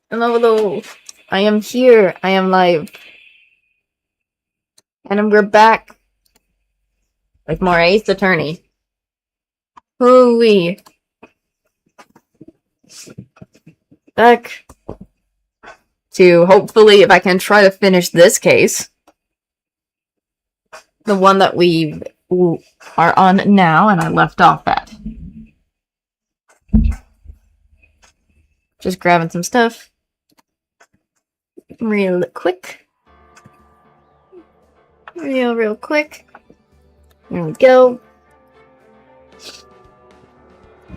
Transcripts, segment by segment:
Hello, I am here. I am live. And we're back with more Ace Attorney. Hooey. Back to hopefully if I can try to finish this case. The one that we are on now and I left off at. Just grabbing some stuff. Real quick. Real quick. There we go.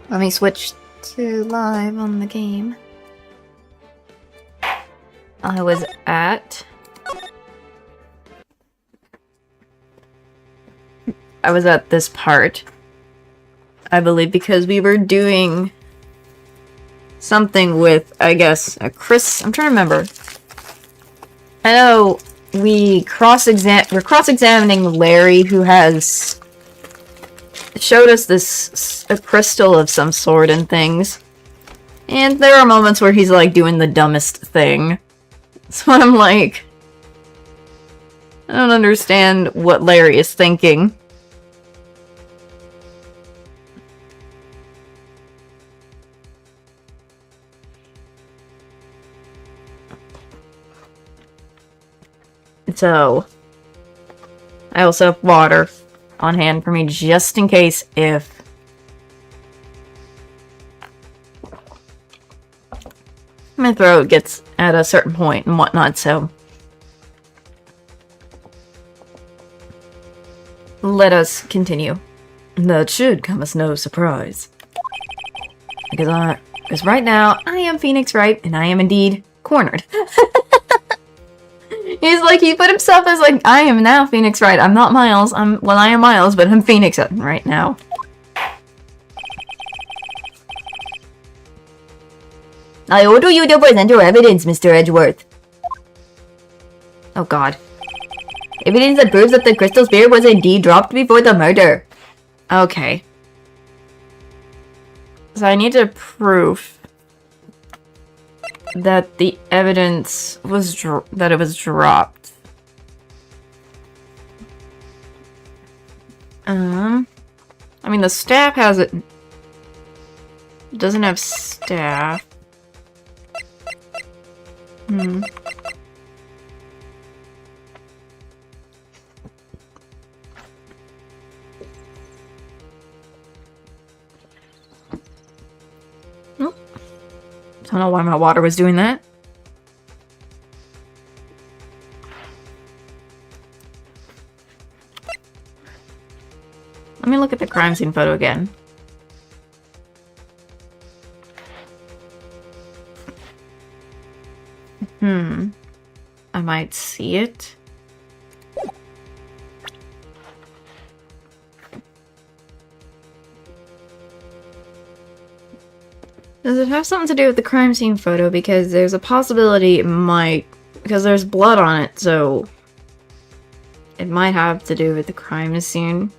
Let me switch to live on the game. I was at this part, I believe, because we were doing something with, I guess, a Chris. I'm trying to remember. I know we're cross-examining Larry, who has showed us a crystal of some sort and things. And there are moments where he's like doing the dumbest thing. So I'm like, I don't understand what Larry is thinking. So, I also have water on hand for me just in case if my throat gets at a certain point and whatnot, so let us continue. That should come as no surprise. Because right now, I am Phoenix Wright, and I am indeed cornered. He's like, he put himself as like, I am now Phoenix Wright. I'm not Miles. I am Miles, but I'm Phoenix right now. I order you to present your evidence, Mr. Edgeworth. Oh god. Evidence that proves that the crystal sphere was indeed dropped before the murder. Okay. So I need to prove that the evidence was that it was dropped. I mean the staff has it. Doesn't have staff. I don't know why my water was doing that. Let me look at the crime scene photo again. I might see it. Does it have something to do with the crime scene photo? Because there's a possibility it might, because there's blood on it, so it might have to do with the crime scene.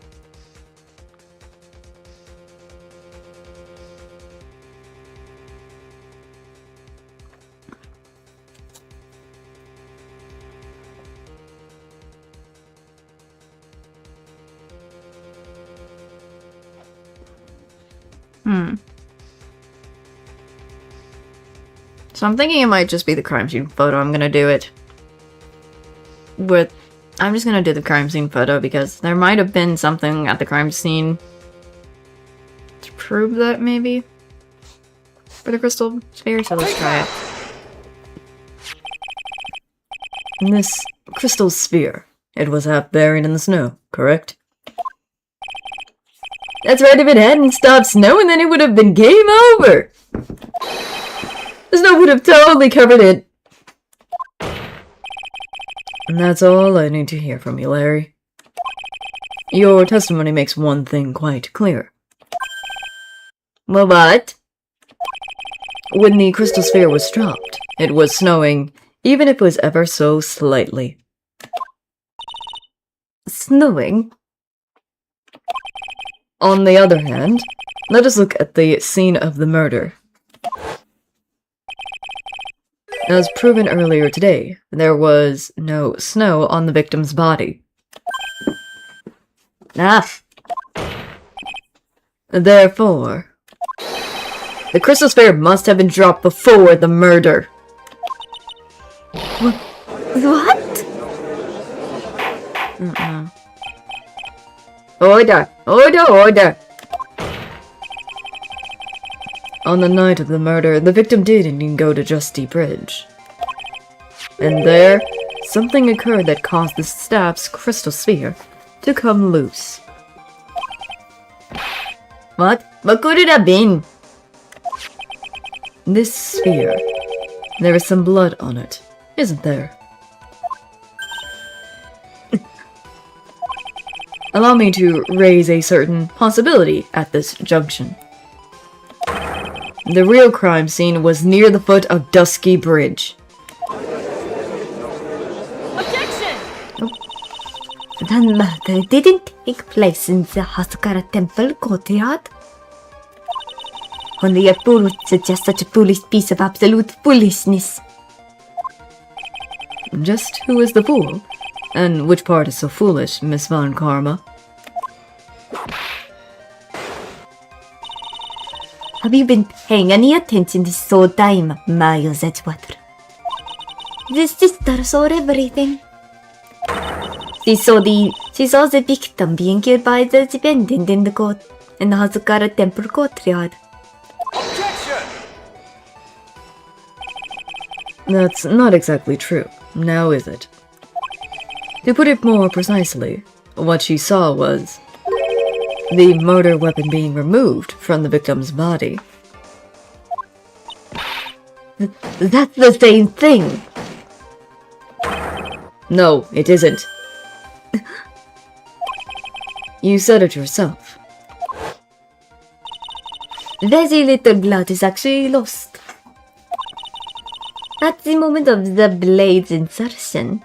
So I'm thinking it might just be the crime scene photo. I'm gonna do it with... I'm just gonna do the crime scene photo because there might have been something at the crime scene to prove that, maybe? For the crystal sphere, so let's try it. This crystal sphere, it was half buried in the snow, correct? That's right, if it hadn't stopped snowing, then it would have been game over! The snow would have totally covered it. And that's all I need to hear from you, Larry. Your testimony makes one thing quite clear. Well, what? When the crystal sphere was dropped, it was snowing, even if it was ever so slightly. Snowing? On the other hand, let us look at the scene of the murder. As proven earlier today, there was no snow on the victim's body. Therefore, the crystal sphere must have been dropped before the murder. What? Order! Order! Order! On the night of the murder, the victim did indeed go to Justy Bridge. And there, something occurred that caused the staff's crystal sphere to come loose. What? What could it have been? This sphere. There is some blood on it, isn't there? Allow me to raise a certain possibility at this junction. The real crime scene was near the foot of Dusky Bridge. Objection! The murder didn't take place in the Hasukara temple courtyard. Only a fool would suggest such a foolish piece of absolute foolishness. Just who is the fool? And which part is so foolish, Miss Von Karma? Have you been paying any attention this whole time, Miles Edgewater? The sister saw everything. She saw the victim being killed by the defendant in the Hasukara temple courtyard. Objection! That's not exactly true, now is it? To put it more precisely, what she saw was the murder weapon being removed from the victim's body. That's the same thing. No, it isn't. You said it yourself. Very little blood is actually lost. At the moment of the blade's insertion.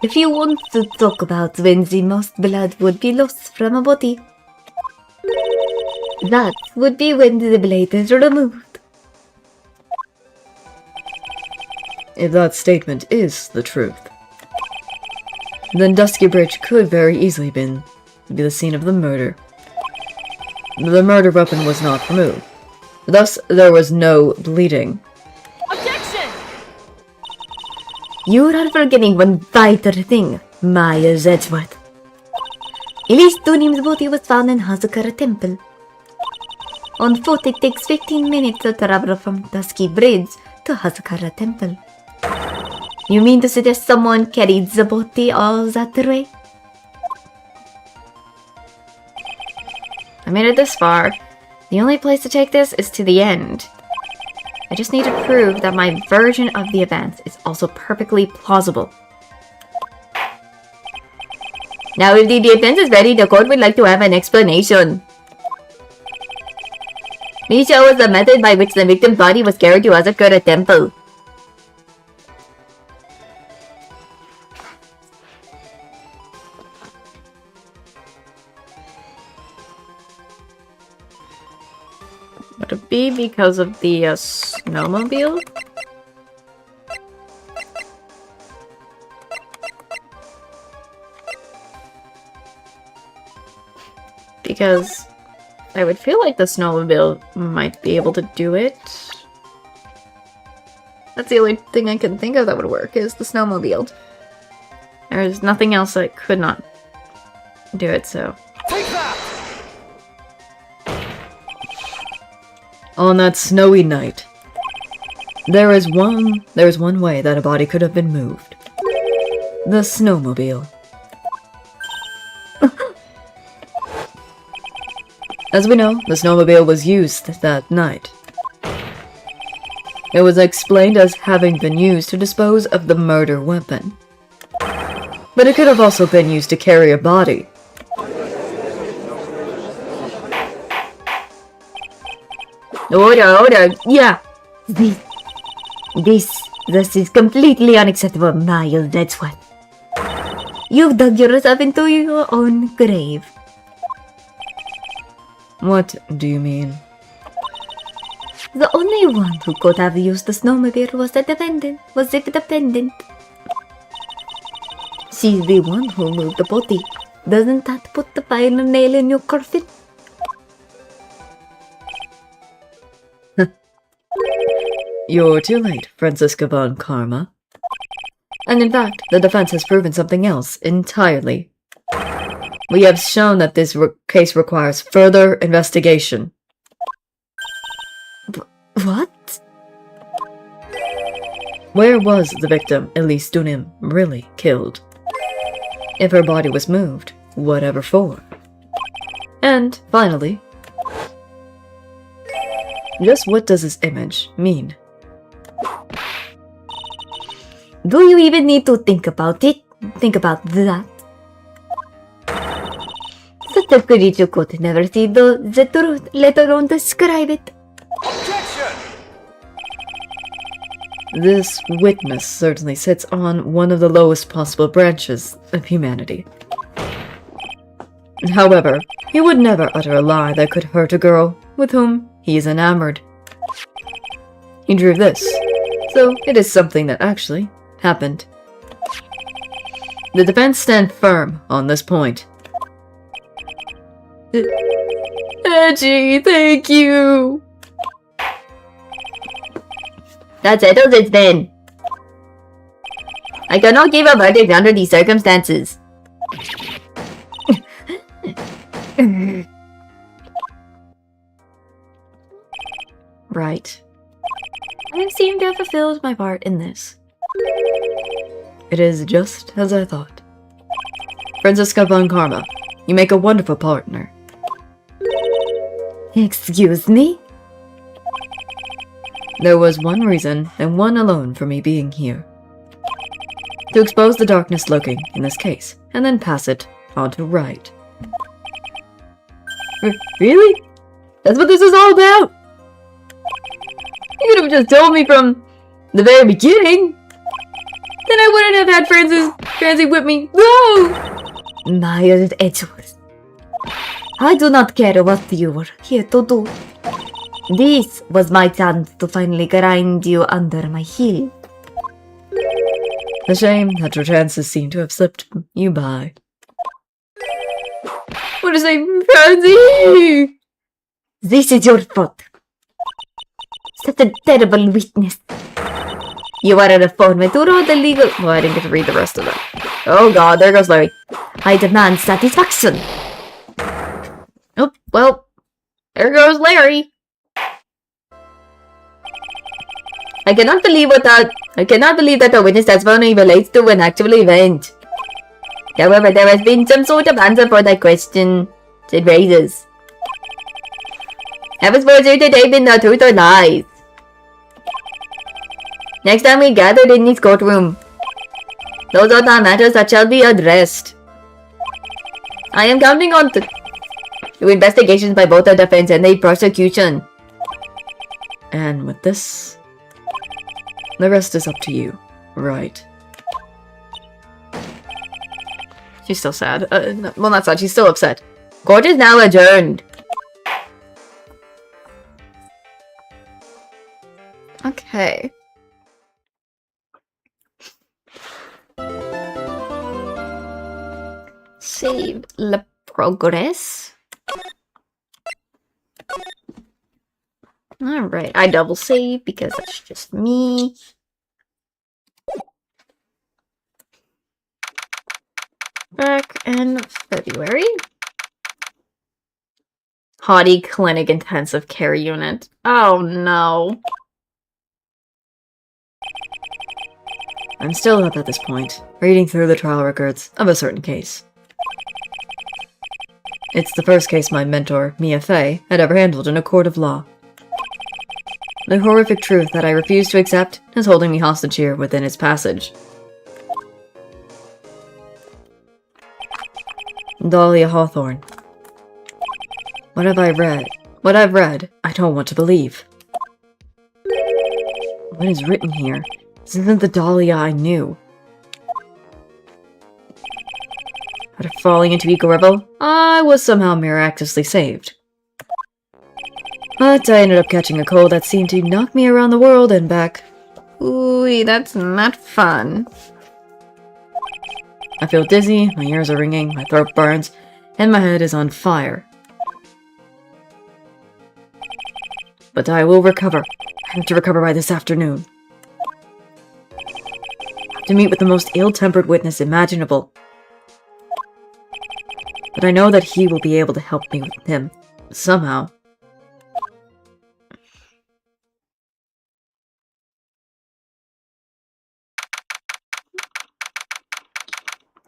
If you want to talk about when the most blood would be lost from a body, that would be when the blade is removed. If that statement is the truth, then Dusky Bridge could very easily be the scene of the murder. The murder weapon was not removed. Thus, there was no bleeding. Objection! You are forgetting one vital thing, Miles Edgeworth. Elise Dunim's body was found in Hasukara Temple. On foot, it takes 15 minutes to travel from Dusky Bridge to Hasukara Temple. You mean to suggest someone carried the body all that way? I made it this far. The only place to take this is to the end. I just need to prove that my version of the events is also perfectly plausible. Now if the defense is ready, the court would like to have an explanation. Please show us the method by which the victim's body was carried to Asakura Temple. Would it be because of the snowmobile? Because I would feel like the snowmobile might be able to do it. That's the only thing I can think of that would work, is the snowmobile. There's nothing else that could not do it, so... Take that! On that snowy night, there is one way that a body could have been moved. The snowmobile. As we know, the snowmobile was used that night. It was explained as having been used to dispose of the murder weapon. But it could have also been used to carry a body. Order, yeah. This is completely unacceptable, Miles, that's what. You've dug yourself into your own grave. What do you mean? The only one who could have used the snowmobile was the defendant. She's the one who moved the body. Doesn't that put the final nail in your coffin? You're too late, Franziska von Karma. And in fact, the defense has proven something else entirely. We have shown that this case requires further investigation. What? Where was the victim, Elise Dunim, really killed? If her body was moved, whatever for? And, finally, just what does this image mean? Do you even need to think about it? Think about that. Such a creature could never see the truth, let alone describe it. Objection! This witness certainly sits on one of the lowest possible branches of humanity. However, he would never utter a lie that could hurt a girl with whom he is enamored. He drew this, so it is something that actually happened. The defense stand firm on this point. Edgy, thank you! That settles it then. I cannot give a verdict under these circumstances. Right. I seem to have fulfilled my part in this. It is just as I thought. Franziska von Karma, you make a wonderful partner. Excuse me? There was one reason, and one alone, for me being here. To expose the darkness lurking in this case, and then pass it on to right. Really? That's what this is all about? You could have just told me from the very beginning. Then I wouldn't have had Francie whip me. No! Miles Edgeworth. I do not care what you were here to do. This was my chance to finally grind you under my heel. A shame that your chances seem to have slipped you by. What is it, Francie? This is your fault. Such a terrible witness. You are a reformer to all the legal... Well, I didn't get to read the rest of it. Oh god, there goes Larry. I demand satisfaction. Oh, well, there goes Larry. I cannot believe that the witness testimony relates to an actual event. However, there has been some sort of answer for that question it raises. Have us for you today been the truth or lies? Next time we gathered in this courtroom, those are the matters that shall be addressed. I am counting on to investigations by both the defense and the prosecution. And with this, the rest is up to you, right? She's still sad. No, well, not sad, she's still upset. Court is now adjourned. Okay. Save le progress. Alright, I double save because that's just me. Back in February. Hottie Clinic Intensive Care Unit. Oh no. I'm still up at this point, reading through the trial records of a certain case. It's the first case my mentor, Mia Fey, had ever handled in a court of law. The horrific truth that I refuse to accept is holding me hostage here within its passage. Dahlia Hawthorne. What have I read? What I've read, I don't want to believe. What is written here? This isn't the Dahlia I knew. After falling into eco-rebel, I was somehow miraculously saved. But I ended up catching a cold that seemed to knock me around the world and back. Ooh, that's not fun. I feel dizzy, my ears are ringing, my throat burns, and my head is on fire. But I will recover. I have to recover by this afternoon. I have to meet with the most ill-tempered witness imaginable. But I know that he will be able to help me with him, somehow.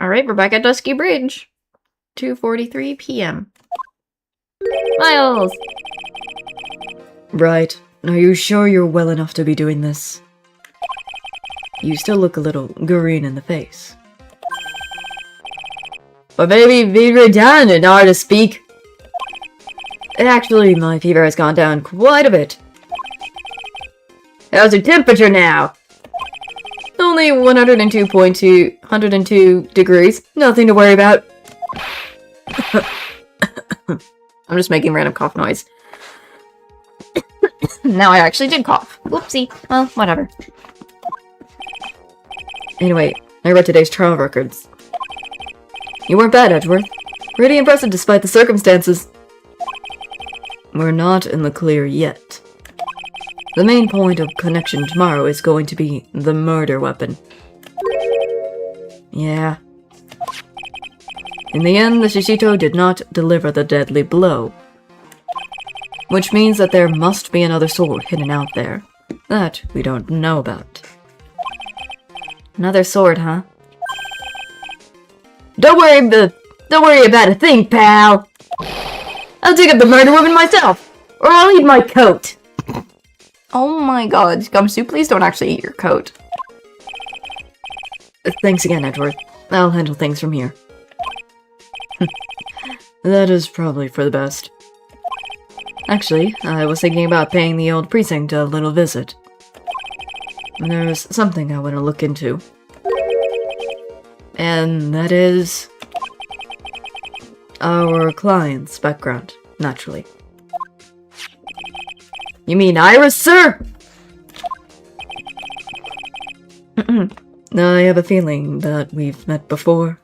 Alright, we're back at Dusky Bridge. 2:43 p.m. Miles! Right. Are you sure you're well enough to be doing this? You still look a little green in the face. But maybe be down in order to speak. Actually, my fever has gone down quite a bit. How's your temperature now? Only 102 degrees. Nothing to worry about. I'm just making random cough noise. Now I actually did cough. Whoopsie. Well, whatever. Anyway, I read today's trial records. You weren't bad, Edgeworth. Pretty impressive despite the circumstances. We're not in the clear yet. The main point of connection tomorrow is going to be the murder weapon. Yeah. In the end, the Shishito did not deliver the deadly blow. Which means that there must be another sword hidden out there. That we don't know about. Another sword, huh? Don't worry about a thing, pal! I'll dig up the murder weapon myself! Or I'll eat my coat! Oh my god, Gumshoe, please don't actually eat your coat. Thanks again, Edward. I'll handle things from here. That is probably for the best. Actually, I was thinking about paying the old precinct a little visit. There's something I want to look into. And that is... our client's background, naturally. You mean Iris, sir? I have a feeling that we've met before.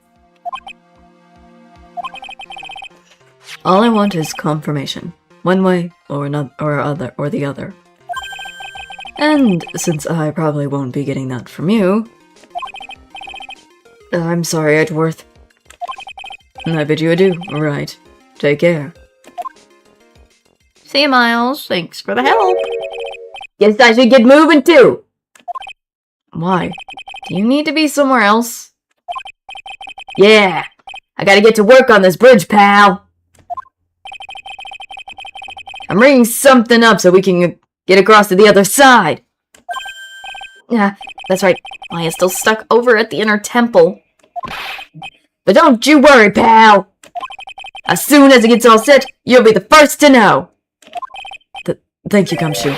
All I want is confirmation, one way or the other. And since I probably won't be getting that from you, I'm sorry, Edgeworth. I bid you adieu. Right. Take care. See you, Miles. Thanks for the help. Guess I should get moving too. Why? Do you need to be somewhere else? Yeah. I gotta get to work on this bridge, pal. I'm ringing something up so we can get across to the other side. Yeah, that's right. Maya's still stuck over at the inner temple. But don't you worry, pal. As soon as it gets all set, you'll be the first to know. Thank you, Gumshoe.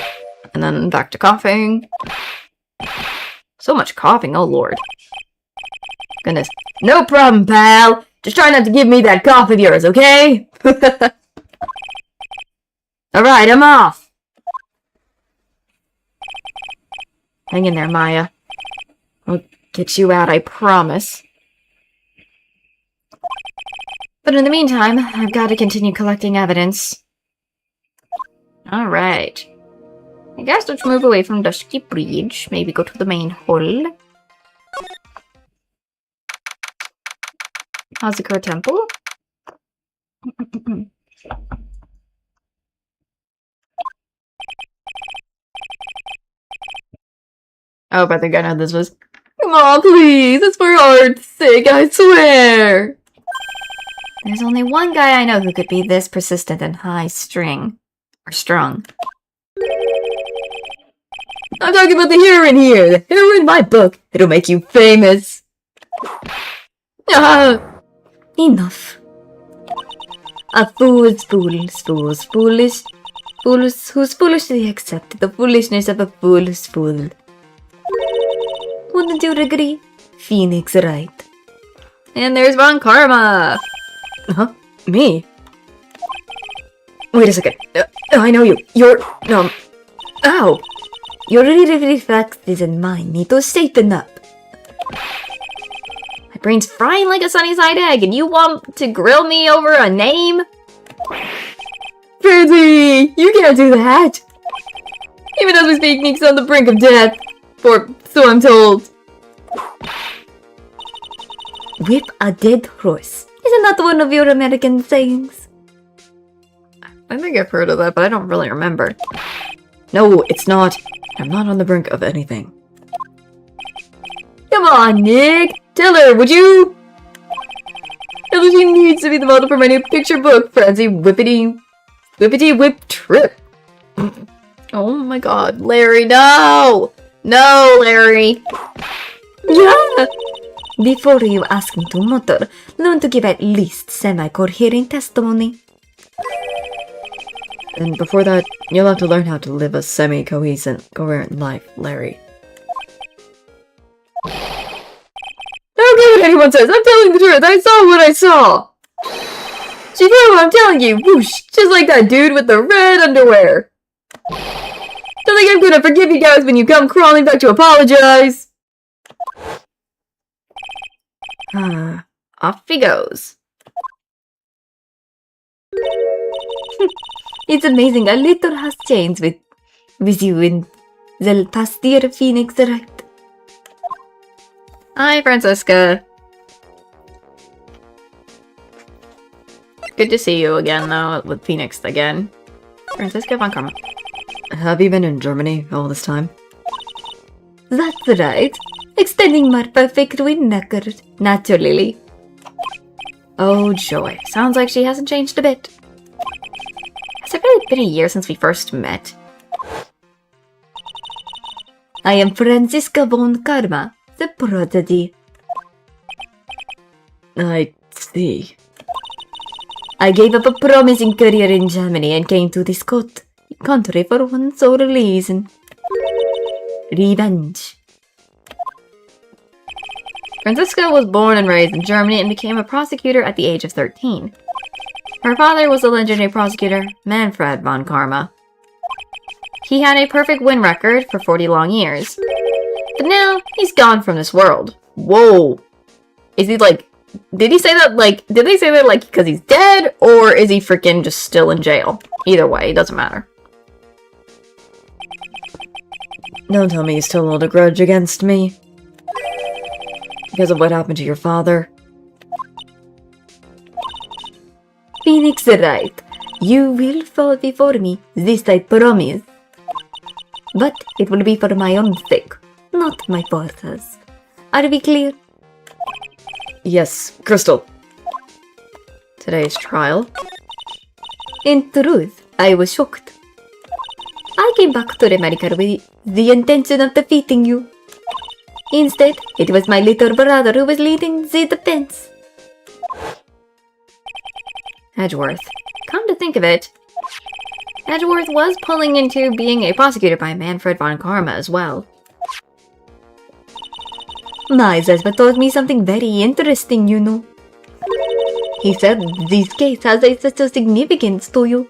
And then back to coughing. So much coughing, oh lord. Goodness. No problem, pal. Just try not to give me that cough of yours, okay? Alright, I'm off. Hang in there, Maya. We'll get you out, I promise. But in the meantime, I've got to continue collecting evidence. Alright. I guess let's move away from Dusky Bridge. Maybe go to the main hall. Hazakura Temple. Oh, but they're gonna this was. Come on, please! It's for art's sake, I swear! There's only one guy I know who could be this persistent and high-strung. I'm talking about the hero in here! The hero in my book! It'll make you famous! Enough. A fool's foolish. Who's foolishly accepted the foolishness of a fool's fool. Wouldn't you agree? Phoenix, right? And there's Von Karma! Huh? Me? Wait a second. I know you. You're, ow. Your reflexes and mine need to straighten up. My brain's frying like a sunny side egg, and you want to grill me over a name? Francie, you can't do that. Even as we speak, Nick's on the brink of death. Or so I'm told. Whip a dead horse. Isn't that one of your American sayings? I think I've heard of that, but I don't really remember. No, it's not. I'm not on the brink of anything. Come on, Nick! Tell her, would you? Tell her she needs to be the model for my new picture book, Francie Whippity Whip Trip. Oh my god, Larry, no! No, Larry! Yeah! Before you ask me to mutter, learn to give at least semi-coherent testimony. And before that, you'll have to learn how to live a coherent life, Larry. Don't care what anyone says, I'm telling the truth, I saw what I saw! She did what I'm telling you, whoosh, just like that dude with the red underwear. Don't think I'm gonna forgive you guys when you come crawling back to apologize. Off he goes. It's amazing, a little has changed with you in the past year, Phoenix, right? Hi, Francisca. Good to see you again, though, with Phoenix again. Francisca von Karma. Have you been in Germany all this time? That's right. Extending my perfect wind record, naturally. Oh, joy. Sounds like she hasn't changed a bit. Has it really been a year since we first met? I am Francisca von Karma, the prodigy. I see. I gave up a promising career in Germany and came to this country for one sole reason. Revenge. Francisca was born and raised in Germany and became a prosecutor at the age of 13. Her father was the legendary prosecutor Manfred von Karma. He had a perfect win record for 40 long years. But now, he's gone from this world. Whoa! Is he like... Did they say that because he's dead? Or is he freaking just still in jail? Either way, it doesn't matter. Don't tell me you still hold a grudge against me. Because of what happened to your father. Phoenix, right. You will fall before me, this I promise. But it will be for my own sake, not my father's. Are we clear? Yes, Crystal. Today's trial. In truth, I was shocked. I came back to America with the intention of defeating you. Instead, it was my little brother who was leading the defense. Edgeworth. Come to think of it, Edgeworth was pulling into being a prosecutor by Manfred von Karma as well. My Zesba told me something very interesting, you know. He said this case has such a significance to you.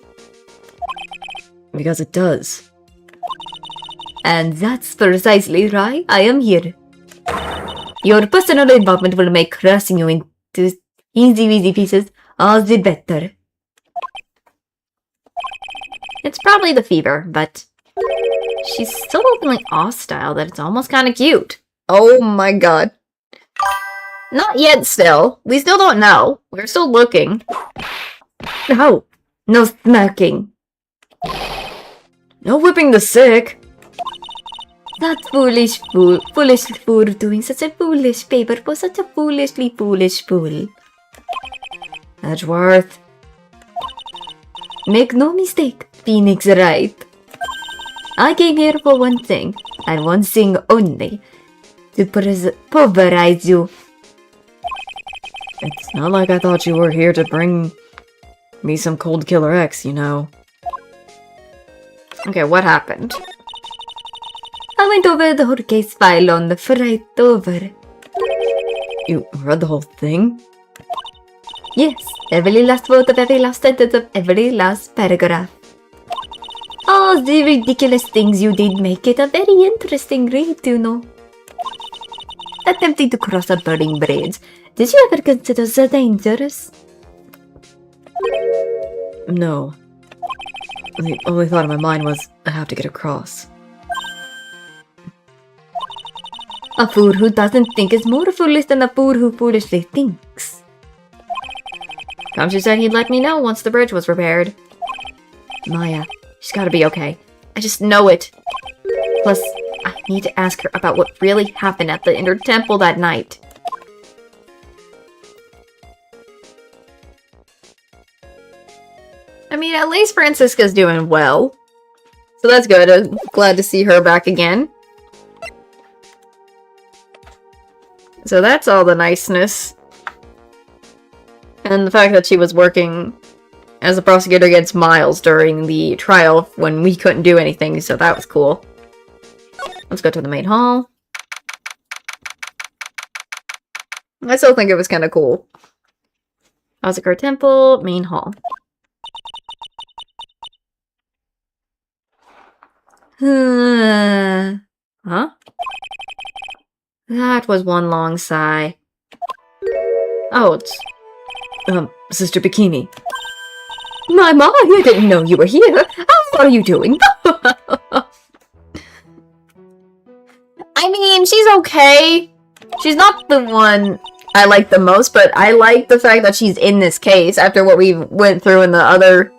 Because it does. And that's precisely why I am here. Your personal involvement will make crushing you into easy pieces all the better. It's probably the fever, but she's so openly hostile that it's almost kind of cute. Oh my god. Not yet still. We still don't know. We're still looking. No. No smirking. No whipping the sick. That foolish fool doing such a foolish paper for such a foolishly foolish fool. Edgeworth. Make no mistake, Phoenix right. I came here for one thing, and one thing only. To pulverize you. It's not like I thought you were here to bring me some cold killer X, you know. Okay, what happened? I went over the whole case file on the flight over. You read the whole thing? Yes, every last word of every last sentence of every last paragraph. All the ridiculous things you did make it a very interesting read, you know. Attempting to cross a burning bridge. Did you ever consider the dangerous? No. The only thought in my mind was, I have to get across. A fool who doesn't think is more foolish than a fool who foolishly thinks. Kamshi said he'd let me know once the bridge was repaired. Maya, She's gotta be okay. I just know it. Plus, I need to ask her about what really happened at the Inner Temple that night. I mean, at least Francisca's doing well. So that's good. I'm glad to see her back again. So that's all the niceness. And the fact that she was working as a prosecutor against Miles during the trial when we couldn't do anything, so that was cool. Let's go to the main hall. I still think it was kind of cool. Azakar Temple, main hall. Huh? That was one long sigh. Oh, it's... Sister Bikini. my, I didn't know you were here. How are you doing? I mean, she's okay. She's not the one I like the most, but I like the fact that she's in this case after what we went through in the other...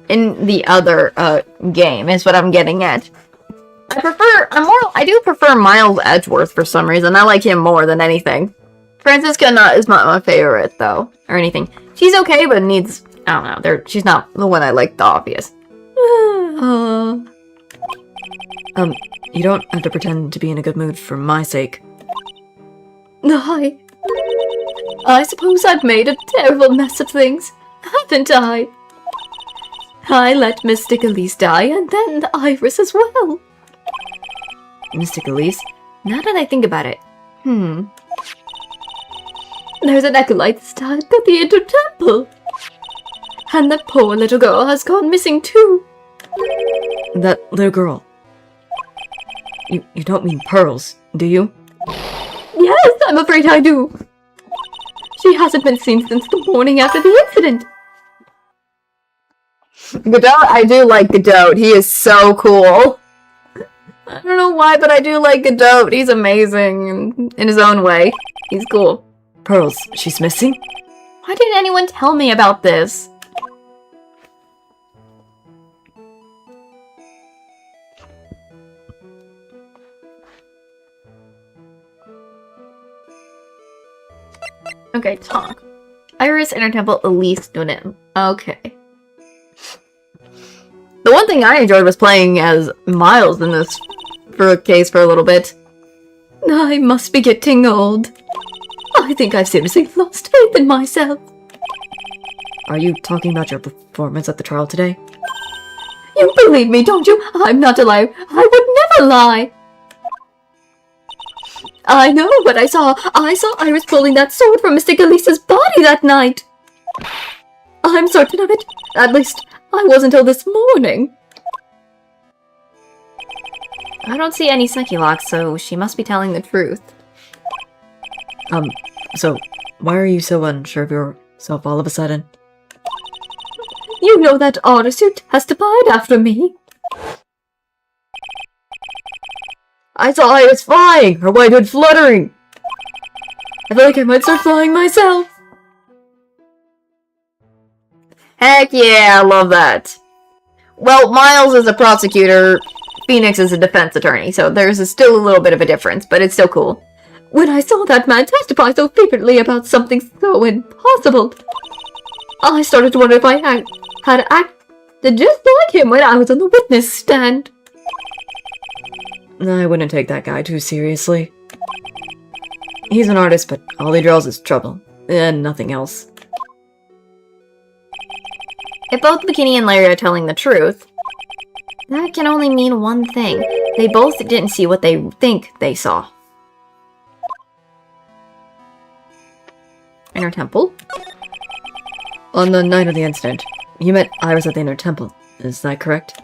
game, is what I'm getting at. I do prefer Miles Edgeworth for some reason. I like him more than anything. Francisca is not my favorite, though, or anything. She's okay, but needs... I don't know. She's not the one I like, the obvious. You don't have to pretend to be in a good mood for my sake. I suppose I've made a terrible mess of things, haven't I? I let Mystic Elise die, and then Iris as well. Mystic Elise? Now that I think about it, there's an acolyte stabbed at the Inner Temple. And that poor little girl has gone missing too. That little girl. You don't mean Pearls, do you? Yes, I'm afraid I do. She hasn't been seen since the morning after the incident. Godot, I do like Godot. He is so cool. I don't know why, but I do like Godot. He's amazing in his own way. He's cool. Pearls, she's missing? Why didn't anyone tell me about this? Okay, talk. Iris, Inner Temple, Elise, Nunim. Okay. The one thing I enjoyed was playing as Miles in this for a little bit. I must be getting old. I think I've seriously lost faith in myself. Are you talking about your performance at the trial today? You believe me, don't you? I'm not a liar. I would never lie. I know what I saw. I saw Iris pulling that sword from Mystic Elise's body that night. I'm certain of it. At least, I was until this morning. I don't see any Psyche locks, so she must be telling the truth. So, why are you so unsure of yourself all of a sudden? You know that honor suit has to bide after me. I saw Iris flying! Her white hood fluttering! I feel like I might start flying myself! Heck yeah, I love that. Well, Miles is a prosecutor, Phoenix is a defense attorney, so there's still a little bit of a difference, but it's still cool. When I saw that man testify so fervently about something so impossible, I started to wonder if I had acted just like him when I was on the witness stand. I wouldn't take that guy too seriously. He's an artist, but all he draws is trouble, and nothing else. If both Bikini and Larry are telling the truth, that can only mean one thing. They both didn't see what they think they saw. Inner temple? On the night of the incident, you met Iris at the inner temple. Is that correct?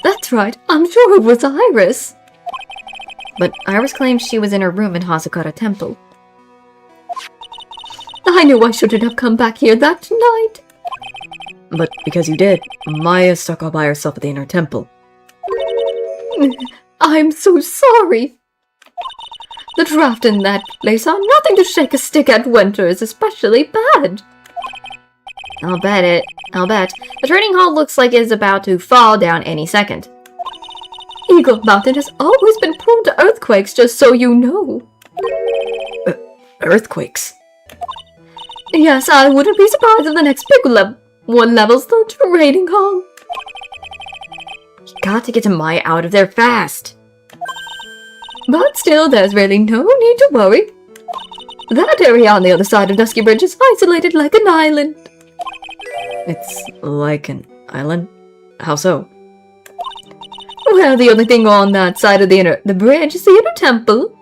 That's right. I'm sure it was Iris. But Iris claims she was in her room in Hasakara Temple. I knew I shouldn't have come back here that night. But because you did, Maya stuck all by herself at the inner temple. I'm so sorry. The draft in that place are nothing to shake a stick at. Winter is especially bad. I'll bet. The training hall looks like it's about to fall down any second. Eagle Mountain has always been prone to earthquakes, just so you know. Earthquakes? Yes, I wouldn't be surprised if the next big one levels the training hall. You got to get Maya out of there fast. But still, there's really no need to worry. That area on the other side of Dusky Bridge is isolated like an island. It's like an island? How so? Well, the only thing on that side of the bridge is the inner temple.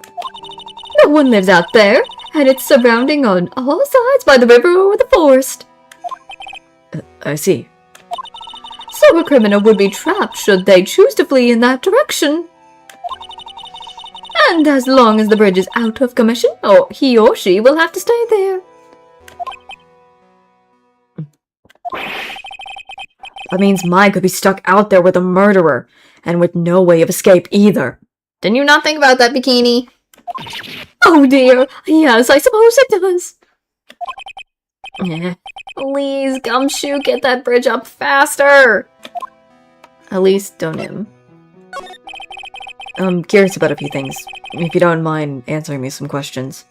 No one lives out there, and it's surrounding on all sides by the river or the forest. I see. So a criminal would be trapped should they choose to flee in that direction. And as long as the bridge is out of commission, he or she will have to stay there. That means Maya could be stuck out there with a murderer, and with no way of escape either. Didn't you not think about that, Bikini? Oh dear, yes, I suppose it does. Yeah. Please, Gumshoe, get that bridge up faster! At least Donim. I'm curious about a few things, if you don't mind answering me some questions.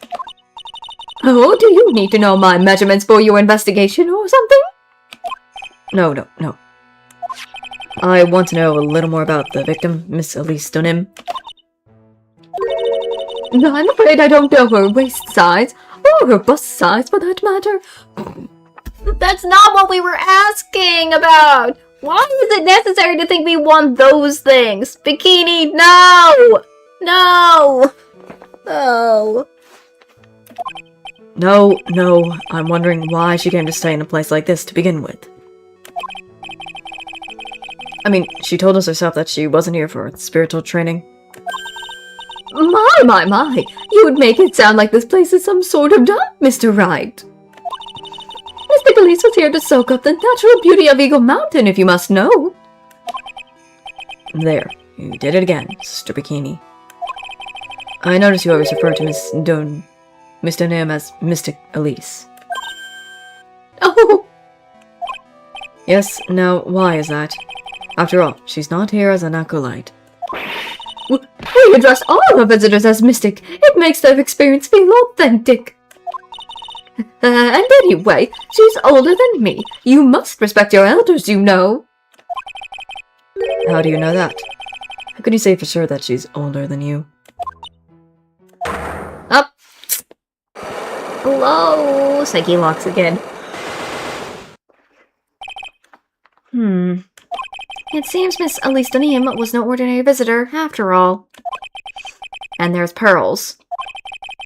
Oh, do you need to know my measurements for your investigation or something? No. I want to know a little more about the victim, Miss Elise Donim. I'm afraid I don't know her waist size, or her bust size for that matter. That's not what we were asking about! Why is it necessary to think we want those things? Bikini, no! No! Oh. No, I'm wondering why she came to stay in a place like this to begin with. I mean, she told us herself that she wasn't here for spiritual training. My. You'd make it sound like this place is some sort of dump, Mr. Wright. Mr. Elise was here to soak up the natural beauty of Eagle Mountain, if you must know. There, you did it again, Sister Bikini. I notice you always refer to Miss Donim as Mystic Elise. Oh! Yes, now why is that? After all, she's not here as an acolyte. We address all our visitors as mystic. It makes their experience feel authentic. And anyway, she's older than me. You must respect your elders, you know. How do you know that? How can you say for sure that she's older than you? Up. Hello. Psyche locks again. It seems Miss Elise Donim was no ordinary visitor, after all. And there's Pearls.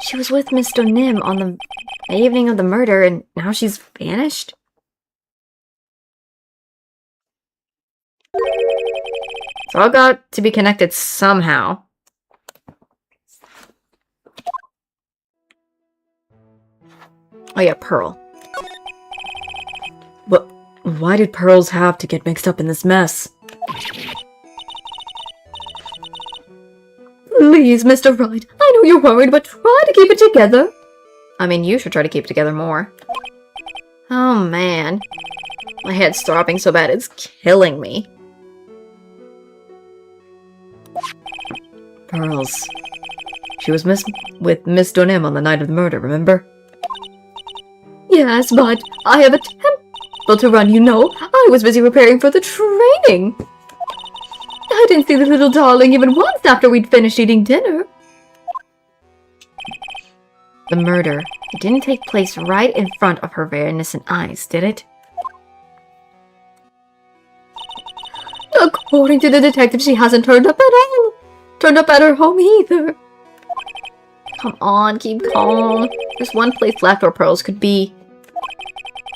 She was with Miss Donim on the evening of the murder, and now she's vanished? It's all got to be connected somehow. Oh yeah, Pearl. But why did Pearls have to get mixed up in this mess? Please, Mr. Wright, I know you're worried, but try to keep it together. I mean, you should try to keep it together more. Oh man. My head's throbbing so bad it's killing me. Pearls. She was with Miss Donim on the night of the murder, remember? Yes, but I have a temple to run, you know. I was busy preparing for the training. I didn't see the little darling even once after we'd finished eating dinner. The murder, it didn't take place right in front of her very innocent eyes, did it? According to the detective, she hasn't turned up at all. Turned up at her home either. Come on, keep calm. There's one place left where pearls could be.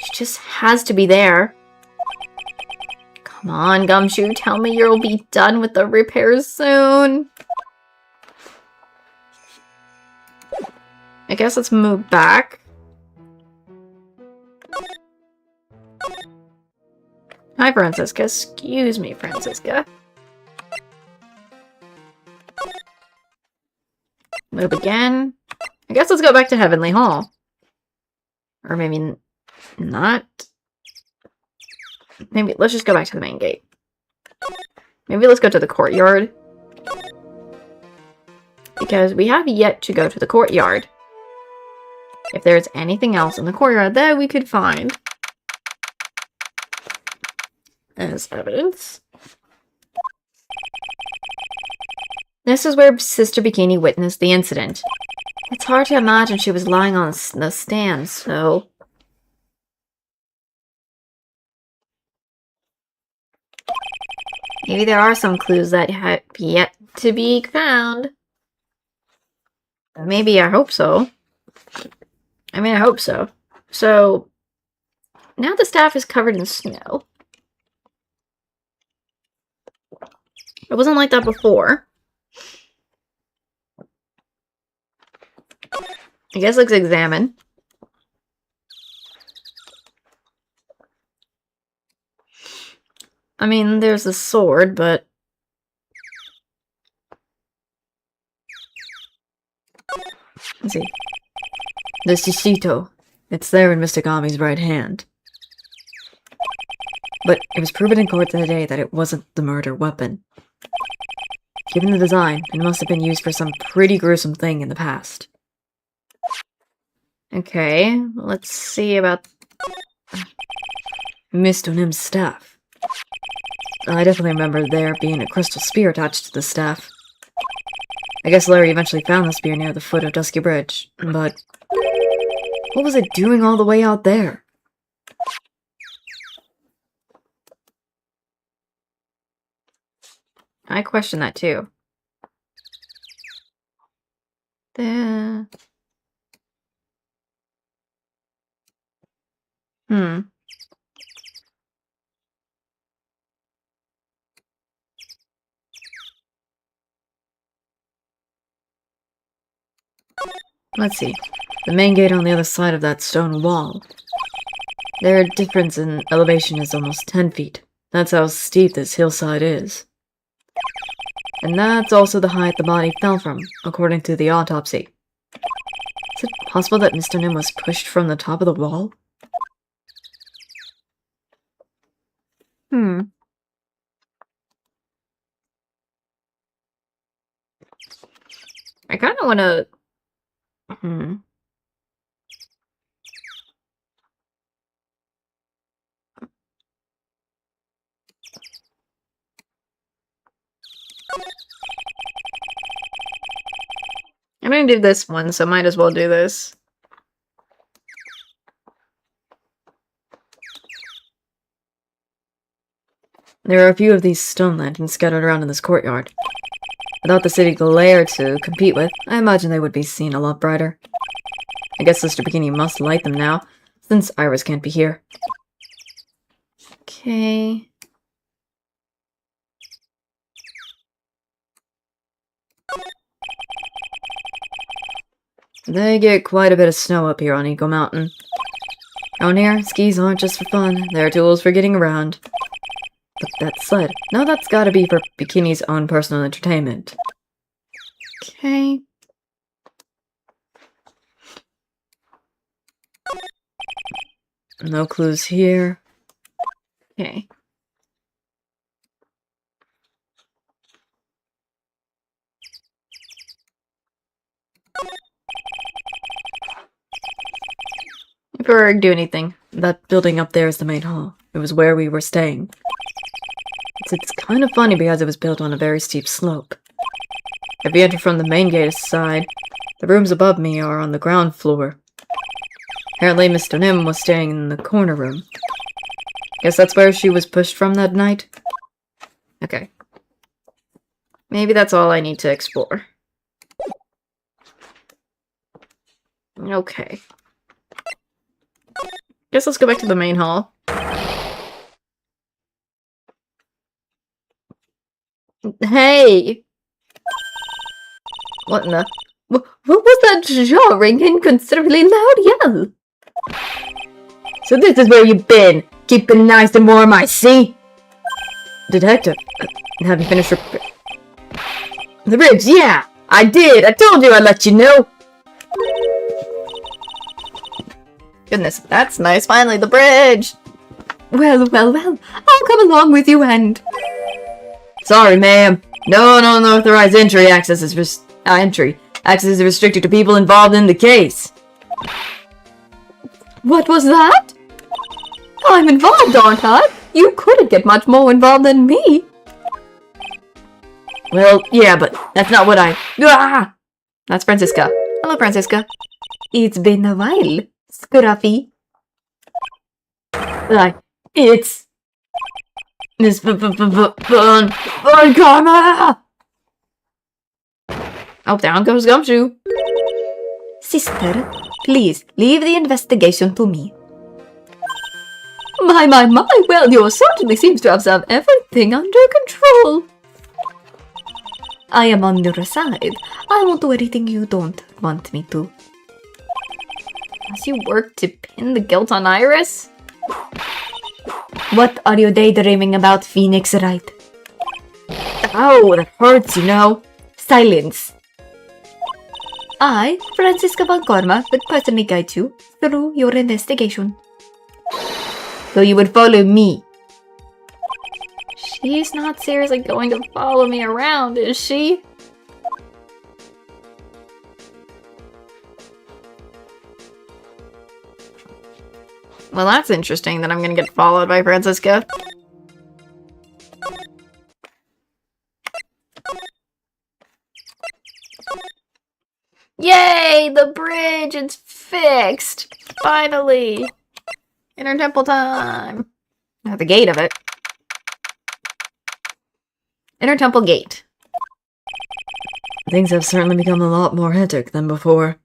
She just has to be there. Come on, Gumshoe, tell me you'll be done with the repairs soon. I guess let's move back. Hi, Francisca. Excuse me, Francisca. Move again. I guess let's go back to Heavenly Hall. Or maybe not. Maybe let's just go back to the main gate. Maybe let's go to the courtyard. Because we have yet to go to the courtyard. If there's anything else in the courtyard that we could find as evidence. This is where Sister Bikini witnessed the incident. It's hard to imagine she was lying on the stand, so... maybe there are some clues that have yet to be found. Maybe, I hope so. I mean, I hope so. So, now the staff is covered in snow. It wasn't like that before. I guess let's examine. I mean, there's a sword, but... let's see. The shishito. It's there in Mr. Gami's right hand. But it was proven in court today that it wasn't the murder weapon. Given the design, it must have been used for some pretty gruesome thing in the past. Okay, let's see about... Mr. Nim's staff. I definitely remember there being a crystal spear attached to the staff. I guess Larry eventually found the spear near the foot of Dusky Bridge, but... what was it doing all the way out there? I question that too. Let's see. The main gate on the other side of that stone wall. Their difference in elevation is almost 10 feet. That's how steep this hillside is. And that's also the height the body fell from, according to the autopsy. Is it possible that Mr. Nim was pushed from the top of the wall? I kind of want to... I'm gonna do this one, so might as well do this. There are a few of these stone lanterns scattered around in this courtyard. Without the city glare to compete with, I imagine they would be seen a lot brighter. I guess Sister Bikini must light them now, since Iris can't be here. Okay. They get quite a bit of snow up here on Eagle Mountain. Down here, skis aren't just for fun, they're tools for getting around. But that sled, now that's gotta be for Bikini's own personal entertainment. Okay. No clues here. Okay. Before I do anything. That building up there is the main hall. It was where we were staying. It's kind of funny because it was built on a very steep slope. If you enter from the main gate side, the rooms above me are on the ground floor. Apparently Mr. Nim was staying in the corner room. Guess that's where she was pushed from that night? Okay. Maybe that's all I need to explore. Okay. Guess let's go back to the main hall. Hey! What in the... What was that jarring, inconsiderably loud yell? So this is where you've been, keeping nice and warm, I see. Detective, have you finished your... The bridge, yeah! I did! I told you I'd let you know! Goodness, that's nice. Finally, the bridge! Well, I'll come along with you and... Sorry, ma'am. No unauthorized entry access is access is restricted to people involved in the case. What was that? I'm involved, aren't I? You couldn't get much more involved than me. Well, yeah, but that's not what I... Ah! That's Francisca. Hello, Francisca. It's been a while, Scruffy. It's... Miss Fun Karma! Oh, down goes Gumshoe. Sister, please leave the investigation to me. My, well, you certainly seems to have everything under control. I am on your side. I won't do anything you don't want me to. As you work to pin the guilt on Iris? What are you daydreaming about, Phoenix Wright? Oh, that hurts, you know. Silence. I, Francisca Von Korma, would personally guide you through your investigation. So you would follow me? She's not seriously going to follow me around, is she? Well, that's interesting that I'm gonna get followed by Francisca. Yay! The bridge! It's fixed! Finally! Inner temple time! At the gate of it. Inner temple gate. Things have certainly become a lot more hectic than before.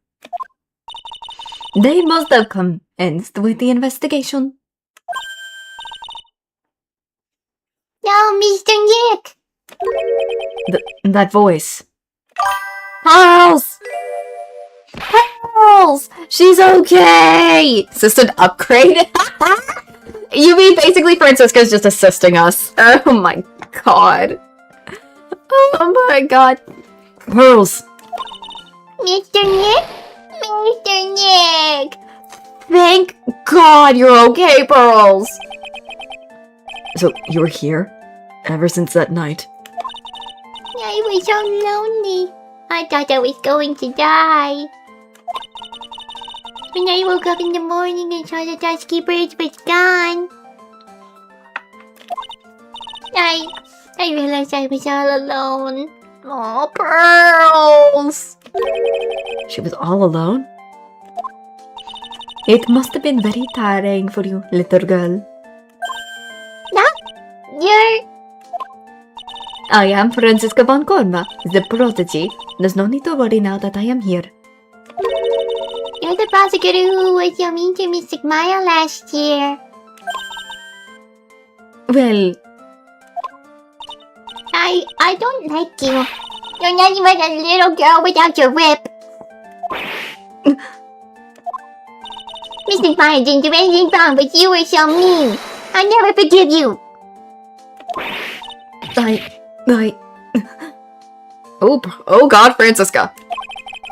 They must have commenced with the investigation. No, Mr. Nick! That voice. Pearls! Pearls! She's okay! Assistant upgrade? You mean basically Francisca's just assisting us? Oh my god. Oh my god. Pearls! Mr. Nick? Mr. Nick! Thank god you're okay, Pearls! So, you were here? Ever since that night? I was so lonely. I thought I was going to die. When I woke up in the morning and saw the dusky bridge was gone, I realized I was all alone. Oh, Pearls! She was all alone? It must have been very tiring for you, little girl. You're... I am Francisca Von Korma, the prodigy. There's no need to worry now that I am here. You're the prosecutor who was so mean to Miss Maya last year. Well, I don't like you. You're not even a little girl without your whip. Mr. Maya didn't do anything wrong, but you were so mean. I'll never forgive you. Oh god, Francisca.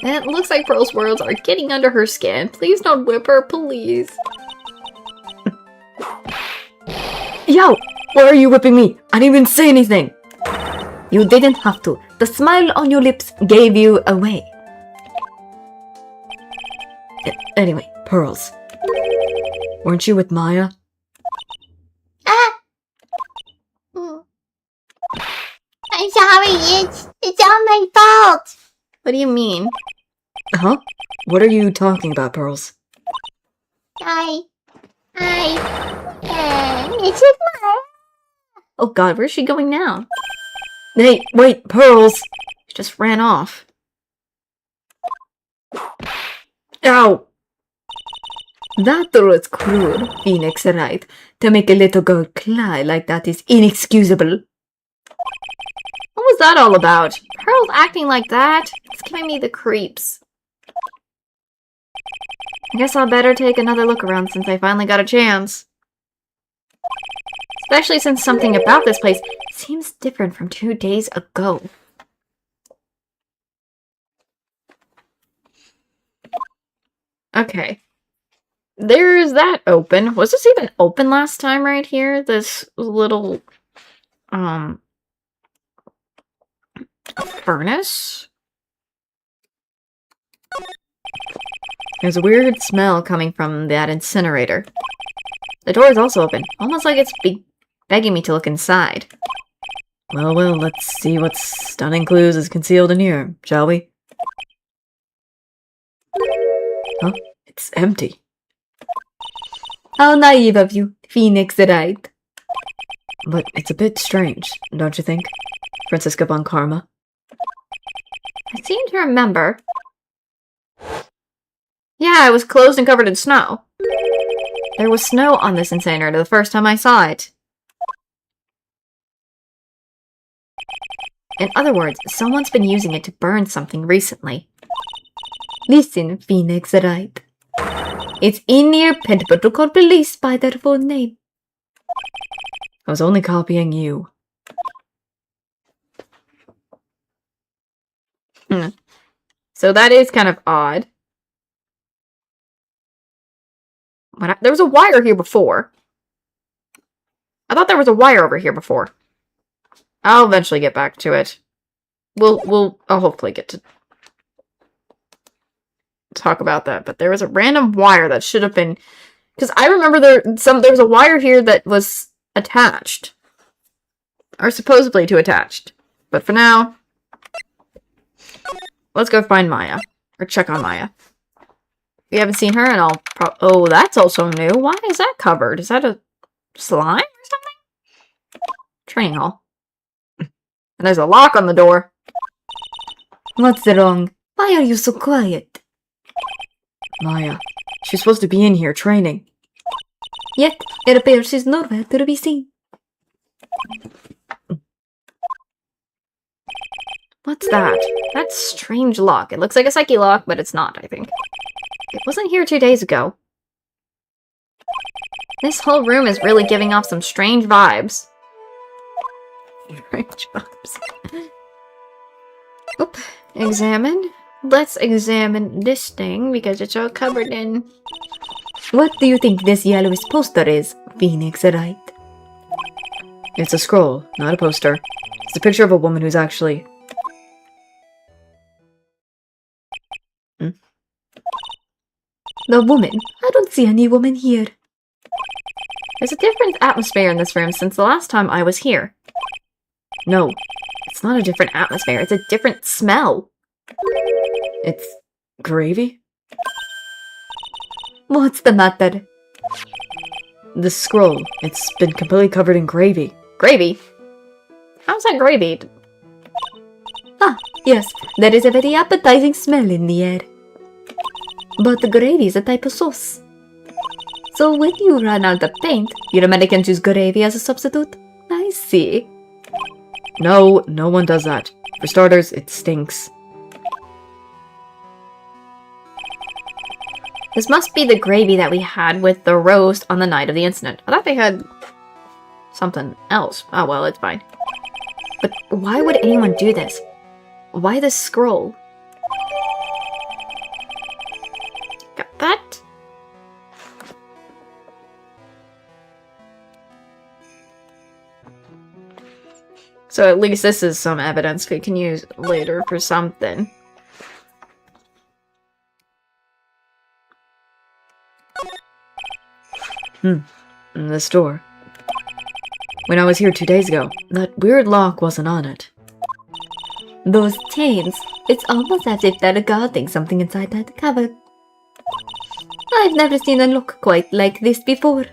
It looks like Pearl's words are getting under her skin. Please don't whip her, please. Yo! Why are you whipping me? I didn't even say anything! you didn't have to. The smile on your lips gave you away. Anyway, Pearls. Weren't you with Maya? I'm sorry, it's all my fault. What do you mean? Huh? What are you talking about, Pearls? Mrs. Maya. Oh god, where's she going now? Hey, wait, Pearls! She just ran off. Ow! That was cruel, Phoenix, right? To make a little girl cry like that is inexcusable. What was that all about? Pearl's acting like that? It's giving me the creeps. I guess I'll better take another look around since I finally got a chance. Especially since something about this place seems different from 2 days ago. Okay. There's that open. Was this even open last time right here? This little, furnace? There's a weird smell coming from that incinerator. The door is also open, almost like it's begging me to look inside. Well, let's see what stunning clues is concealed in here, shall we? Huh? It's empty. How naive of you, Phoenix, right? But it's a bit strange, don't you think, Francisca von Karma? I seem to remember. Yeah, it was closed and covered in snow. There was snow on this incinerator the first time I saw it. In other words, someone's been using it to burn something recently. Listen, Phoenix, right? It's in your pen protocol police by their full name. I was only copying you. So that is kind of odd. There was a wire here before. I thought there was a wire over here before. I'll eventually get back to it. I'll hopefully get to talk about that, but there was a random wire that should have been, because I remember there was a wire here that was attached, or supposedly to attached. But for now, let's go find Maya, or check on Maya. We haven't seen her, and I'll oh, that's also new. Why is that covered? Is that a slime or something? Training hall. And there's a lock on the door. What's wrong? Why are you so quiet? Maya, she's supposed to be in here training. Yet, it appears she's nowhere to be seen. What's that? That's a strange lock. It looks like a psyche lock, but it's not, I think. It wasn't here 2 days ago. This whole room is really giving off some strange vibes. Strange vibes. Oop. Examine. Let's examine this thing, because it's all covered in... What do you think this yellowish poster is, Phoenix, right? It's a scroll, not a poster. It's a picture of a woman who's actually... The woman? I don't see any woman here. There's a different atmosphere in this room since the last time I was here. No, it's not a different atmosphere. It's a different smell. It's... gravy? What's the matter? This scroll, it's been completely covered in gravy. Gravy? How's that gravy? Ah, yes, there is a very appetizing smell in the air. But gravy is a type of sauce. So when you run out of paint, your Americans use gravy as a substitute? I see. No, no one does that. For starters, it stinks. This must be the gravy that we had with the roast on the night of the incident. I thought they had something else. Oh well, it's fine. But why would anyone do this? Why this scroll? Got that? So at least this is some evidence we can use later for something. This door. When I was here 2 days ago, that weird lock wasn't on it. Those chains, it's almost as if they're guarding something inside that cupboard. I've never seen a lock quite like this before.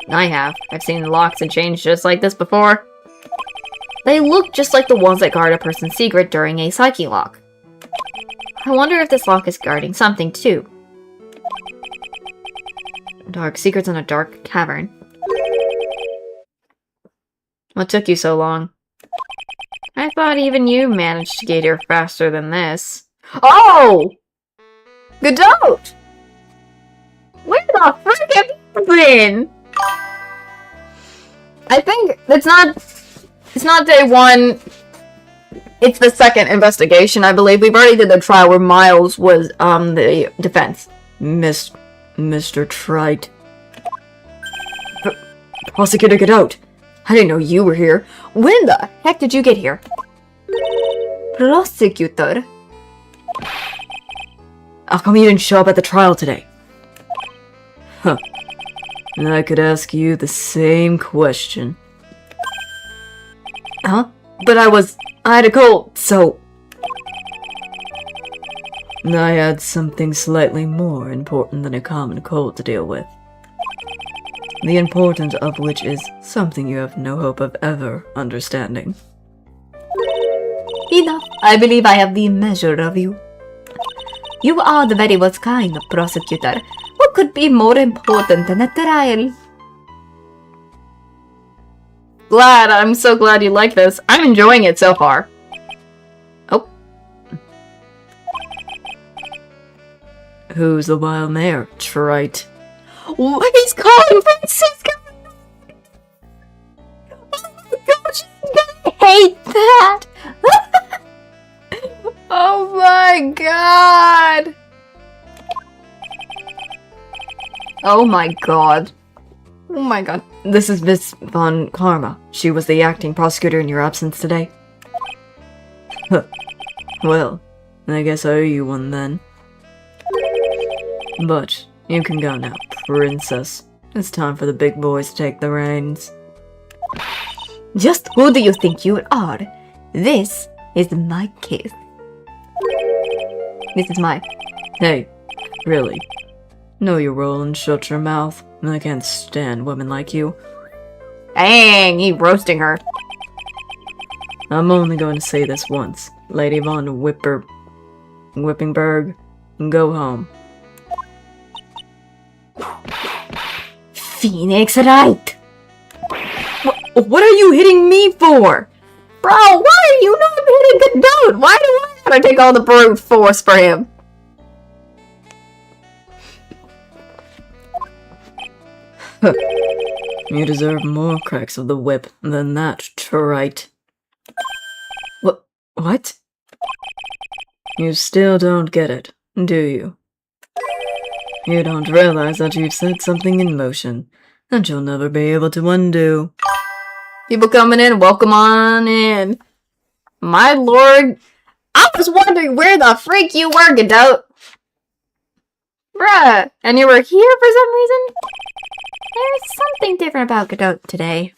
I have. I've seen locks and chains just like this before. They look just like the ones that guard a person's secret during a psyche lock. I wonder if this lock is guarding something, too. Dark secrets in a dark cavern. What took you so long? I thought even you managed to get here faster than this. Oh! Godot! Where the frick have you been? I think it's not day one. It's the second investigation, I believe. We've already did the trial where Miles was the defense. Mr. Trite. Prosecutor, get out! I didn't know you were here. When the heck did you get here? Prosecutor? How come you didn't show up at the trial today? Huh. And I could ask you the same question. Huh? But I had a cold, so... I had something slightly more important than a common cold to deal with. The importance of which is something you have no hope of ever understanding. Enough. I believe I have the measure of you. You are the very worst kind of prosecutor. What could be more important than a trial? I'm so glad you like this. I'm enjoying it so far. Oh. Who's the wild mare, Trite? What is calling Francisco? Oh my gosh, I hate that! Oh my god! Oh my god. Oh my god. This is Miss Von Karma. She was the acting prosecutor in your absence today. Huh. Well, I guess I owe you one then. But you can go now, princess. It's time for the big boys to take the reins. Just who do you think you are? This is my case. This is my... Hey, really. Know your role and shut your mouth. I can't stand women like you. Dang, he roasting her. I'm only going to say this once. Lady Von Whippingberg, go home. Phoenix Wright! What are you hitting me for? Bro, why are you not hitting the dude? Why do I gotta take all the brute force for him? You deserve more cracks of the whip than that, Trite. What? You still don't get it, do you? You don't realize that you've set something in motion that you'll never be able to undo. People coming in, welcome on in. My lord, I was wondering where the freak you were, Godot. Bruh, and you were here for some reason? There's something different about Godot today.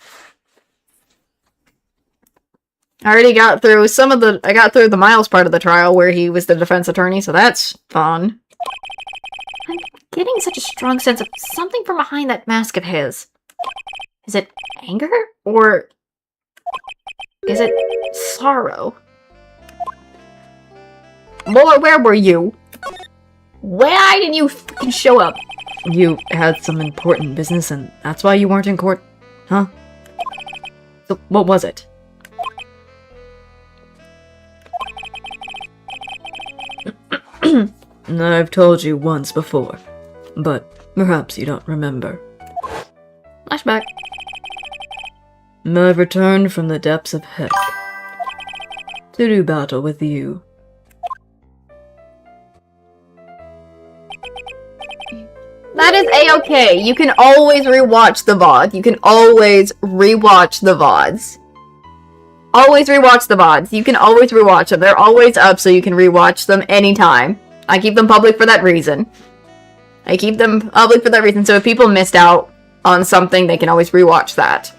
I already got through I got through the Miles part of the trial where he was the defense attorney, so that's fun. I'm getting such a strong sense of something from behind that mask of his. Is it anger? Or is it sorrow? Boy, where were you? Why didn't you fucking show up? You had some important business and that's why you weren't in court, huh? So what was it? I've told you once before, but perhaps you don't remember. Flashback. I've returned from the depths of heck to do battle with you. That is a-okay. You can always rewatch the VOD. You can always rewatch the VODs. Always rewatch the VODs. You can always rewatch them. They're always up so you can rewatch them anytime. I keep them public for that reason. So if people missed out on something, they can always rewatch that.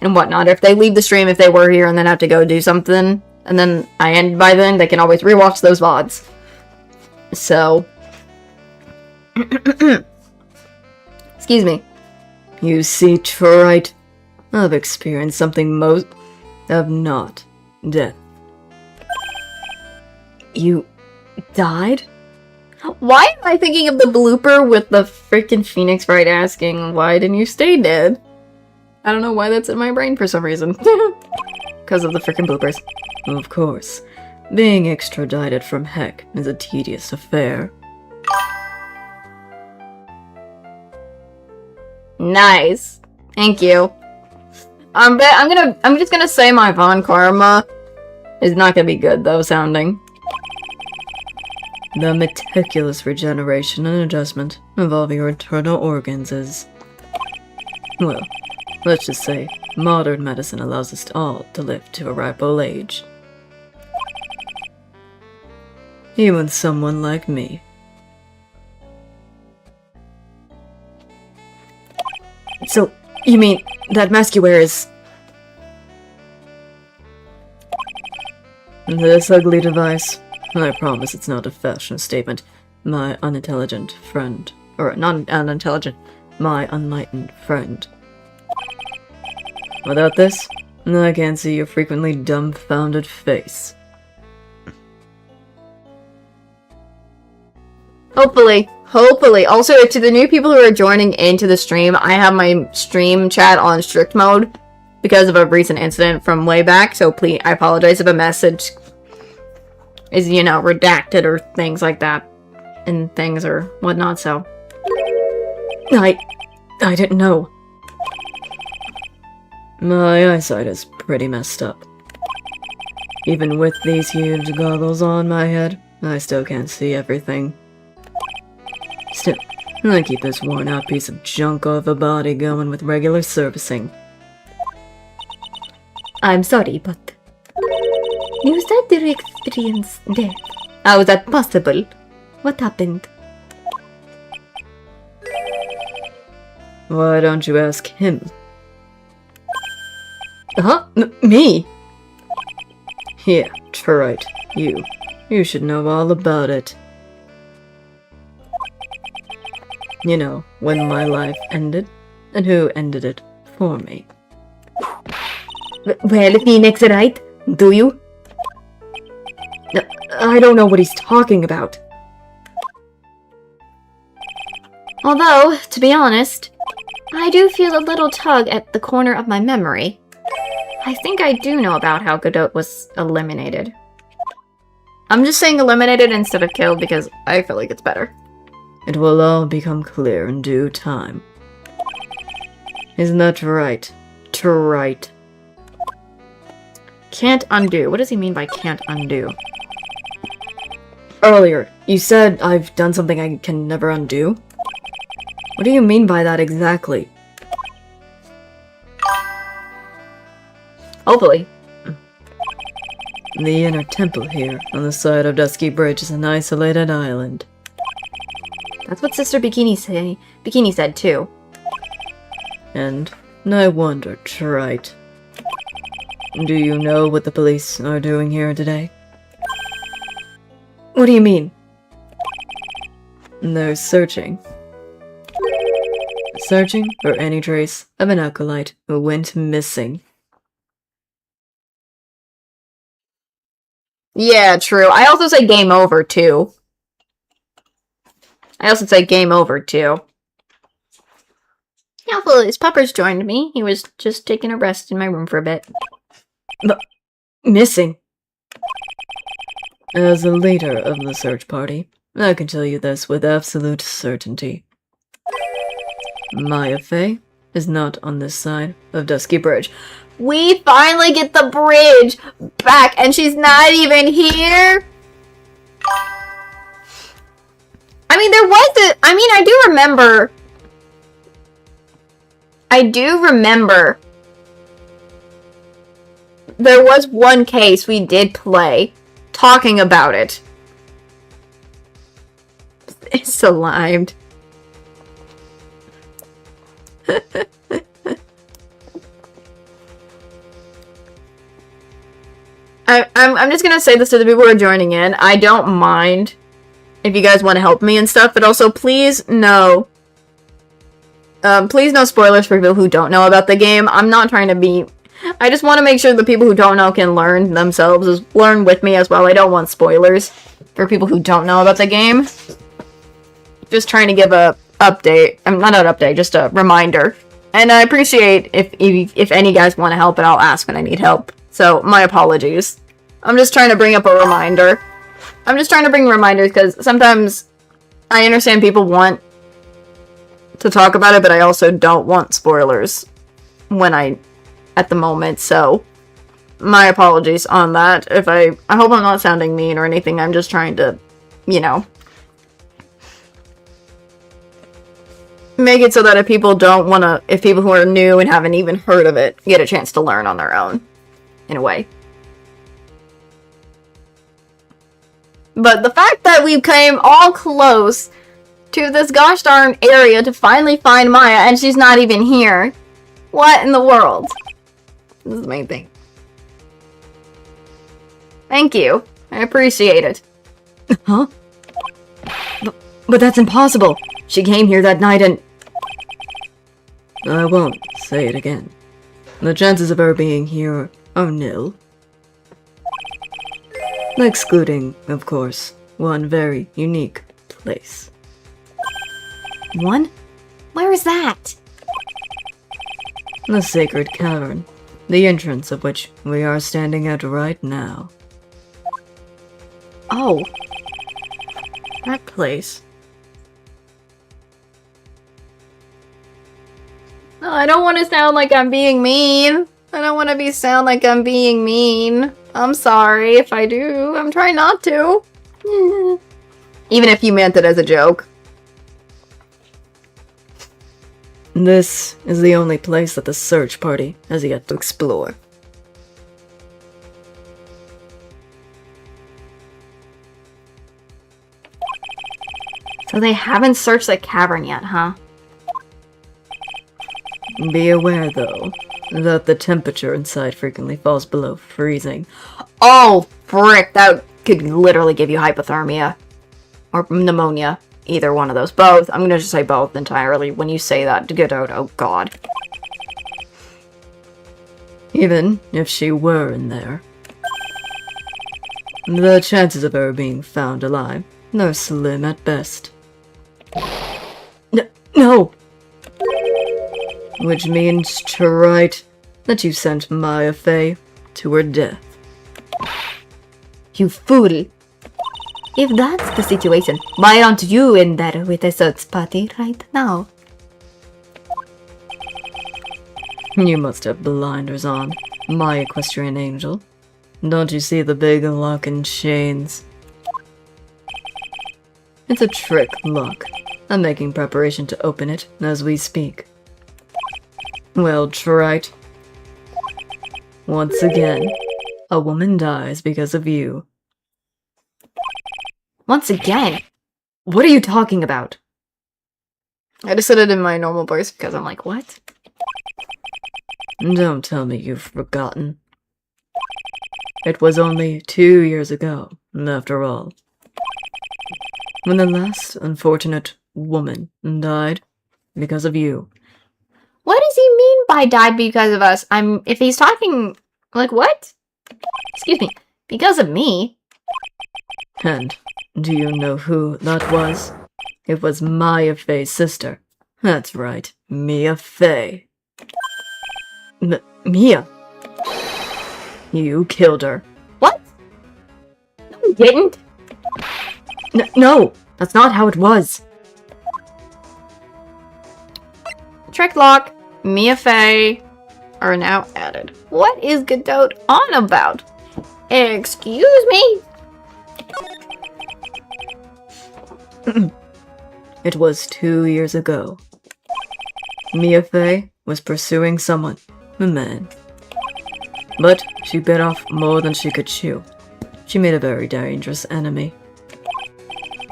And whatnot. If they leave the stream, if they were here and then have to go do something, and then I end by then, they can always rewatch those VODs. So... Excuse me. You see, Trite, I've experienced something most of not death. You Died? Why am I thinking of the blooper with the freaking Phoenix Wright asking, why didn't you stay dead? I don't know why that's in my brain for some reason. Because of the freaking bloopers. Of course. Being extradited from Heck is a tedious affair. Nice. Thank you. I'm just gonna say my Von Karma is not gonna be good though sounding. The meticulous regeneration and adjustment of all of your internal organs is... well, let's just say, modern medicine allows us all to live to a ripe old age. Even someone like me. So, you mean that mask you wear is... This ugly device, I promise it's not a fashion statement, my unintelligent friend, or not unintelligent, my unenlightened friend. Without this, I can't see your frequently dumbfounded face. Hopefully. Also, to the new people who are joining into the stream, I have my stream chat on strict mode because of a recent incident from way back, so please, I apologize if a message is, you know, redacted or things like that, and things or whatnot, so. I didn't know. My eyesight is pretty messed up. Even with these huge goggles on my head, I still can't see everything. Still, I keep this worn-out piece of junk of a body going with regular servicing. I'm sorry, but... you said you experienced death. How is that possible? What happened? Why don't you ask him? Huh? Me? Yeah, right. You should know all about it. You know, when my life ended, and who ended it for me. Well, Phoenix, right? Do you? I don't know what he's talking about. Although, to be honest, I do feel a little tug at the corner of my memory. I think I do know about how Godot was eliminated. I'm just saying eliminated instead of killed because I feel like it's better. It will all become clear in due time. Isn't that right? Right. Can't undo. What does he mean by can't undo? Earlier, you said I've done something I can never undo? What do you mean by that exactly? Hopefully. The inner temple here, on the side of Dusky Bridge, is an isolated island. That's what Sister Bikini said too. And I wondered, right? Do you know what the police are doing here today? What do you mean? They're searching. Searching for any trace of an acolyte who went missing. Yeah, true. I also say game over too. Hopefully, his puppers joined me. He was just taking a rest in my room for a bit. Missing? As the leader of the search party, I can tell you this with absolute certainty. Maya Fey is not on this side of Dusky Bridge. We finally get the bridge back, and she's not even here? I mean, there was I do remember there was one case we did play talking about it. It's salimed. I'm just gonna say this to the people who are joining in. I don't mind if you guys want to help me and stuff, but also please no spoilers for people who don't know about the game. I'm not trying to be... I just want to make sure the people who don't know can learn themselves, learn with me as well. I don't want spoilers. for people who don't know about the game. Just trying to give a update. Not an update, just a reminder. And I appreciate if any guys want to help, and I'll ask when I need help. So, my apologies. I'm just trying to bring up a reminder. I'm just trying to bring reminders because sometimes I understand people want to talk about it, but I also don't want spoilers at the moment, so my apologies on that. I hope I'm not sounding mean or anything. I'm just trying to, you know, make it so that if people who are new and haven't even heard of it get a chance to learn on their own, in a way. But the fact that we came all close to this gosh darn area to finally find Maya, and she's not even here. What in the world? This is the main thing. Thank you. I appreciate it. Huh? But that's impossible. She came here that night and... I won't say it again. The chances of her being here are nil. Excluding, of course, one very unique place. One? Where is that? The Sacred Cavern, the entrance of which we are standing at right now. Oh. That place. No, I don't want to sound like I'm being mean. I don't want to sound like I'm being mean. I'm sorry if I do. I'm trying not to. Even if you meant it as a joke. This is the only place that the search party has yet to explore. So they haven't searched the cavern yet, huh? Be aware, though, that the temperature inside frequently falls below freezing. Oh, frick. That could literally give you hypothermia. Or pneumonia. Either one of those. Both. I'm gonna just say both entirely. When you say that, to get out, oh god. Even if she were in there, the chances of her being found alive are slim at best. No! Which means, to write, that you sent Maya Fey to her death. You fool. If that's the situation, why aren't you in there with the search party right now? You must have blinders on, my equestrian angel. Don't you see the big lock and chains? It's a trick lock. I'm making preparation to open it as we speak. Well, trite. Once again, a woman dies because of you. Once again? What are you talking about? I just said it in my normal voice because I'm like, what? Don't tell me you've forgotten. It was only 2 years ago, after all, when the last unfortunate woman died because of you. What does he mean by died because of us? If he's talking, like, what? Excuse me. Because of me? And do you know who that was? It was Maya Fey's sister. That's right, Mia Fey. Mia? You killed her. What? No, we didn't. No, that's not how it was. Trick lock, Mia Fey are now added. What is Godot on about? Excuse me? It was 2 years ago. Mia Fey was pursuing someone, a man. But she bit off more than she could chew. She made a very dangerous enemy.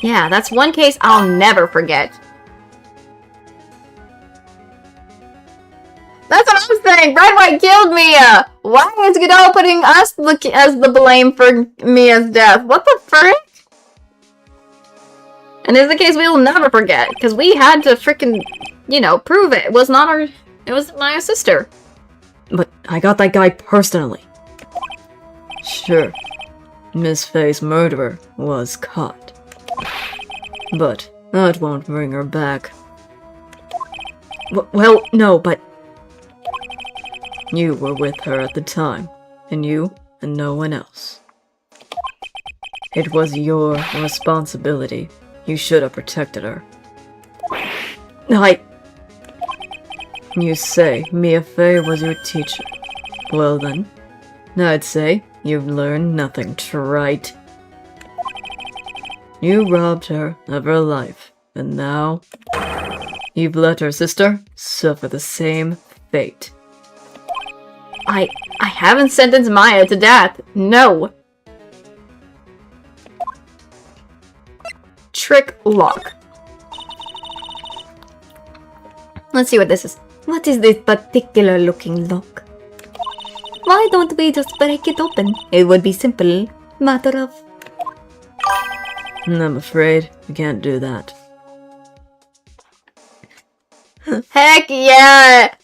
Yeah, that's one case I'll never forget. That's what I'm saying! Red White killed Mia! Why is Godot putting us as the blame for Mia's death? What the frick? And it's a case we will never forget, because we had to frickin', you know, prove it. It was not our... It was Maya's sister. But I got that guy personally. Sure. Miss Faye's murderer was caught. But that won't bring her back. Well, no, but You were with her at the time, and you and no one else. It was your responsibility. You should have protected her. You say Mia Fey was your teacher. Well then, I'd say you've learned nothing, trite. You robbed her of her life, and now you've let her sister suffer the same fate. I haven't sentenced Maya to death. No. Trick lock. Let's see what this is. what is this particular looking lock? Why don't we just break it open? It would be simple. Matter of... I'm afraid we can't do that. Heck yeah!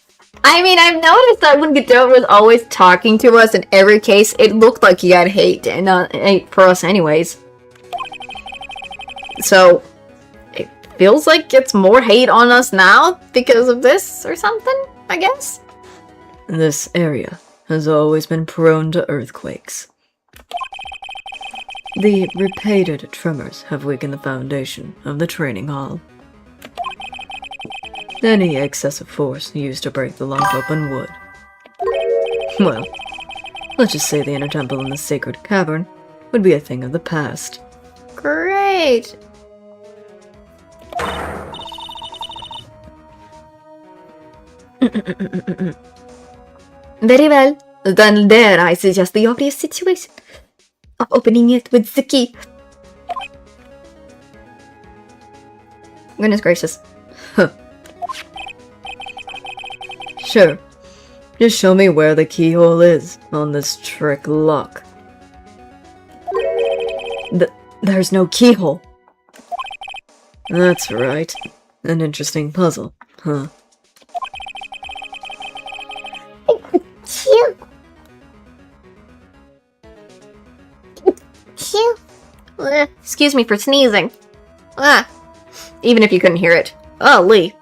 I mean, I've noticed that when Godot was always talking to us in every case, it looked like he had hate, and hate for us anyways. So, it feels like it's more hate on us now because of this or something, I guess? This area has always been prone to earthquakes. The repeated tremors have weakened the foundation of the training hall. Any excessive force used to break the lock open would. Well, let's just say the inner temple in the sacred cavern would be a thing of the past. Great! Very well. Then there I suggest the obvious situation of opening it with the key. Goodness gracious. Sure. Just show me where the keyhole is on this trick lock. There's no keyhole. That's right. An interesting puzzle, huh? Phew. Phew. Excuse me for sneezing. Even if you couldn't hear it. Oh, Lee.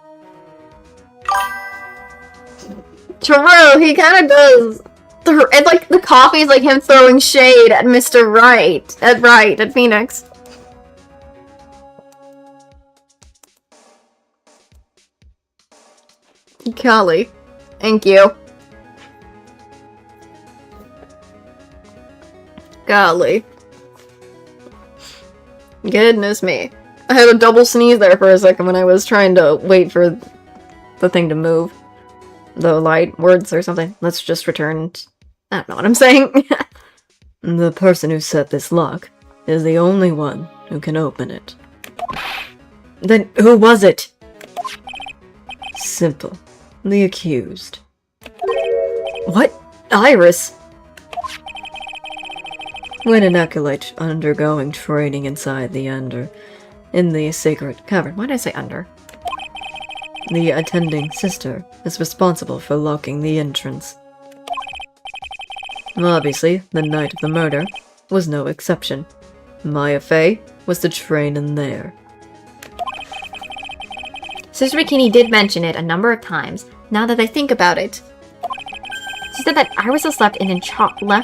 True, he kind of does. And like the coffee is like him throwing shade at Mr. Right. At Phoenix. Golly. Thank you. Golly. Goodness me. I had a double sneeze there for a second when I was trying to wait for the thing to move. The light words or something. Let's just return. I don't know what I'm saying. The person who set this lock is the only one who can open it. Then who was it? Simple. The accused. What? Iris? When an acolyte undergoing training inside in the sacred cavern. Why did I say under? The attending sister is responsible for locking the entrance. Obviously, the night of the murder was no exception. Maya Fey was to train in there. Sister Bikini did mention it a number of times, now that I think about it. She said that Iris was left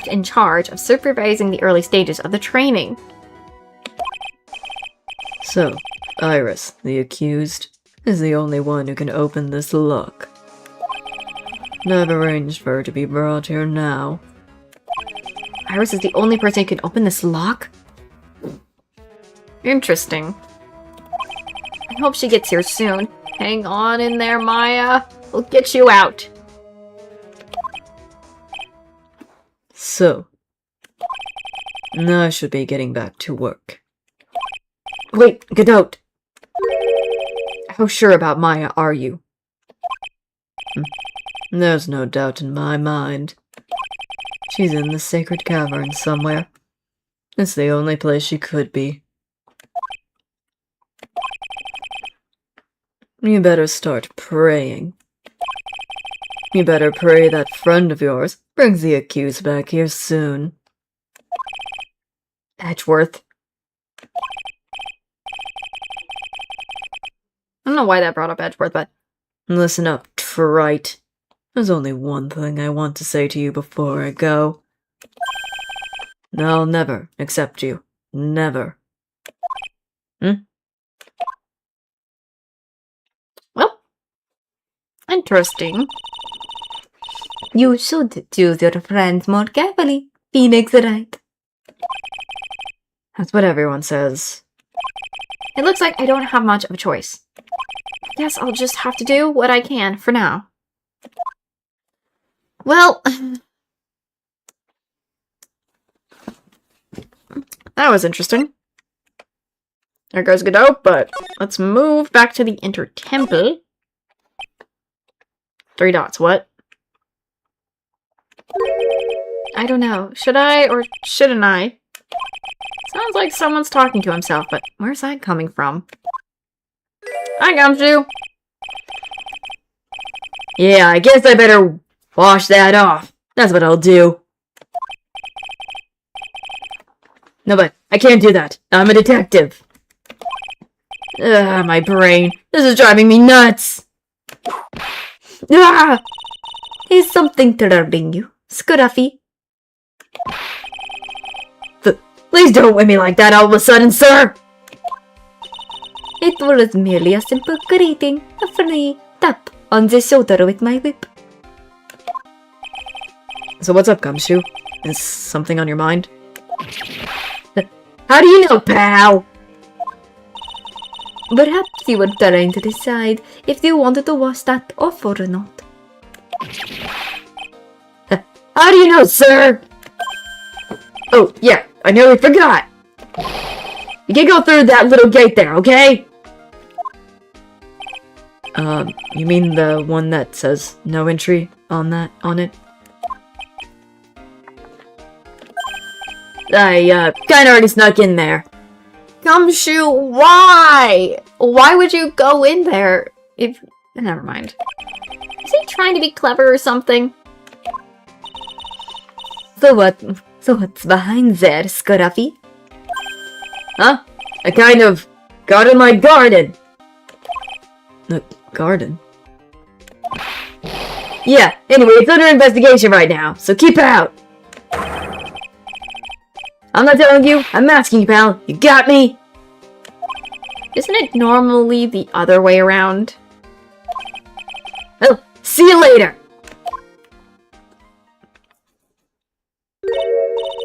in charge of supervising the early stages of the training. So, Iris, the accused, is the only one who can open this lock. I've arranged for her to be brought here now. Iris is the only person who can open this lock? Interesting. I hope she gets here soon. Hang on in there, Maya. We'll get you out. So, I should be getting back to work. Wait, Godot. How sure about Maya are you? There's no doubt in my mind. She's in the sacred cavern somewhere. It's the only place she could be. You better start praying. You better pray that friend of yours brings the accused back here soon. Edgeworth. I don't know why that brought up Edgeworth, but... Listen up, trite. There's only one thing I want to say to you before I go. I'll never accept you. Never. Well, interesting. You should choose your friends more carefully. Phoenix, right? That's what everyone says. It looks like I don't have much of a choice. Guess I'll just have to do what I can for now. Well, that was interesting. There goes Godot, but let's move back to the Inter Temple. 3 dots, what? I don't know. Should I or shouldn't I? Sounds like someone's talking to himself, but where's that coming from? Hi, Gumshoe! Yeah, I guess I better wash that off. That's what I'll do. No, but I can't do that. I'm a detective. Ugh, my brain. This is driving me nuts. Ah! Is something troubling you, Scruffy? Please don't whip me like that all of a sudden, sir! It was merely a simple greeting, a free tap on the shoulder with my whip. So what's up, Gumshoe? Is something on your mind? How do you know, pal? Perhaps you were trying to decide if you wanted to wash that off or not. How do you know, sir? Oh, yeah, I nearly forgot. You can't go through that little gate there, okay? You mean the one that says no entry on it? I, kinda already snuck in there. Gumshoe, why? Why would you go in there if... Never mind. Is he trying to be clever or something? So what's behind there, Scruffy? Huh? I kind of got in my garden. The garden? Yeah, anyway, it's under investigation right now, so keep out! I'm not telling you, I'm asking you, pal. You got me? Isn't it normally the other way around? Well, see you later!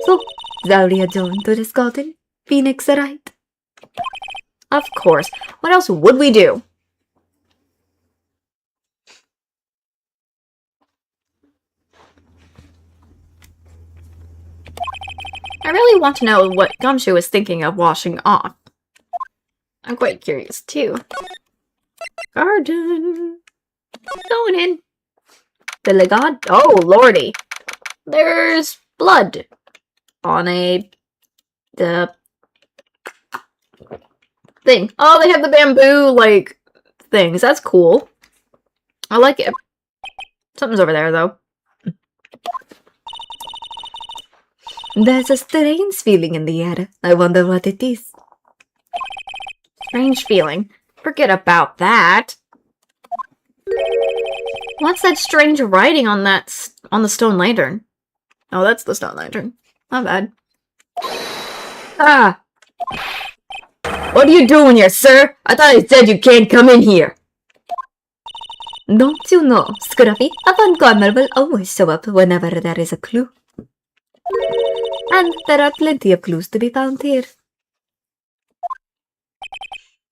So, Zaria joined to this garden, Phoenix, right? Of course. What else would we do? I really want to know what Gumshoe is thinking of washing off. I'm quite curious, too. Garden. Going in. Billy God. Oh, lordy. There's blood on the thing. Oh, they have the bamboo, like, things. That's cool. I like it. Something's over there, though. There's a strange feeling in the air. I wonder what it is. Strange feeling. Forget about that. What's that strange writing on on the stone lantern? Oh, that's the stone lantern. Not bad. Ah! What are you doing here, sir? I thought I said you can't come in here. Don't you know, Scruffy? Avant-gardener will always show up whenever there is a clue. And there are plenty of clues to be found here.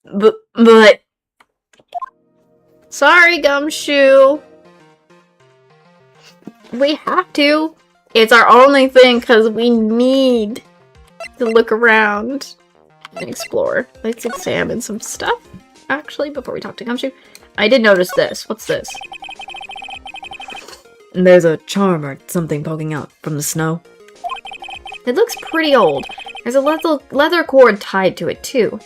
But... Sorry, Gumshoe. We have to. It's our only thing because we need to look around and explore. Let's examine some stuff, actually, before we talk to Gumshoe. I did notice this. What's this? There's a charm or something poking out from the snow. It looks pretty old. There's a leather cord tied to it, too.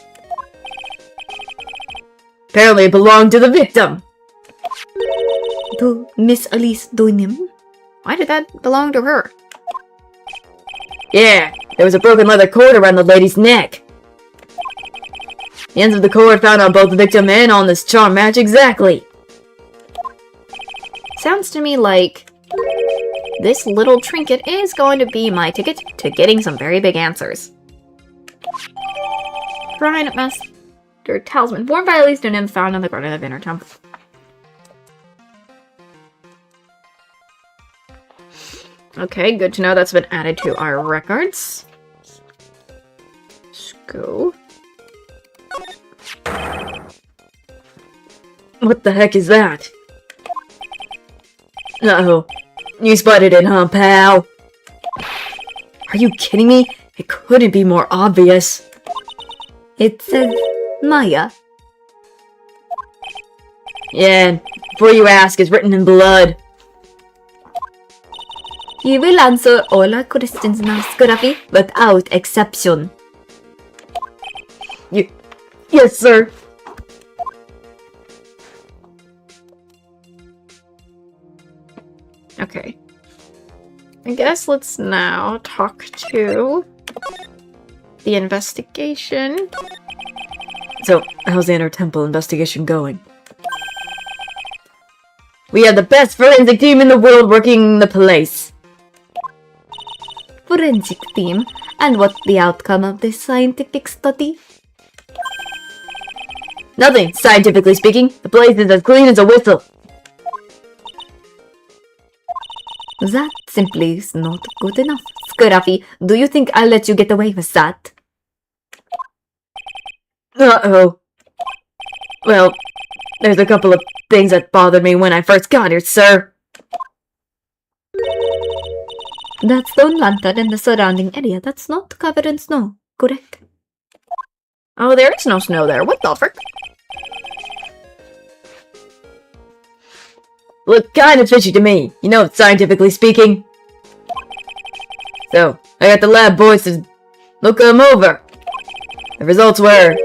Apparently it belonged to the victim! To Miss Elise Doinem? Why did that belong to her? Yeah, there was a broken leather cord around the lady's neck. The ends of the cord found on both the victim and on this charm match exactly. Sounds to me like this little trinket is going to be my ticket to getting some very big answers. Shrine Master Talisman, worn by at least a nymph found on the garden of Inner Temple. Okay, good to know that's been added to our records. Let's go. What the heck is that? Uh-oh. You spotted it, huh, pal? Are you kidding me? It couldn't be more obvious. It says Maya. Yeah, before you ask, it's written in blood. You will answer all our questions now, Scruffy, without exception. Yes, sir. Okay. I guess let's now talk to the investigation. So, how's the Inner Temple investigation going? We have the best forensic team in the world working the place. Forensic team. And what's the outcome of this scientific study? Nothing, scientifically speaking. The place is as clean as a whistle. That simply is not good enough. Scruffy, do you think I'll let you get away with that? Uh-oh. Well, there's a couple of things that bothered me when I first got here, sir. That stone lantern in the surrounding area, that's not covered in snow, correct? Oh, there is no snow there. What the frick? Look kinda fishy to me, you know, scientifically speaking. So, I got the lab boys to look them over. The results were...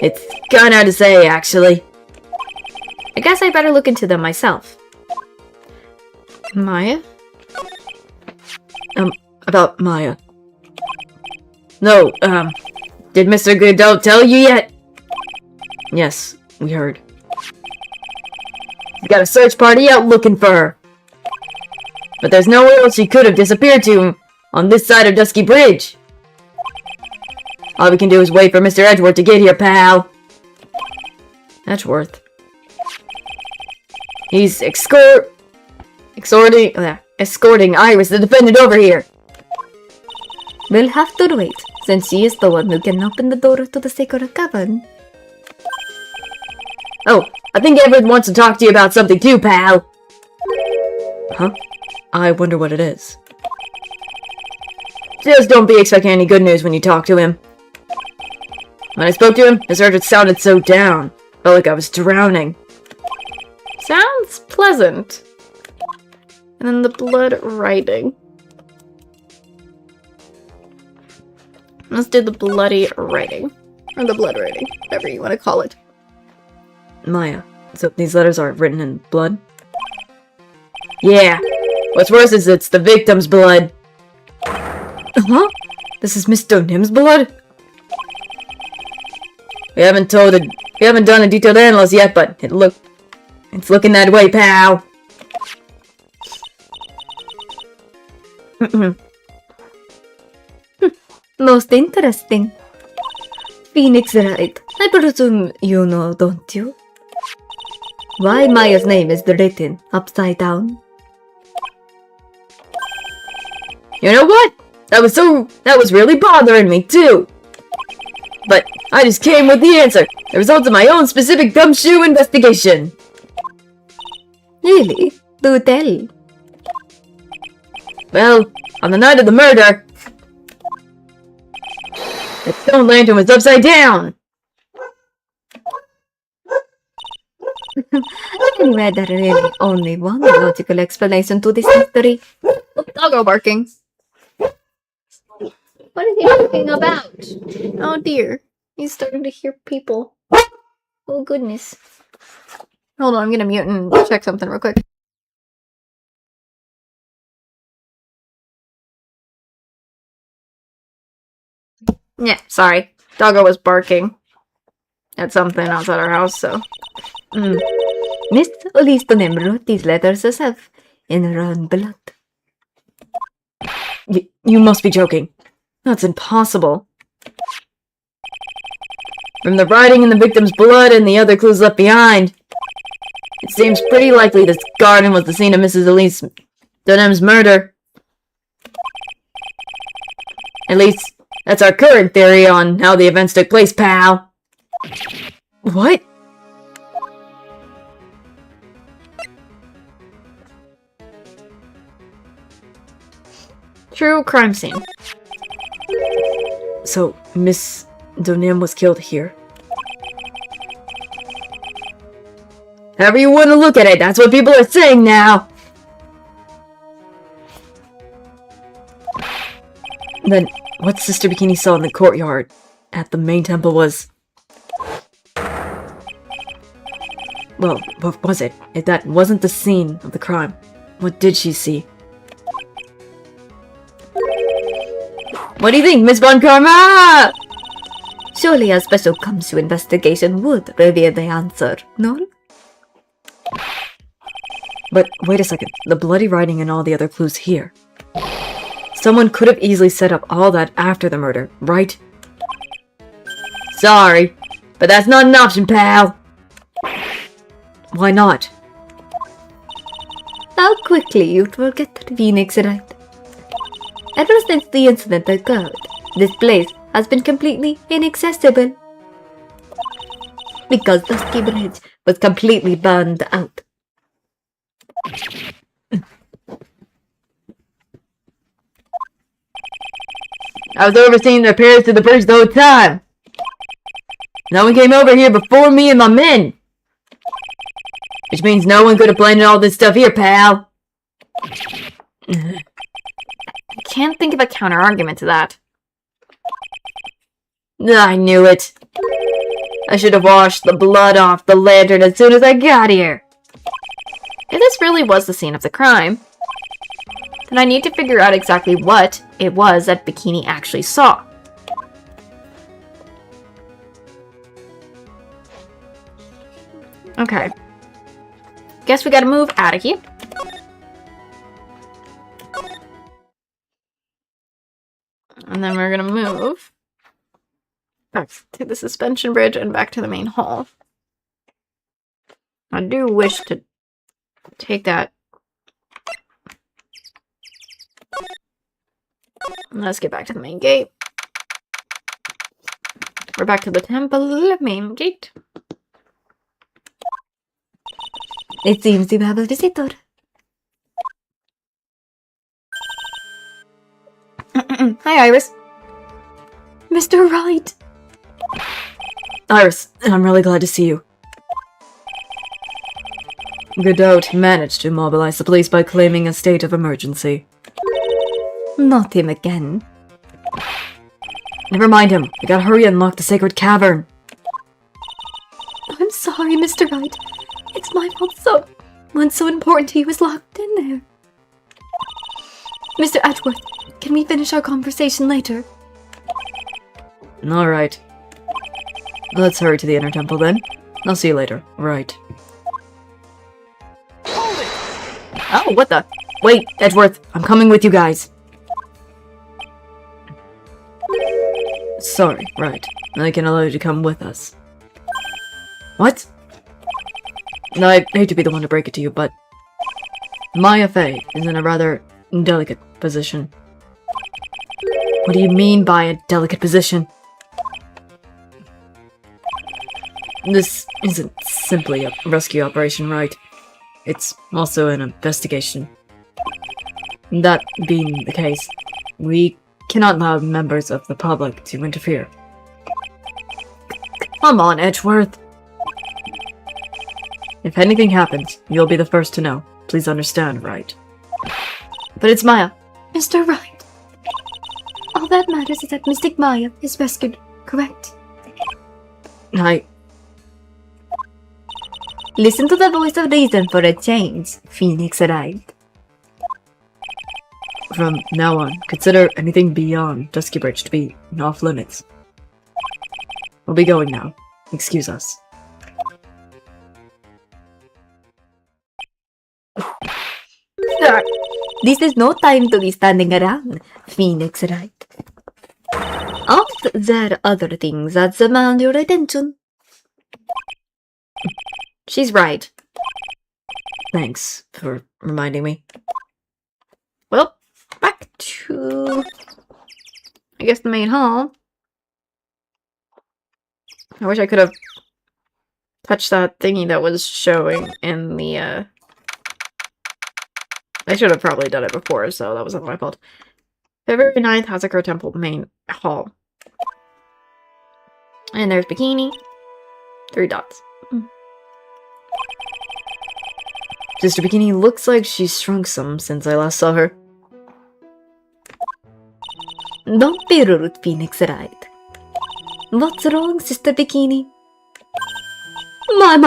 It's kinda hard to say, actually. I guess I better look into them myself. Maya? About Maya. No, did Mr. Godot tell you yet? Yes, we heard. He's got a search party out looking for her. But there's nowhere else she could have disappeared to on this side of Dusky Bridge. All we can do is wait for Mr. Edgeworth to get here, pal. Edgeworth. He's escorting Iris, the defendant, over here. We'll have to wait, since she is the one who can open the door to the sacred cavern. Oh, I think Edward wants to talk to you about something too, pal. Huh? I wonder what it is. Just don't be expecting any good news when you talk to him. When I spoke to him, his heart sounded so down. Felt like I was drowning. Sounds pleasant. And then the blood writing. Let's do the bloody writing. Or the blood writing. Whatever you want to call it. Maya, so these letters are written in blood? Yeah. What's worse is it's the victim's blood. Huh? This is Miss Stonehim's blood? We haven't done a detailed analysis yet, but it's looking that way, pal. Most interesting. Phoenix Wright. I presume you know, don't you? Why Maya's name is written upside down? You know what? That was really bothering me, too. But I just came with the answer. The results of my own specific gumshoe investigation. Really? Do tell. Well, on the night of the murder, the stone lantern was upside down. Anyway, there really only one logical explanation to this mystery. Doggo barking. What is he talking about? Oh dear. He's starting to hear people. Oh goodness. Hold on, I'm gonna mute and check something real quick. Yeah, sorry. Doggo was barking at something outside our house, so. Miss Olistonem wrote these letters herself in her own blood. You must be joking. That's impossible. From the writing in the victim's blood and the other clues left behind, it seems pretty likely this garden was the scene of Mrs. Elise Dunham's murder. At least, that's our current theory on how the events took place, pal. What? True crime scene. So, Miss Dunham was killed here. However you want to look at it, that's what people are saying now! Then, what Sister Bikini saw in the courtyard at the main temple was... Well, what was it? If that wasn't the scene of the crime, what did she see? What do you think, Miss Von Karma? Surely a special Kamsu investigation would reveal the answer, no? But wait a second, the bloody writing and all the other clues here. Someone could have easily set up all that after the murder, right? Sorry, but that's not an option, pal! Why not? How quickly you'd forget Phoenix, right? Ever since the incident occurred, this place has been completely inaccessible. Because Dusky Bridge was completely burned out. I was overseeing the repairs to the bridge the whole time. No one came over here before me and my men. Which means no one could have planted all this stuff here, pal. I can't think of a counter-argument to that. I knew it. I should have washed the blood off the lantern as soon as I got here. If this really was the scene of the crime, then I need to figure out exactly what it was that Bikini actually saw. Okay. Guess we gotta move out of here. And then we're gonna move back to the suspension bridge and back to the main hall. I do wish to take that. Let's get back to the main gate. We're back to the temple main gate. It seems you have a visitor. Hi, Iris. Mr. Wright! Iris, I'm really glad to see you. Godot managed to mobilize the police by claiming a state of emergency. Not him again. Never mind him. We gotta hurry and lock the sacred cavern. I'm sorry, Mr. Wright. It's my fault. One so important to you is locked in there. Mr. Edgeworth, can we finish our conversation later? Alright. Let's hurry to the inner temple then. I'll see you later. Right. Hold it! Oh, what the? Wait, Edgeworth, I'm coming with you guys. Sorry, right. I can allow you to come with us. What? I hate to be the one to break it to you, but Maya Fey is in a rather delicate position. What do you mean by a delicate position? This isn't simply a rescue operation, right? It's also an investigation. That being the case, we cannot allow members of the public to interfere. Come on, Edgeworth! If anything happens, you'll be the first to know. Please understand, right? But it's Maya. Mr. Wright. All that matters is that Mystic Maya is rescued, correct? Listen to the voice of reason for a change, Phoenix Wright. From now on, consider anything beyond Dusky Bridge to be off limits. We'll be going now. Excuse us. Sir, this is no time to be standing around, Phoenix Wright. Aren't there other things that demand your attention? She's right. Thanks for reminding me. Well, back to, I guess, the main hall. I wish I could have touched that thingy that was showing in the, I should have probably done it before, so that wasn't my fault. February 9th, Hazakura Temple main hall. And there's Bikini. 3 dots. Sister Bikini looks like she's shrunk some since I last saw her. Don't be rude, Phoenix Wright. What's wrong, Sister Bikini? My,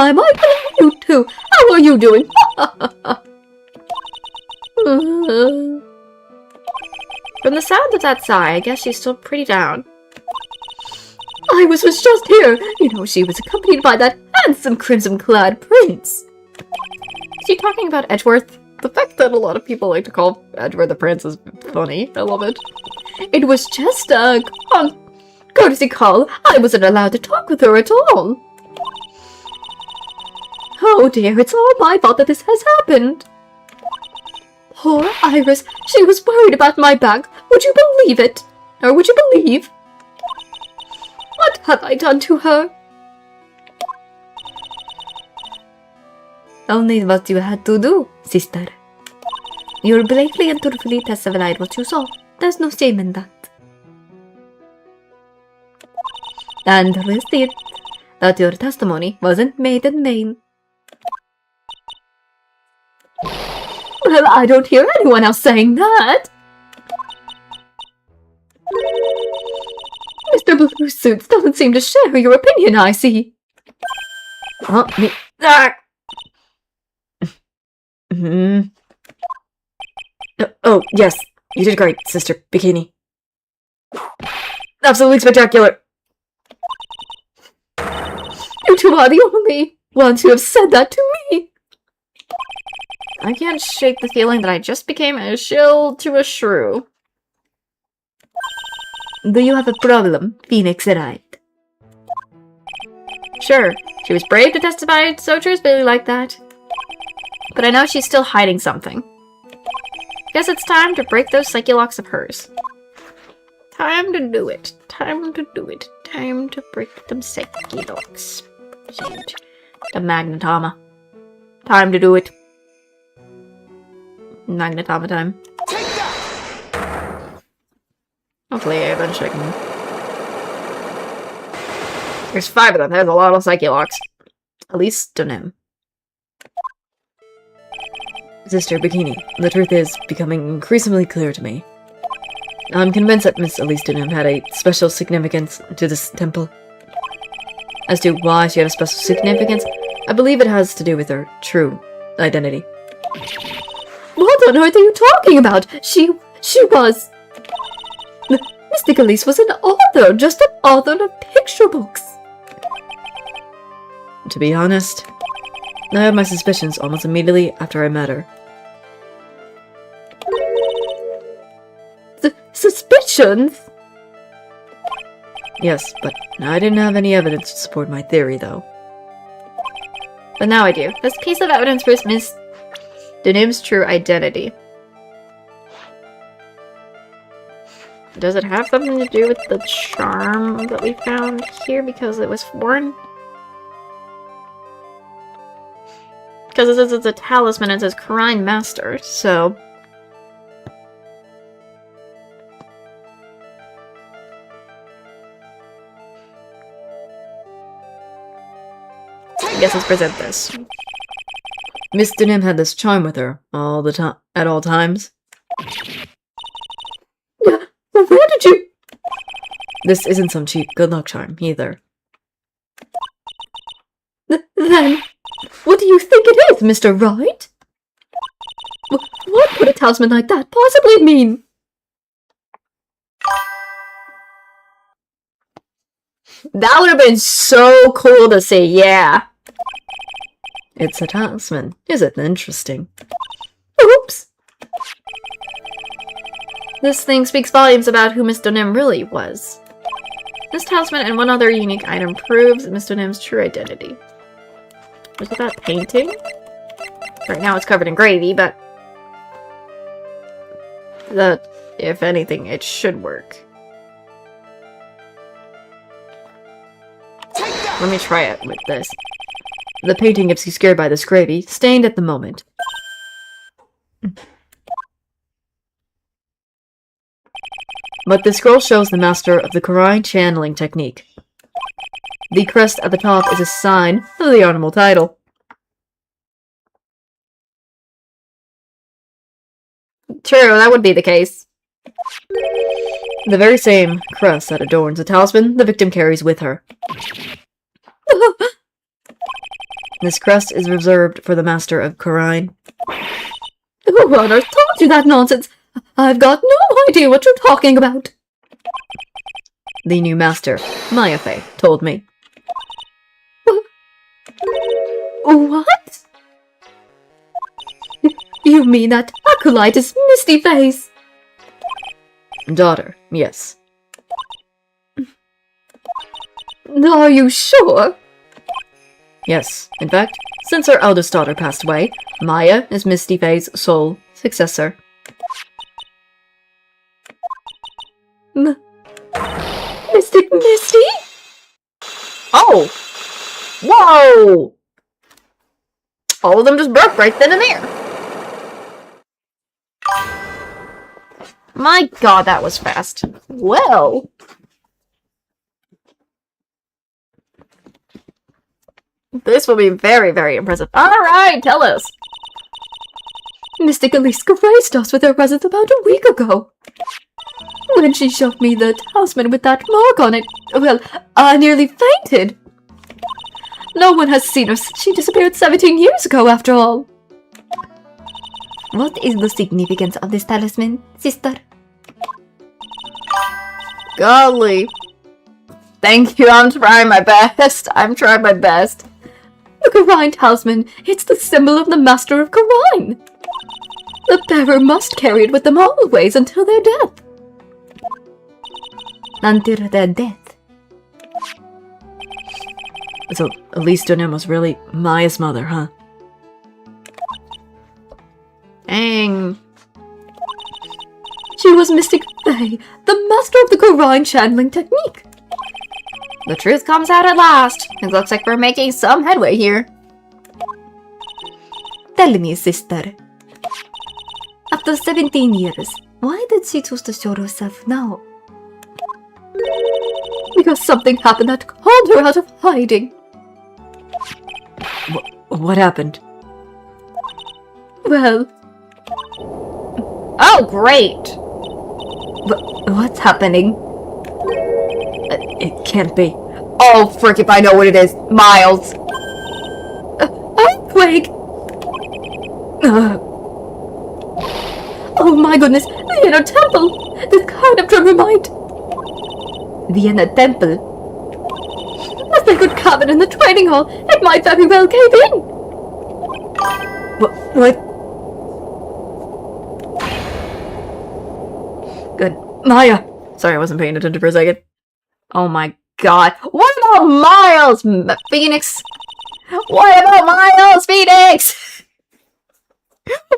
you two, how are you doing? From the sound of that sigh, I guess she's still pretty down. I was just here. You know, she was accompanied by that handsome crimson-clad prince. Is she talking about Edgeworth? The fact that a lot of people like to call Edgeworth the prince is funny. I love it. It was just a courtesy call. I wasn't allowed to talk with her at all. Oh dear, it's all my fault that this has happened. Poor Iris, she was worried about my bag. Would you believe it? Or would you believe? What have I done to her? Only what you had to do, sister. You bravely and truthfully testified what you saw. There's no shame in that. And risk it that your testimony wasn't made in vain. Well, I don't hear anyone else saying that. Mr. Blue Suits doesn't seem to share your opinion, I see. Me. Ah! Oh, yes. You did great, Sister Bikini. Absolutely spectacular. You two are the only ones who have said that to me. I can't shake the feeling that I just became a shill to a shrew. Do you have a problem, Phoenix Wright? Sure, she was brave to testify so truthfully like that. But I know she's still hiding something. Guess it's time to break those psyche locks of hers. Time to do it. Time to do it. Time to break them psyche locks. Change the magnetama. Time to do it. Magnetama time. Take that! Hopefully eventually I can... There's 5 of them. There's a lot of psyche locks. At least to him. Sister Bikini, the truth is becoming increasingly clear to me. I'm convinced that Miss Elistinum had a special significance to this temple. As to why she had a special significance, I believe it has to do with her true identity. What on earth are you talking about? She was... Mystic Elise was an author, just an author of picture books. To be honest, I had my suspicions almost immediately after I met her. Suspicions? Yes, but I didn't have any evidence to support my theory, though. But now I do. This piece of evidence proves Miss Denim's true identity. Does it have something to do with the charm that we found here because it was foreign? Because it says it's a talisman and it says Crime Master, so... I guess let's present this. Miss Denim had this charm with her all the time, at all times. Where did you... This isn't some cheap good luck charm, either. Then, what do you think it is, Mr. Wright? What could a talisman like that possibly mean? That would have been so cool to see, yeah. It's a talisman. Is it interesting? Oops. This thing speaks volumes about who Miss Donem really was. This talisman and one other unique item proves Miss Donem's true identity. Was it that painting? Right now it's covered in gravy, but... if anything, it should work. Let me try it with this. The painting gets you scared by this gravy, stained at the moment. But this scroll shows the master of the Karine channeling technique. The crest at the top is a sign of the animal title. True, that would be the case. The very same crest that adorns the talisman the victim carries with her. This crest is reserved for the master of Karine. Who on earth told you that nonsense? I've got no idea what you're talking about. The new master, Mayafe, told me. What? You mean that acolyte is Misty Face? Daughter, yes. Are you sure? Yes, in fact, since her eldest daughter passed away, Maya is Misty Faye's sole successor. Mystic Misty? Oh! Whoa! All of them just broke right then and there. My god, that was fast. Well. This will be very, very impressive. Alright, tell us. Mystic Elise graced us with her presence about a week ago. When she showed me the talisman with that mark on it, well, I nearly fainted. No one has seen her since she disappeared 17 years ago, after all. What is the significance of this talisman, sister? Golly. Thank you, I'm trying my best. I'm trying my best. The Karine talisman, it's the symbol of the Master of Karine. The bearer must carry it with them always until their death. Until their death. So, Elise Donem was really Maya's mother, huh? Dang. She was Mystic Faye, the master of the Karine channeling technique. The truth comes out at last. It looks like we're making some headway here. Tell me, sister. After 17 years, why did she choose to show herself now? Because something happened that called her out of hiding. What happened? Well... Oh, great! What's happening? It can't be. Oh, frick if I know what it is. Miles. Earthquake! Oh my goodness, the inner temple! This kind of dynamite! The inner temple? A sacred cabin in the training hall! It might very well cave in! What? Good. Maya! Sorry, I wasn't paying attention for a second. Oh my god. What about Miles, Phoenix? What about Miles, Phoenix?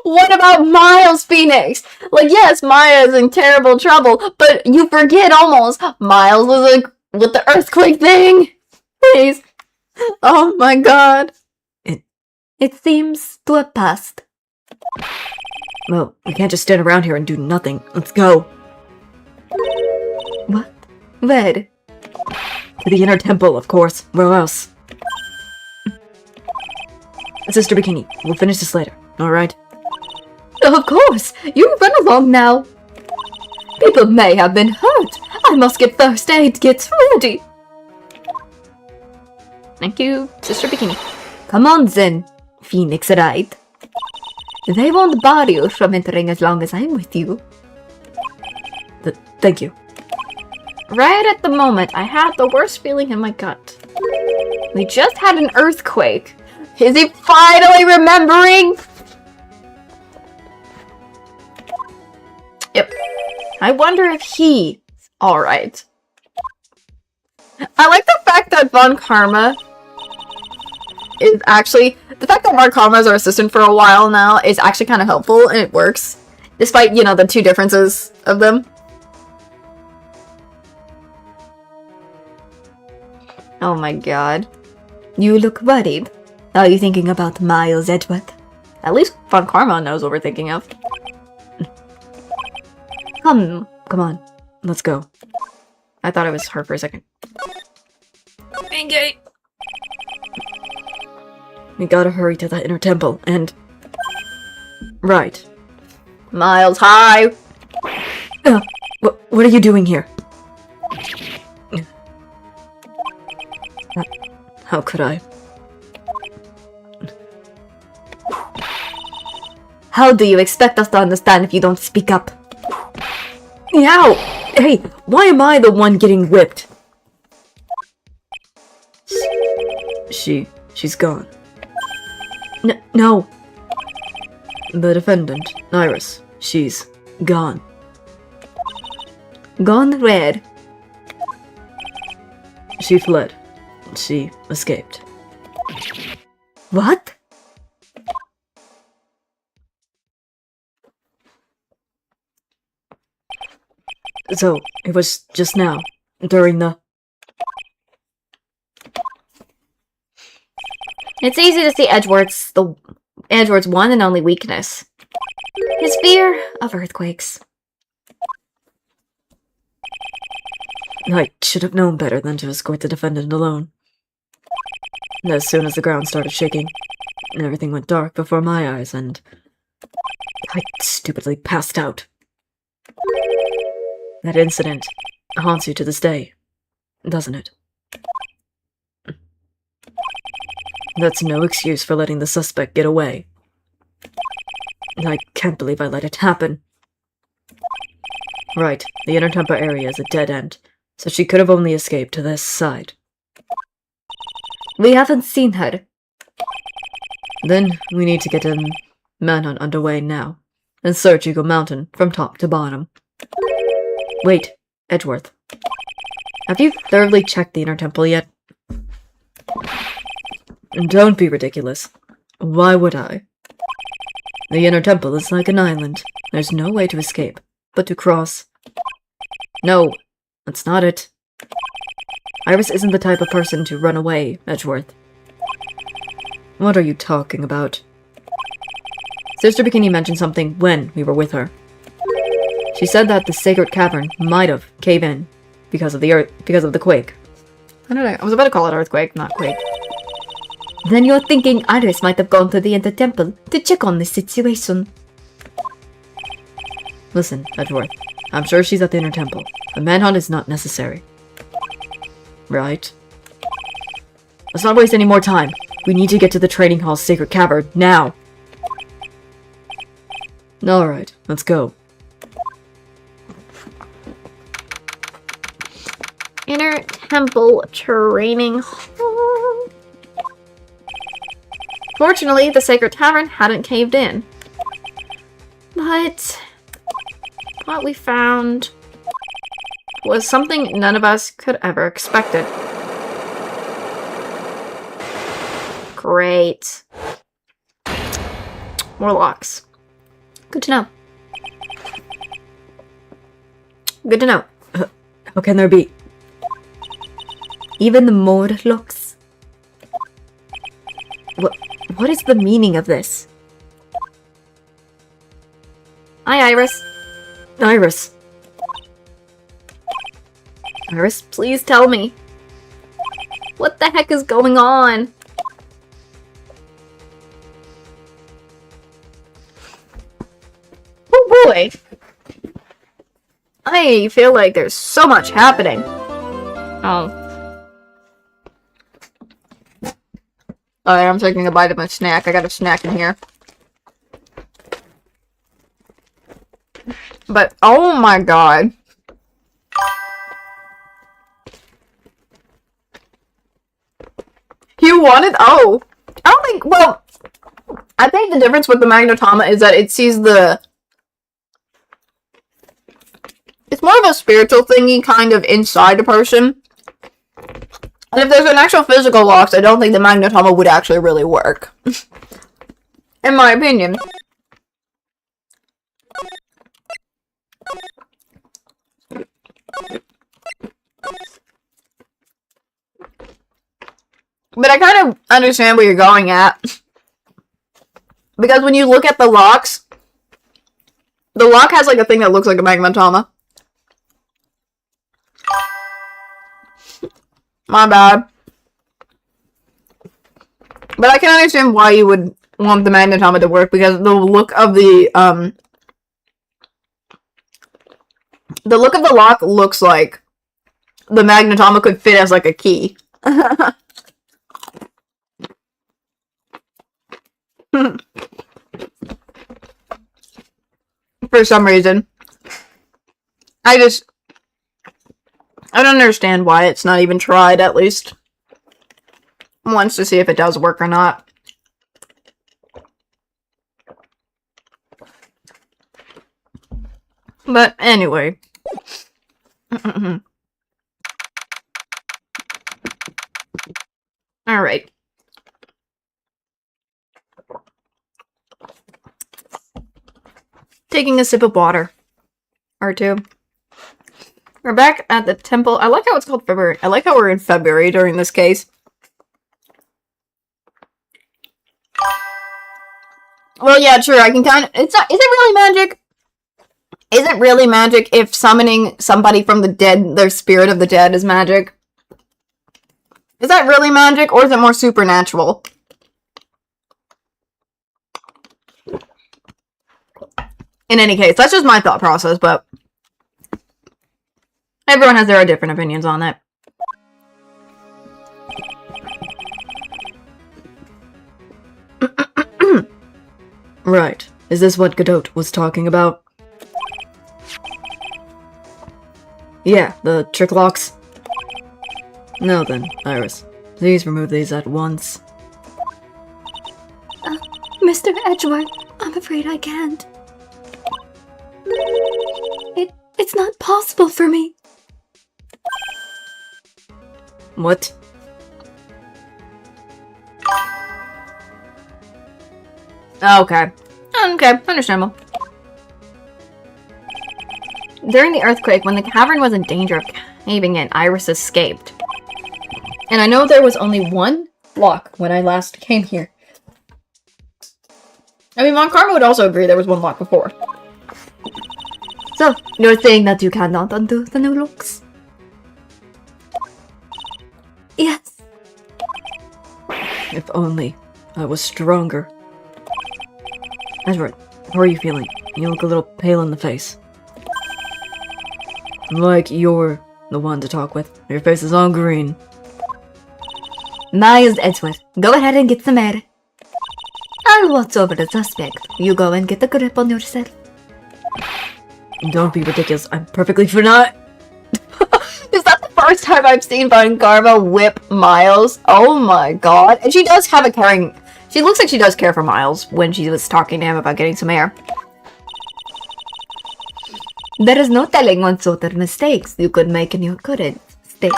What about Miles, Phoenix? Like, yes, Maya is in terrible trouble, but you forget almost. Miles was like, with the earthquake thing. Please. Oh my god. It seems to have passed. Well, we can't just stand around here and do nothing. Let's go. What? Where? To the inner temple, of course. Where else? Sister Bikini, we'll finish this later. Alright? Of course! You run along now! People may have been hurt. I must get first aid kits ready. Thank you, Sister Bikini. Come on, then. Phoenix, right? They won't bar you from entering as long as I'm with you. Thank you. right at the moment, I had the worst feeling in my gut. We just had an earthquake. Is he finally remembering? Yep. I wonder if he's alright. I like the fact that Von Karma is actually... The fact that Von Karma is our assistant for a while now is actually kind of helpful, and it works. Despite, you know, the two differences of them. Oh my god. You look worried. Are you thinking about Miles Edgeworth? At least Von Karma knows what we're thinking of. Come on. Let's go. I thought it was her for a second. Engage! We gotta hurry to that inner temple, and... Right. Miles, hi! What are you doing here? How could I? How do you expect us to understand if you don't speak up? Ow! Hey, why am I the one getting whipped? She's gone. No. The defendant, Iris, she's gone. Gone where? She fled. She escaped. What? So, it was just now, during the... It's easy to see Edgeworth's one and only weakness. His fear of earthquakes. I should have known better than to escort the defendant alone. As soon as the ground started shaking, everything went dark before my eyes, and I stupidly passed out. That incident haunts you to this day, doesn't it? That's no excuse for letting the suspect get away. I can't believe I let it happen. Right, the inner temple area is a dead end, so she could have only escaped to this side. We haven't seen her. Then we need to get a manhunt underway now, and search Eagle Mountain from top to bottom. Wait, Edgeworth. Have you thoroughly checked the inner temple yet? Don't be ridiculous. Why would I? The inner temple is like an island. There's no way to escape, but to cross. No, that's not it. Iris isn't the type of person to run away, Edgeworth. What are you talking about? Sister Bikini mentioned something when we were with her. She said that the sacred cavern might have caved in because of the quake. I was about to call it earthquake, not quake. Then you're thinking Iris might have gone to the inner temple to check on this situation. Listen, Edgeworth. I'm sure she's at the inner temple. A manhunt is not necessary. Right? Let's not waste any more time. We need to get to the trading hall's sacred cavern, now! Alright, let's go. Inner temple training hall. Fortunately, the sacred tavern hadn't caved in. But what we found was something none of us could ever expected. Great. More locks. Good to know. Good to know. How can there be? Even more locks? What is the meaning of this? Hi, Iris. Iris. Iris, please tell me. What the heck is going on? Oh boy. I feel like there's so much happening. Oh. Alright, I'm taking a bite of my snack. I got a snack in here. But, oh my god. you wanted? Oh. I don't think, well, I think the difference with the magnetoma is that it sees the... It's more of a spiritual thingy kind of inside a person. And if there's an actual physical lock, I don't think the magnetoma would actually really work. In my opinion. But I kind of understand where you're going at. Because when you look at the locks, the lock has like a thing that looks like a magnetoma. My bad. But I can understand why you would want the magnetoma to work, because the look of the lock looks like the magnetoma could fit as like a key. For some reason. I don't understand why it's not even tried, at least once, to see if it does work or not. But anyway. Alright. Taking a sip of water. Or two. We're back at the temple. I like how it's called February. I like how we're in February during this case. Well, yeah, true. I can kind of... It's not... Is it really magic? Is it really magic if summoning somebody from the dead, their spirit of the dead, is magic? Is that really magic, or is it more supernatural? In any case, that's just my thought process, but... Everyone has their different opinions on that. Right. Is this what Godot was talking about? Yeah, the trick locks. No then, Iris. Please remove these at once. Mr. Edgeworth, I'm afraid I can't. It's not possible for me. What? Okay. Okay, understandable. During the earthquake, when the cavern was in danger of caving in, Iris escaped. And I know there was only one lock when I last came here. I mean, Mon Karma would also agree there was one lock before. So, you're saying that you cannot undo the new looks? Yes. If only I was stronger. Edward, how are you feeling? You look a little pale in the face. Like you're the one to talk with. Your face is all green. Miles Edgeworth, go ahead and get some air. I'll watch over the suspect. You go and get a grip on yourself. Don't be ridiculous. I'm perfectly for not. Is that the first time I've seen Von Karma whip Miles? Oh my god. And she does have a caring... She looks like she does care for Miles when she was talking to him about getting some air. There is no telling what sort of mistakes you could make in your current state.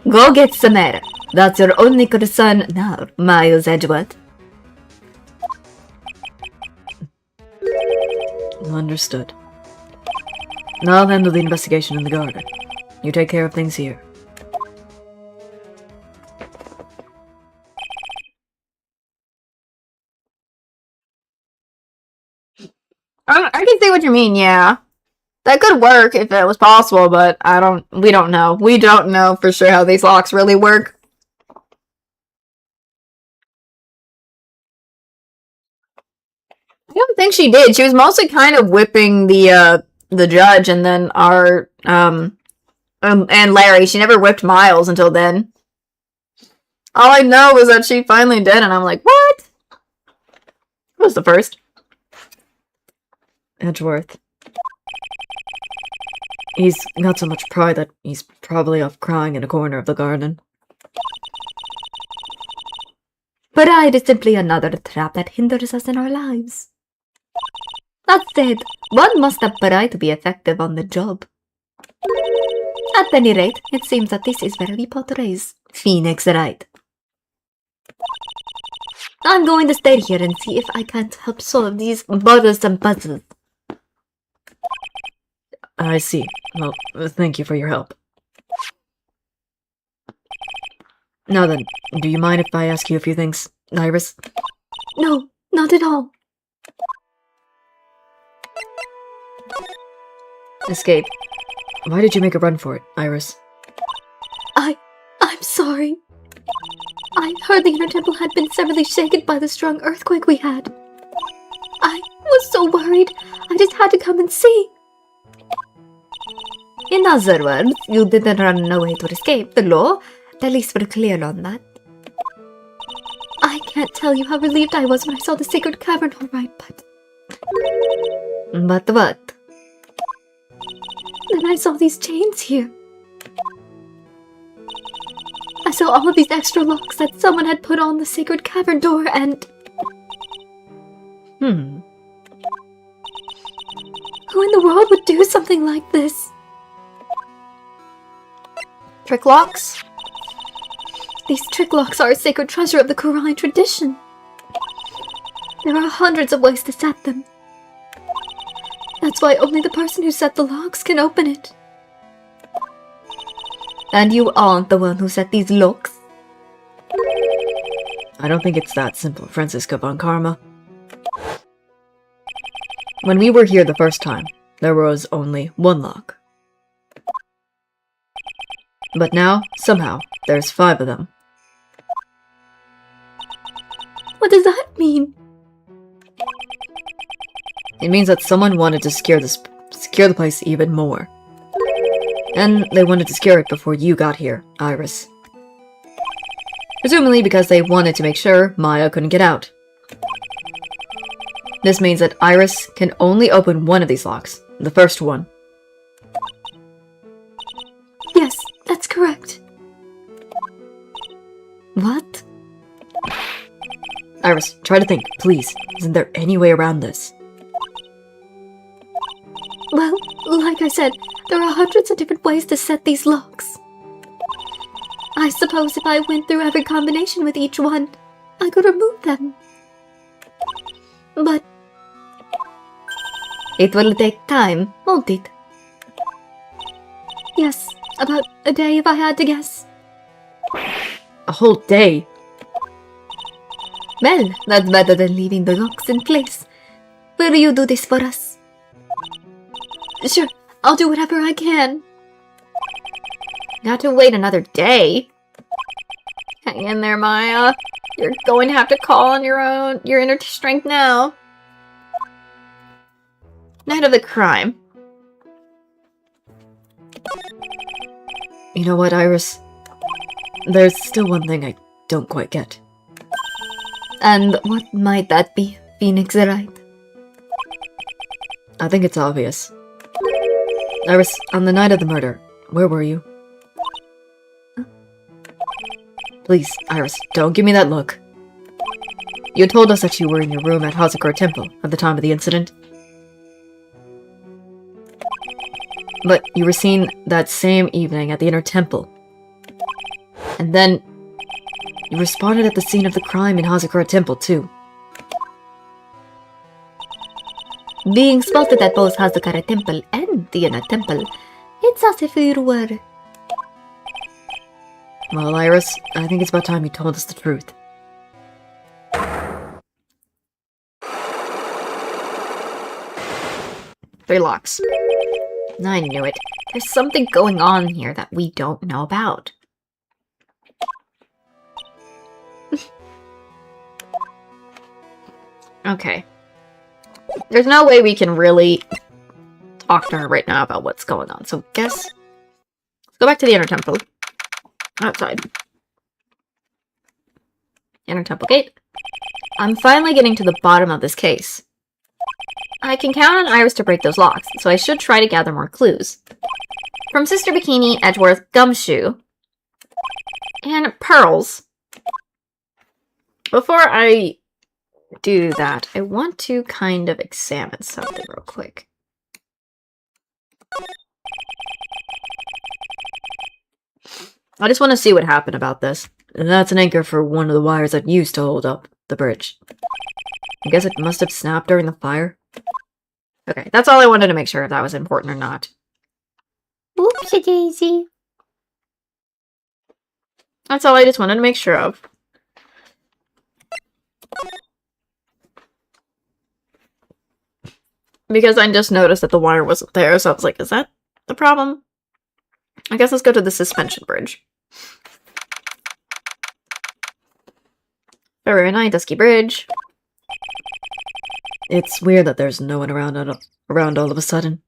Go get some air. That's your only concern now, Miles Edgeworth. Understood. I'll handle the investigation in the garden. You take care of things here. I can see what you mean, yeah. That could work if it was possible, but we don't know. We don't know for sure how these locks really work. I don't think she did. She was mostly kind of whipping the judge and then and Larry. She never whipped Miles until then. All I know is that she finally did, and I'm like, what? Who was the first? Edgeworth. He's got so much pride that he's probably off crying in a corner of the garden. Pride is simply another trap that hinders us in our lives. That said, one must have pride to be effective on the job. At any rate, it seems that this is where we portrays Phoenix Wright. I'm going to stay here and see if I can't help solve these bothersome puzzles. I see. Well, thank you for your help. Now then, do you mind if I ask you a few things, Iris? No, not at all. Escape. Why did you make a run for it, Iris? I'm sorry. I heard the inner temple had been severely shaken by the strong earthquake we had. I was so worried, I just had to come and see. In other words, you didn't run away to escape the law. At least we're clear on that. I can't tell you how relieved I was when I saw the sacred cavern, all right, but... But what? Then I saw these chains here. I saw all of these extra locks that someone had put on the sacred cavern door and... Hmm. Who in the world would do something like this? Trick locks? These trick locks are a sacred treasure of the Quran tradition. There are hundreds of ways to set them. That's why only the person who set the locks can open it. And you aren't the one who set these locks? I don't think it's that simple, Francisca von Karma. When we were here the first time, there was only one lock. But now, somehow, there's 5 of them. What does that mean? It means that someone wanted to secure the place even more. And they wanted to secure it before you got here, Iris. Presumably because they wanted to make sure Maya couldn't get out. This means that Iris can only open one of these locks, the first one. Yes, that's correct. What? Iris, try to think, please. Isn't there any way around this? Well, like I said, there are hundreds of different ways to set these locks. I suppose if I went through every combination with each one, I could remove them. But It will take time, won't it? yes, about a day if I had to guess. A whole day? Well, that's better than leaving the locks in place. Will you do this for us? Sure, I'll do whatever I can. Got to wait another day? Hang in there, Maya. You're going to have to call on your inner strength now. Night of the crime. You know what, Iris? There's still one thing I don't quite get. And what might that be, Phoenix Wright? I think it's obvious. Iris, on the night of the murder, where were you? Please, Iris, don't give me that look. You told us that you were in your room at Hazakura Temple at the time of the incident. But you were seen that same evening at the inner temple. And then you responded at the scene of the crime in Hazakura Temple too. Being spotted at both Hazakura Temple and the inner temple, it's as if we were... Well, Iris, I think it's about time you told us the truth. 3 locks. I knew it. There's something going on here that we don't know about. Okay. There's no way we can really talk to her right now about what's going on. So let's go back to the inner temple. Outside. Inner temple gate. I'm finally getting to the bottom of this case. I can count on Iris to break those locks, so I should try to gather more clues. From Sister Bikini, Edgeworth, Gumshoe, and Pearls. before I do that, I want to kind of examine something real quick. I just want to see what happened about this. And that's an anchor for one of the wires that used to hold up the bridge. I guess it must have snapped during the fire. Okay, that's all I wanted to make sure if that was important or not. Oopsie daisy. That's all I just wanted to make sure of. Because I just noticed that the wire wasn't there, so I was like, is that the problem? I guess let's go to the suspension bridge. Very nice, dusky bridge. It's weird that there's no one around all of a sudden.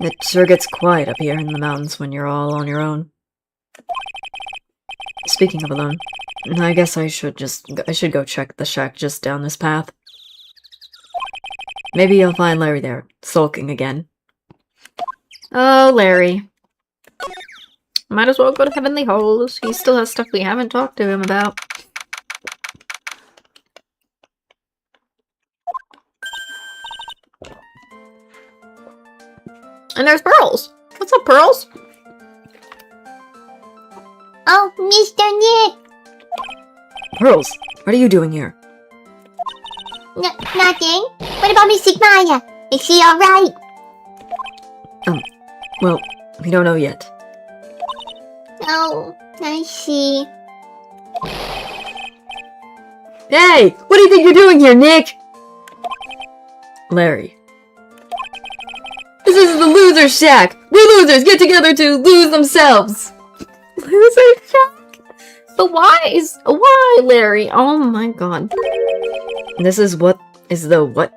It sure gets quiet up here in the mountains when you're all on your own. Speaking of alone, I guess I should go check the shack just down this path. Maybe I'll find Larry there, sulking again. Oh, Larry. Might as well go to Heavenly Halls. He still has stuff we haven't talked to him about. And there's Pearls. What's up, Pearls? Oh, Mr. Nick. Pearls, what are you doing here? Nothing. What about Miss Maya? Is she alright? Well, we don't know yet. Oh, I see. Hey! What do you think you're doing here, Nick? Larry. This is the loser shack! We losers get together to lose themselves! Loser shack? But why, Larry? Oh my god. This is what is the what?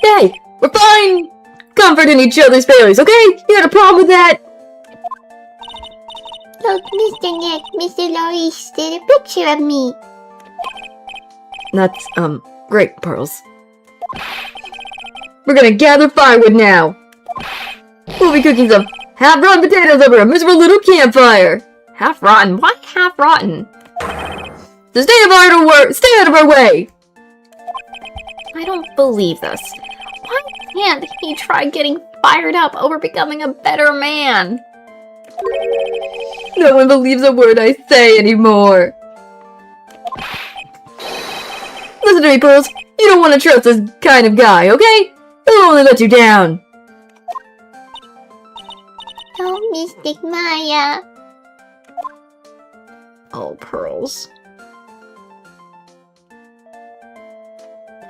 Hey! We're fine! Comforting each other's failures, okay? You got a problem with that? Look, Mr. Nick, Mr. Loris did a picture of me. That's, great, Pearls. We're gonna gather firewood now! We'll be cooking some half-rotten potatoes over a miserable little campfire! Half-rotten? Why half-rotten? So stay out of our way! I don't believe this. Why can't he try getting fired up over becoming a better man? No one believes a word I say anymore. Listen to me, Pearls. You don't want to trust this kind of guy, okay? He'll only let you down. Oh, Mystic Maya. Oh, Pearls.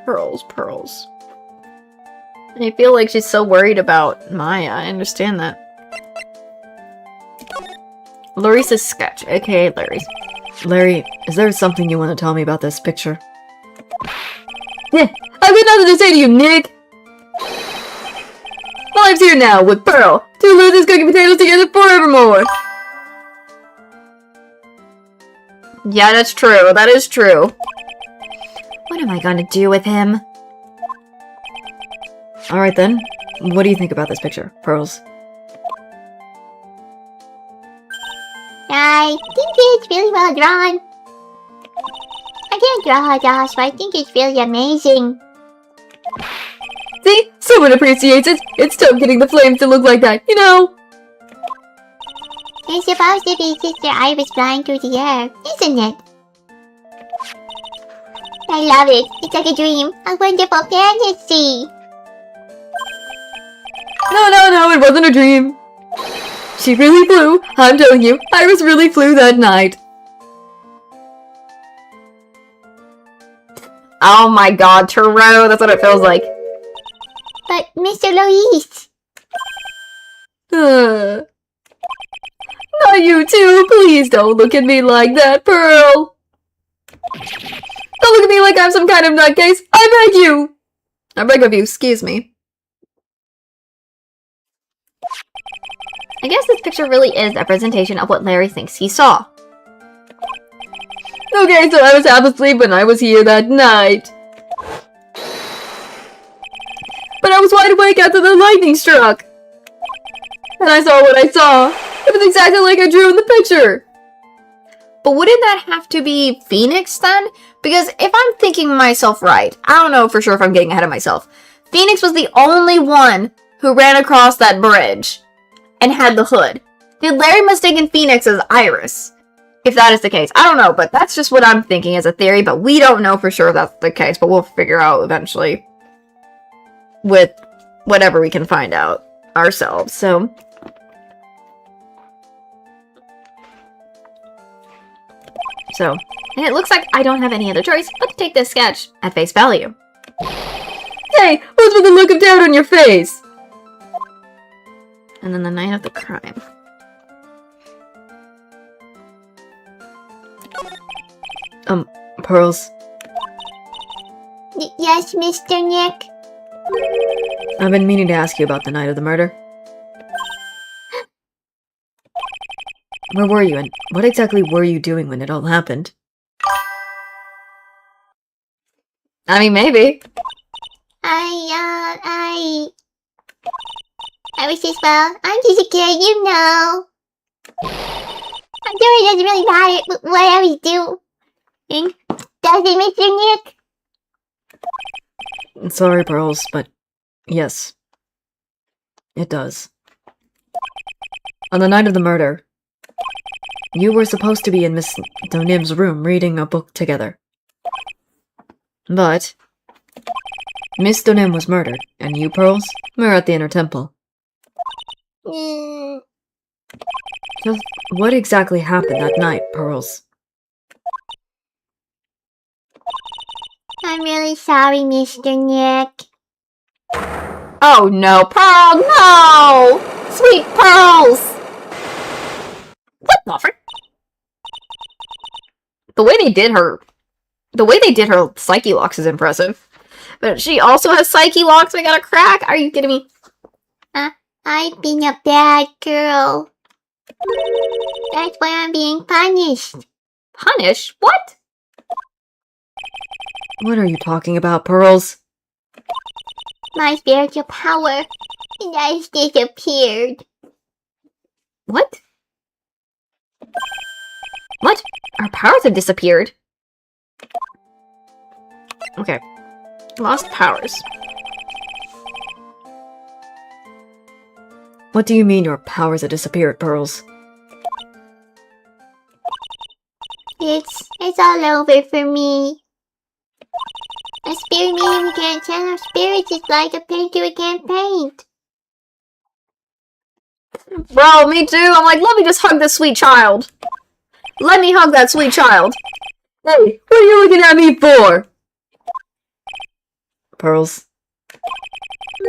Pearls. And I feel like she's so worried about Maya. I understand that. Larissa's sketch, aka Larry's. Larry, is there something you want to tell me about this picture? Yeah, I've got nothing to say to you, Nick! My life's here now, with Pearl. Two losers cooking potatoes together forevermore! Yeah, that's true. That is true. What am I gonna do with him? Alright then, what do you think about this picture, Pearls? I think it's really well drawn. I can't draw a doll, so I think it's really amazing. See? Someone appreciates it! It's tough getting the flames to look like that, you know? It's supposed to be Sister Iris flying through the air, isn't it? I love it. It's like a dream. A wonderful fantasy. No, it wasn't a dream. She really flew. I'm telling you, Iris really flew that night. Oh my god, Taro, that's what it feels like. But Mr. Lois. Not you too. Please don't look at me like that, Pearl. Don't look at me like I'm some kind of nutcase. I beg you. I beg of you, excuse me. I guess this picture really is a representation of what Larry thinks he saw. Okay, so I was half asleep when I was here that night. But I was wide awake after the lightning struck. And I saw what I saw. It was exactly like I drew in the picture. But wouldn't that have to be Phoenix then? Because if I'm thinking myself right, I don't know for sure if I'm getting ahead of myself. Phoenix was the only one who ran across that bridge and had the hood. Did Larry mistaken Phoenix as Iris? If that is the case. I don't know, but that's just what I'm thinking as a theory, but we don't know for sure if that's the case, but we'll figure out eventually with whatever we can find out ourselves. So and it looks like I don't have any other choice but to take this sketch at face value. Hey, what's with the look of doubt on your face? And then the night of the crime. Pearls, Yes, Mr. Nick? I've been meaning to ask you about the night of the murder. Where were you, and what exactly were you doing when it all happened? I mean, maybe. I was just, well, I'm just a kid, you know. I'm sure it doesn't really matter what I was doing. Does it, Mr. Nick? Sorry, Pearls, but yes, it does. On the night of the murder, you were supposed to be in Miss Donim's room reading a book together. But Miss Donim was murdered, and you, Pearls, were at the Inner Temple. Just what exactly happened that night, Pearls? I'm really sorry, Mr. Nick. Oh no, Pearl, no! Sweet Pearls! What the frick? The way they did her Psyche locks is impressive. But she also has Psyche locks I got a crack? Are you kidding me? I've been a bad girl. That's why I'm being punished. Punish? What? What are you talking about, Pearls? My spiritual power has disappeared. What? What? Our powers have disappeared. Okay. Lost powers. What do you mean your powers have disappeared, Pearls? It's all over for me. A spirit medium can't channel spirits is like a painter who can't paint. Bro, me too. I'm like, let me just hug this sweet child. Let me hug that sweet child. Hey, what are you looking at me for? Pearls,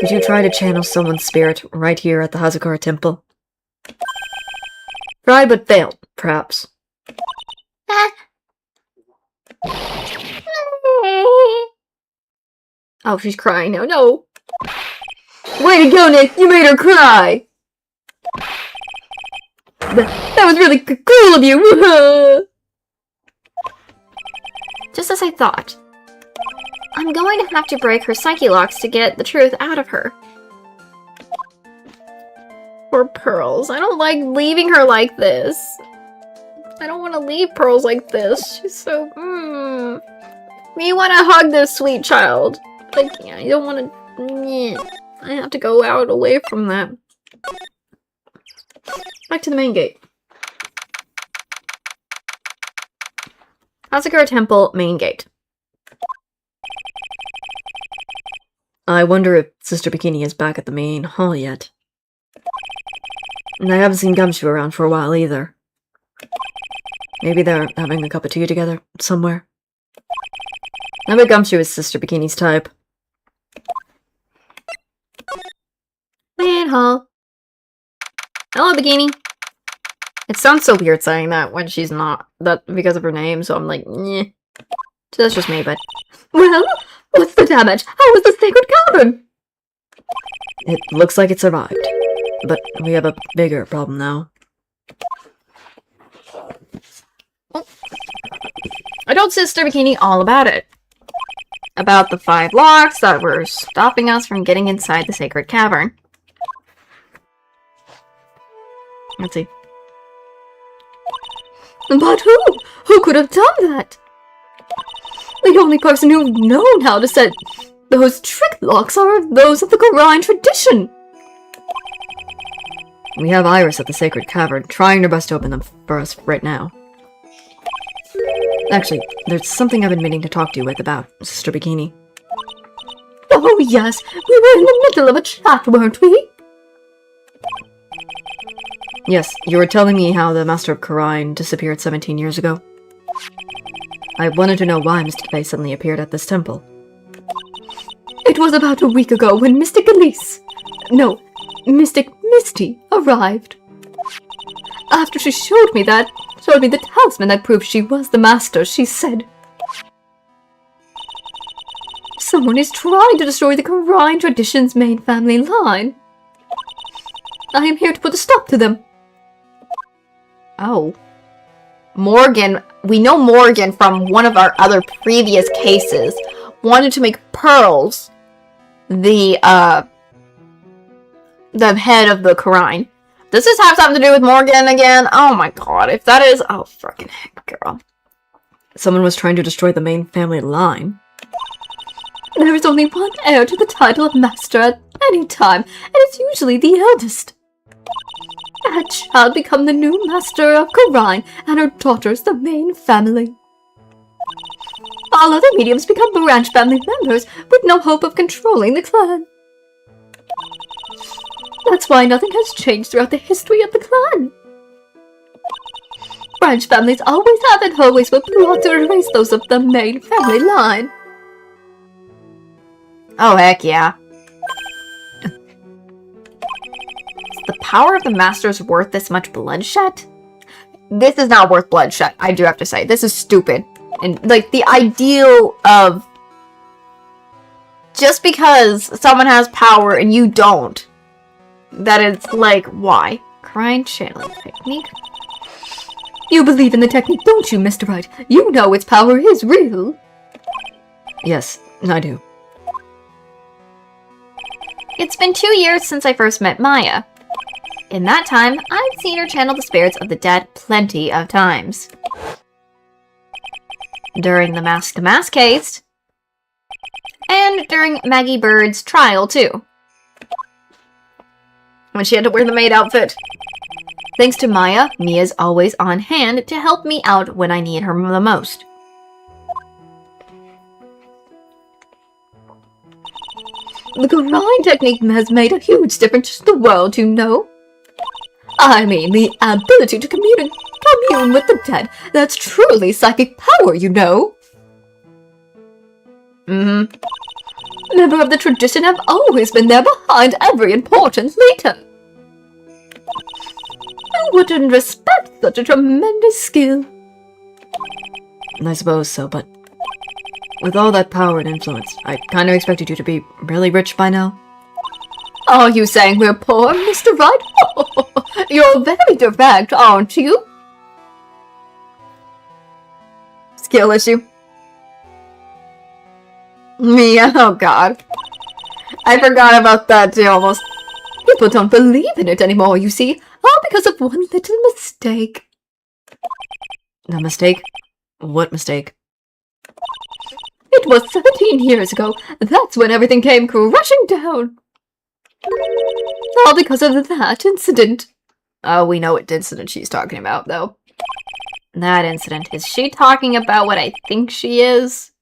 did you try to channel someone's spirit right here at the Hazakura Temple? Tried but failed, perhaps. Oh, she's crying now. No. Way to go, Nick. You made her cry. That was really cool of you. Just as I thought. I'm going to have to break her psyche locks to get the truth out of her. Poor Pearls. I don't like leaving her like this. I don't want to leave Pearls like this. She's so... We want to hug this sweet child. Like, yeah, I don't want to... I have to go out away from that. Back to the main gate. Hazakura Temple, main gate. I wonder if Sister Bikini is back at the main hall yet. And I haven't seen Gumshoe around for a while either. Maybe they're having a cup of tea together somewhere. I bet Gumshoe is Sister Bikini's type. Main hall. Hello, Bikini. It sounds so weird saying that when she's not, that because of her name, so I'm like, nyeh. So that's just me, but... Well, what's the damage? How was the sacred cavern? It looks like it survived. But we have a bigger problem now. I told Sister Bikini all about it. About the 5 locks that were stopping us from getting inside the sacred cavern. Let's see. But who? Who could have done that? The only person who've known how to set those trick locks are those of the Gorion tradition. We have Iris at the Sacred Cavern, trying her best to open them for us right now. Actually, there's something I've been meaning to talk to you with about, Sister Bikini. Oh yes, we were in the middle of a chat, weren't we? Yes, you were telling me how the Master of Karine disappeared 17 years ago. I wanted to know why Mystic Fae suddenly appeared at this temple. It was about a week ago when Mystic Elise... No, Mystic Misty arrived. After she showed me the talisman that proved she was the Master, she said... Someone is trying to destroy the Karine tradition's main family line. I am here to put a stop to them. Oh. Morgan, we know Morgan from one of our other previous cases, wanted to make Pearls the head of the Karine. Does this have something to do with Morgan again? Oh my god, if that is... Oh, fucking heck, girl. Someone was trying to destroy the main family line. There is only one heir to the title of Master at any time, and it's usually the eldest. That child become the new Master of Karine, and her daughters the main family. All other mediums become branch family members with no hope of controlling the clan. That's why nothing has changed throughout the history of the clan. Branch families always have and always will plot to erase those of the main family line. Oh, heck yeah. Is the power of the Masters worth this much bloodshed? This is not worth bloodshed, I do have to say. This is stupid. And, like, the ideal of... Just because someone has power and you don't, that it's like, why? Karine channeling technique? You believe in the technique, don't you, Mr. Wright? You know its power is real. Yes, I do. It's been 2 years since I first met Maya. In that time, I've seen her channel the spirits of the dead plenty of times. During the Mask to Mask case, and during Maggie Bird's trial, too. When she had to wear the maid outfit. Thanks to Maya, Mia's always on hand to help me out when I need her the most. The Karine technique has made a huge difference to the world, you know. I mean, the ability to commune with the dead. That's truly psychic power, you know. Member of the tradition have always been there behind every important leader. Who wouldn't respect such a tremendous skill? I suppose so, but with all that power and influence, I kind of expected you to be really rich by now. Are you saying we're poor, Mr. Wright? You're very direct, aren't you? Skill issue. Mia, oh god. I forgot about that too, almost. People don't believe in it anymore, you see, all because of one little mistake. A mistake? What mistake? It was 17 years ago. That's when everything came crashing down. All because of that incident. Oh, we know what incident she's talking about, though. That incident. Is she talking about what I think she is?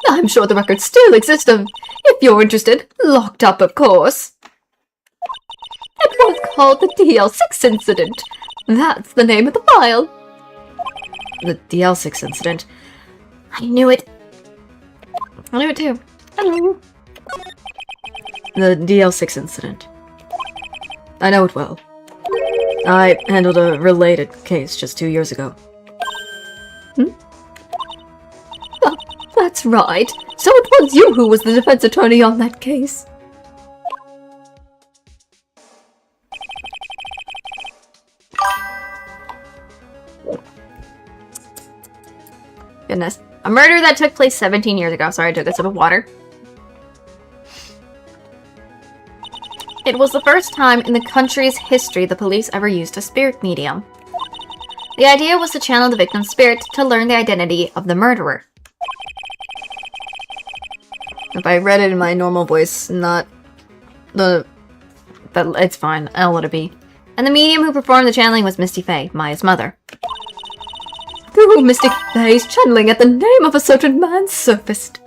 I'm sure the records still exist if you're interested. Locked up, of course. It was called the DL6 incident. That's the name of the file. The DL6 incident. I knew it. I knew it too. Hello. The DL6 incident. I know it well. I handled a related case just 2 years ago. Oh, that's right. So it was you who was the defense attorney on that case. Goodness. A murder that took place 17 years ago. Sorry, I took a sip of water. It was the first time in the country's history the police ever used a spirit medium. The idea was to channel the victim's spirit to learn the identity of the murderer. If I read it in my normal voice, not the... But it's fine, I'll let it be. And the medium who performed the channeling was Misty Faye, Maya's mother. Through Mystic Faye's channeling at the name of a certain man surfaced.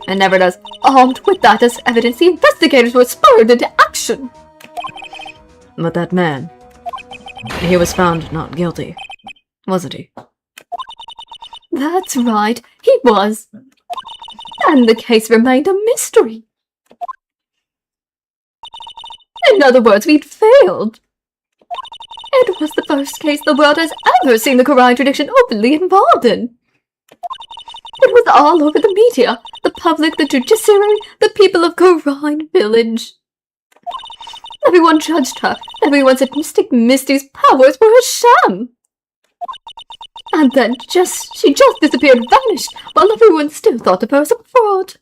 And never does. Armed with that as evidence, the investigators were spurred into action. But that man, he was found not guilty, wasn't he? That's right, he was. And the case remained a mystery. In other words, we'd failed. It was the first case the world has ever seen the Quran tradition openly involved in. It was all over the media, the public, the judiciary, the people of Quran Village. Everyone judged her. Everyone said Mystic Misty's powers were a sham. And then she just disappeared, vanished, while everyone still thought of her as a fraud.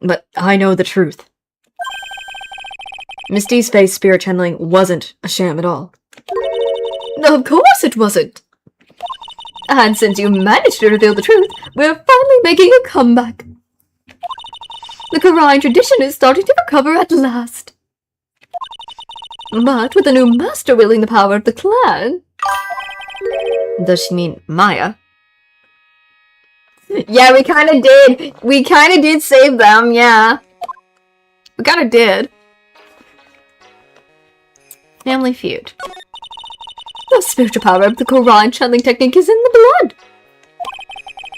But I know the truth. Misty's Faye's spirit channeling wasn't a sham at all. Of course it wasn't. And since you managed to reveal the truth, we're finally making a comeback. The Quran tradition is starting to recover at last. But with a new master wielding the power of the clan... Does she mean Maya? Yeah, we kinda did. We kinda did save them, yeah. We kinda did. Family feud. The spiritual power of the Quran channeling technique is in the blood.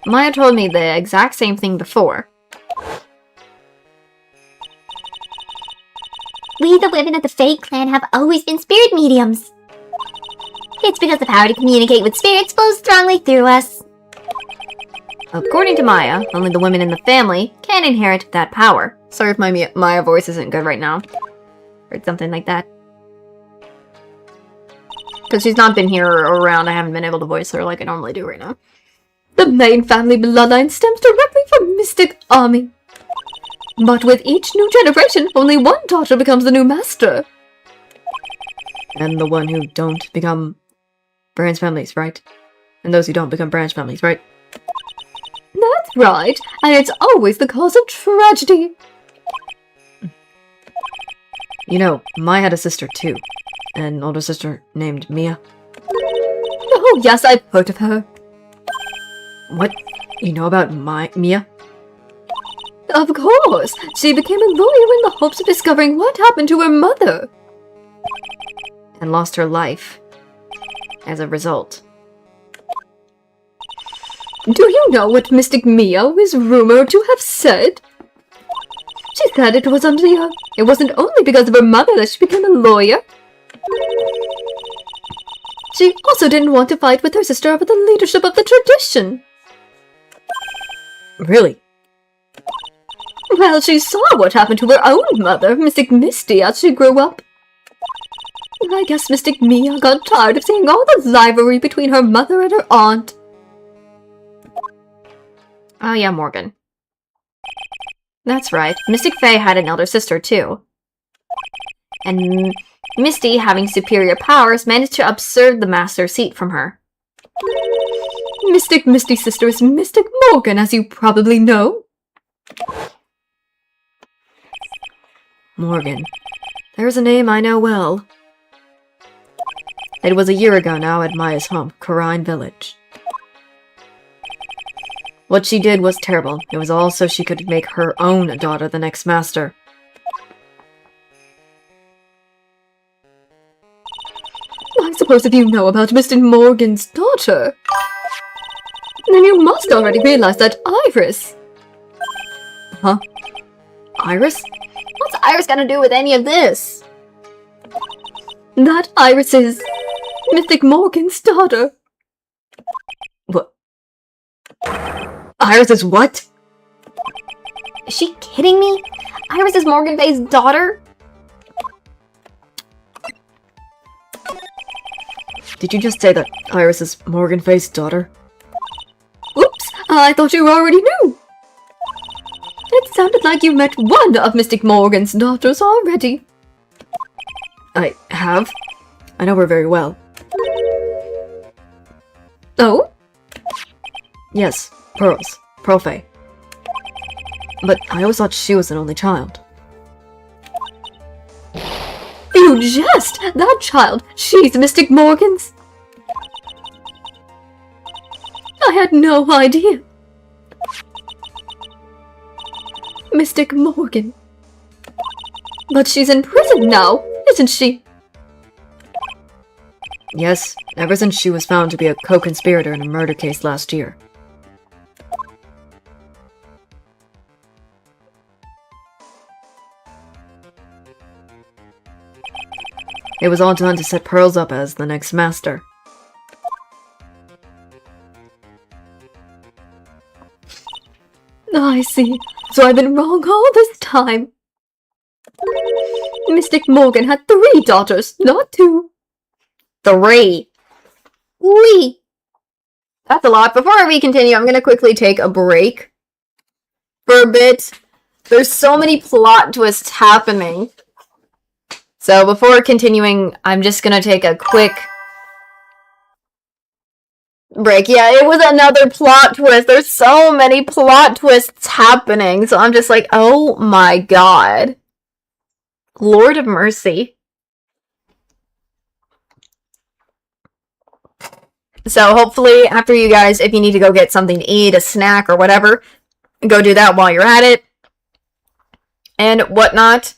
Maya told me the exact same thing before. We, the women of the Fae clan, have always been spirit mediums. It's because the power to communicate with spirits flows strongly through us. According to Maya, only the women in the family can inherit that power. Sorry if my Maya voice isn't good right now. Or something like that. Because she's not been here or around, I haven't been able to voice her like I normally do right now. The main family bloodline stems directly from Mystic Army. But with each new generation, only one daughter becomes the new master. And the one who don't become branch families, right? And those who don't become branch families, right? That's right, and it's always the cause of tragedy. You know, Maya had a sister too. An older sister named Mia. Oh yes, I've heard of her. What? You know about Mia? Of course! She became a lawyer in the hopes of discovering what happened to her mother. And lost her life as a result. Do you know what Mystic Mia is rumored to have said? She said it wasn't only because of her mother that she became a lawyer. She also didn't want to fight with her sister over the leadership of the tradition. Really? Well, she saw what happened to her own mother, Mystic Misty, as she grew up. I guess Mystic Mia got tired of seeing all the rivalry between her mother and her aunt. Oh yeah, Morgan. That's right, Mystic Faye had an elder sister too. And Misty, having superior powers, managed to usurp the master seat from her. Mystic Misty's sister is Mystic Morgan, as you probably know. Morgan. There's a name I know well. It was a year ago now at Maya's home, Quran Village. What she did was terrible. It was all so she could make her own daughter the next master. I suppose if you know about Mr. Morgan's daughter, then you must already realize that Iris... Huh? Iris? What's Iris gonna do with any of this? That Iris is Mystic Morgan's daughter. What? Iris is what? Is she kidding me? Iris is Morgan Faye's daughter? Did you just say that Iris is Morgan Faye's daughter? Oops, I thought you already knew. It sounded like you met one of Mystic Morgan's daughters already. I have? I know her very well. Oh? Yes, Pearls. Pearlfey. But I always thought she was an only child. You jest! That child, she's Mystic Morgan's? I had no idea. Mystic Morgan. But she's in prison now, isn't she? Yes, ever since she was found to be a co-conspirator in a murder case last year. It was all done to set Pearls up as the next master. I see. So I've been wrong all this time. Mystic Morgan had 3 daughters, not 2. 3. Wee! That's a lot. Before we continue, I'm gonna quickly take a break for a bit. There's so many plot twists happening. So before continuing, I'm just gonna take a quick break. Yeah, it was another plot twist. There's so many plot twists happening. So I'm just like, oh my god. Lord of mercy. So hopefully after you guys, if you need to go get something to eat, a snack or whatever, go do that while you're at it. And whatnot.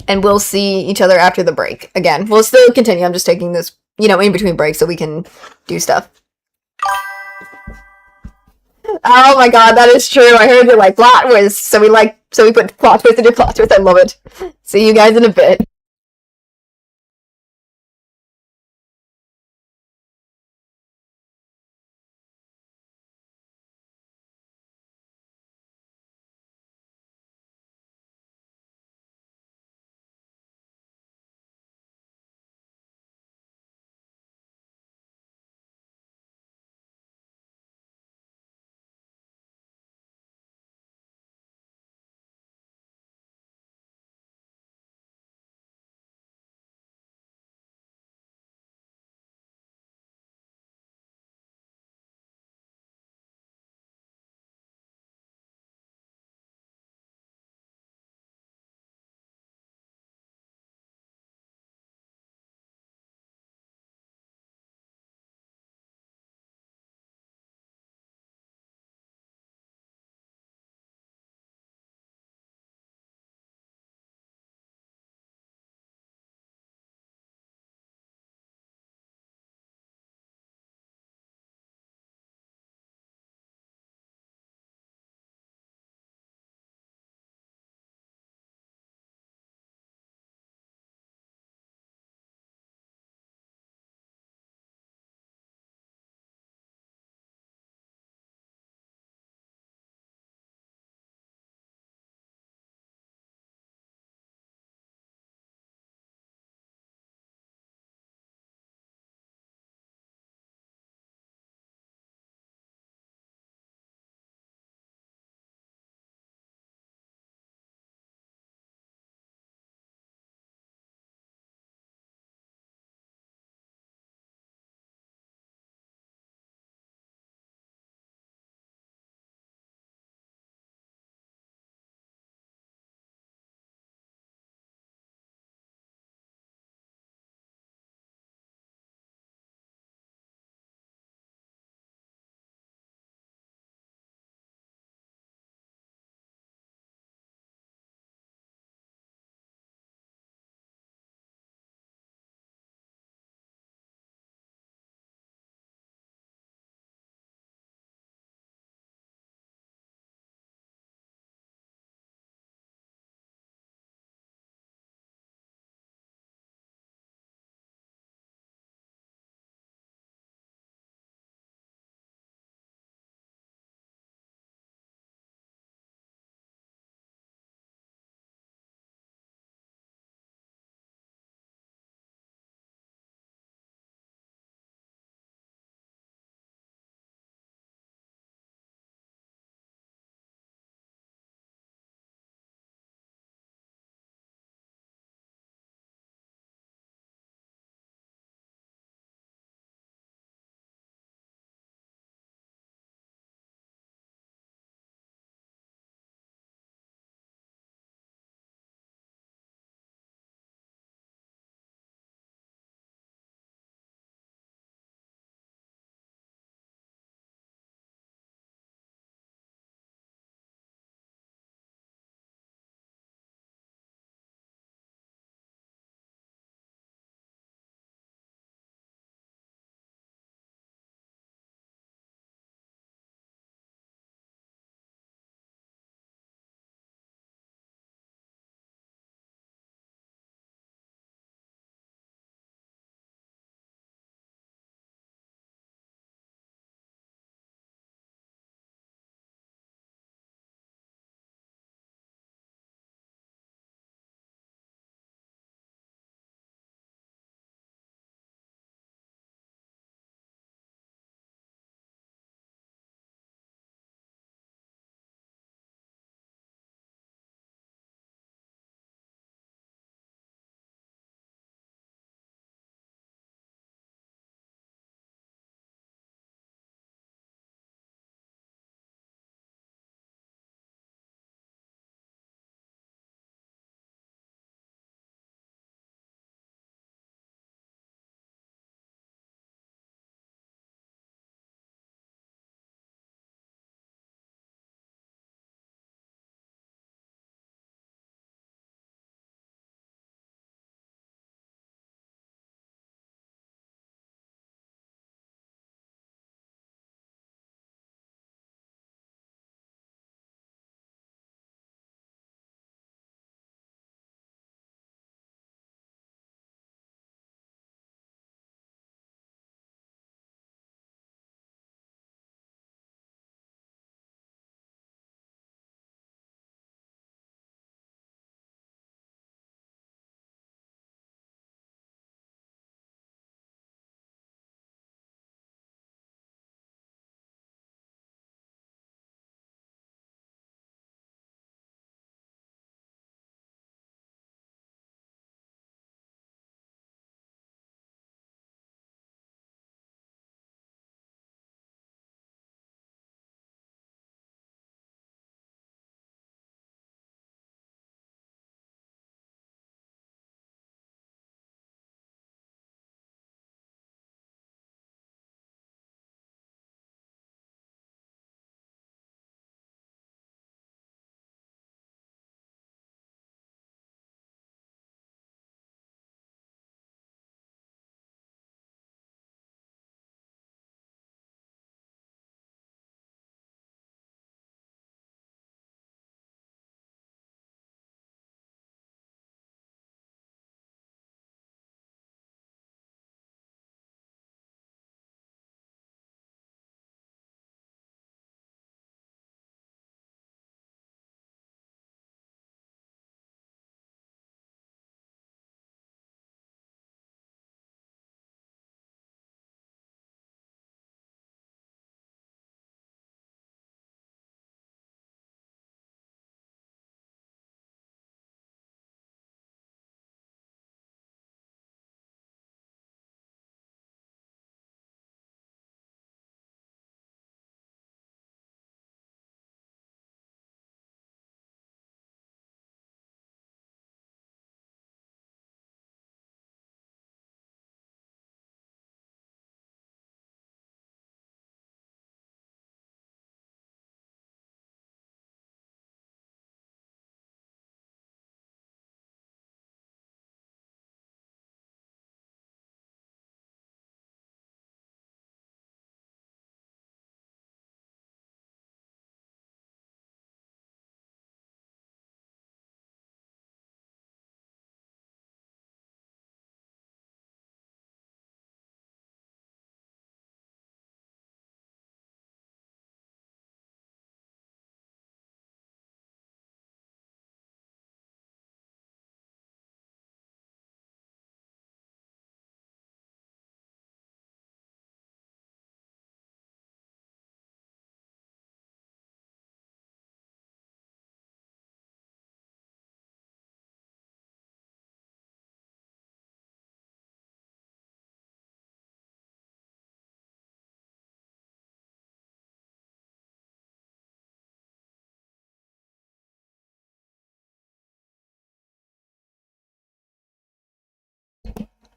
And we'll see each other after the break. Again, we'll still continue. I'm just taking this, in between breaks so we can do stuff. Oh my god, that is true. I heard you're plot twist. So we put plot twist into plot twist. I love it. See you guys in a bit.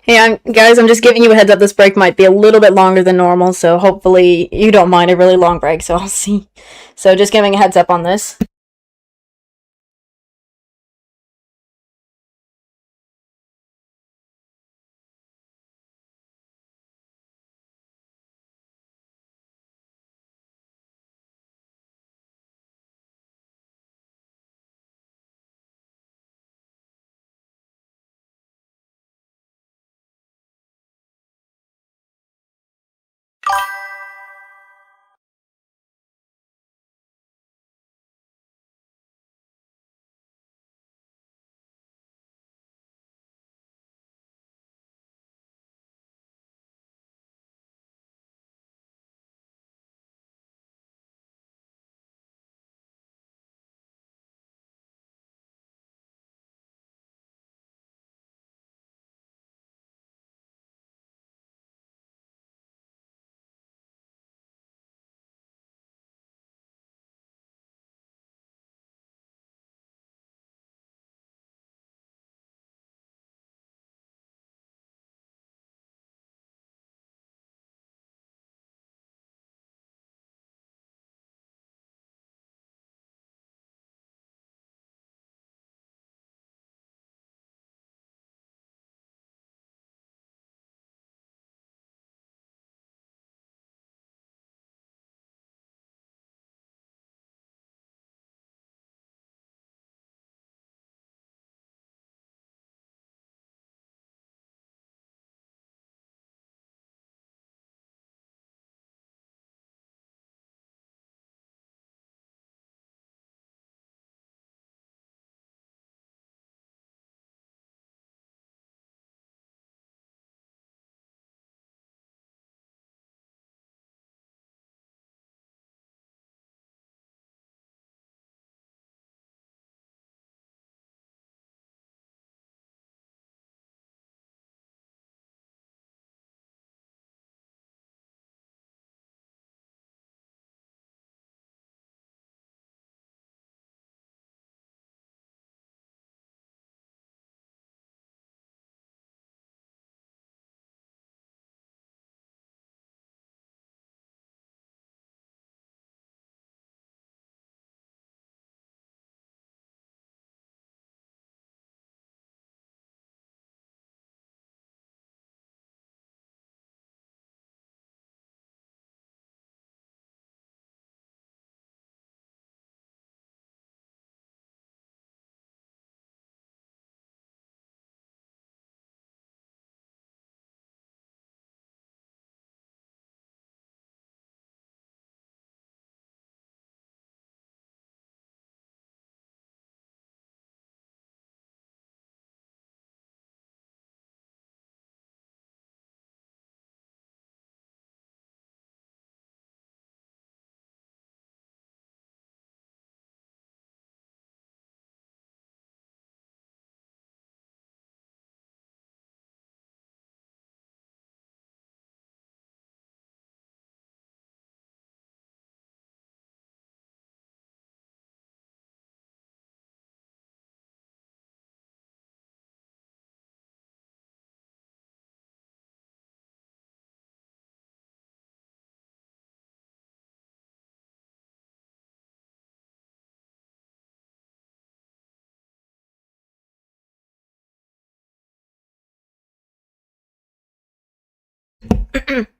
Hey, guys, I'm just giving you a heads up. This break might be a little bit longer than normal, so hopefully you don't mind a really long break. So I'll see. So just giving a heads up on this.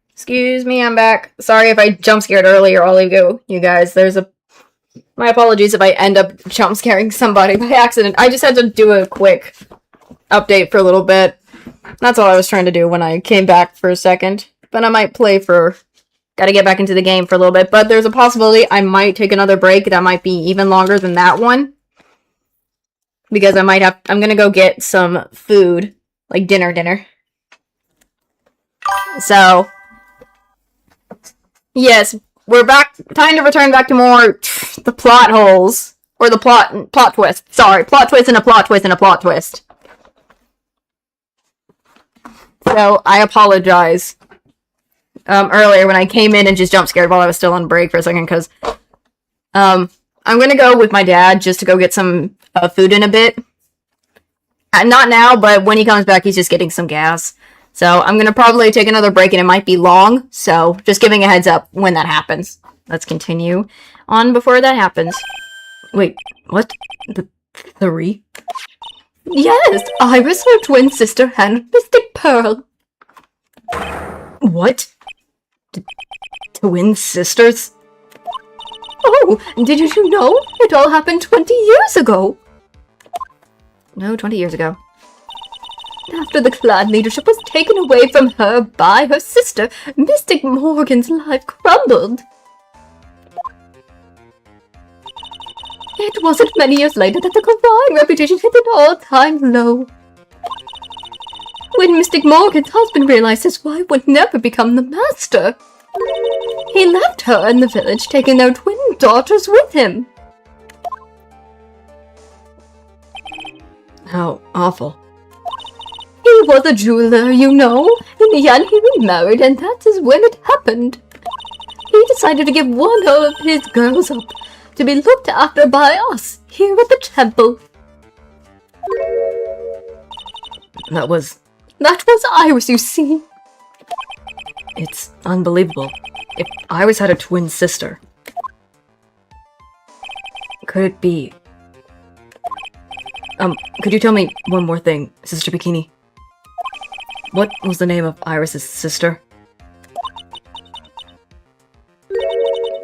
Excuse me, I'm back. Sorry if I jump scared earlier, all you guys. My apologies if I end up jump scaring somebody by accident. I just had to do a quick update for a little bit. That's all I was trying to do when I came back for a second. But I might gotta get back into the game for a little bit. But there's a possibility I might take another break that might be even longer than that one. Because I'm gonna go get some food. Like dinner. So, yes, we're back. Time to return back to more the plot holes. Or the plot twist. Sorry, plot twist and a plot twist and a plot twist. So, I apologize. Earlier when I came in and just jump scared while I was still on break for a second, because, I'm gonna go with my dad just to go get some food in a bit. Not now, but when he comes back, he's just getting some gas. So I'm gonna probably take another break and it might be long, so just giving a heads up when that happens. Let's continue on before that happens. Wait, what? The 3? Yes, Iris, her twin sister, and Mystic Pearl. What? Twin sisters? Oh, didn't you know? It all happened 20 years ago. No, 20 years ago. After the clan leadership was taken away from her by her sister, Mystic Morgan's life crumbled. It wasn't many years later that the crime reputation hit an all-time low. When Mystic Morgan's husband realized his wife would never become the master, he left her in the village, taking their twin daughters with him. How awful. He was a jeweler, you know. In the end, he remarried, and that is when it happened. He decided to give one of his girls up to be looked after by us here at the temple. That was Iris, you see. It's unbelievable. If Iris had a twin sister, could it be... could you tell me one more thing, Sister Bikini? What was the name of Iris's sister?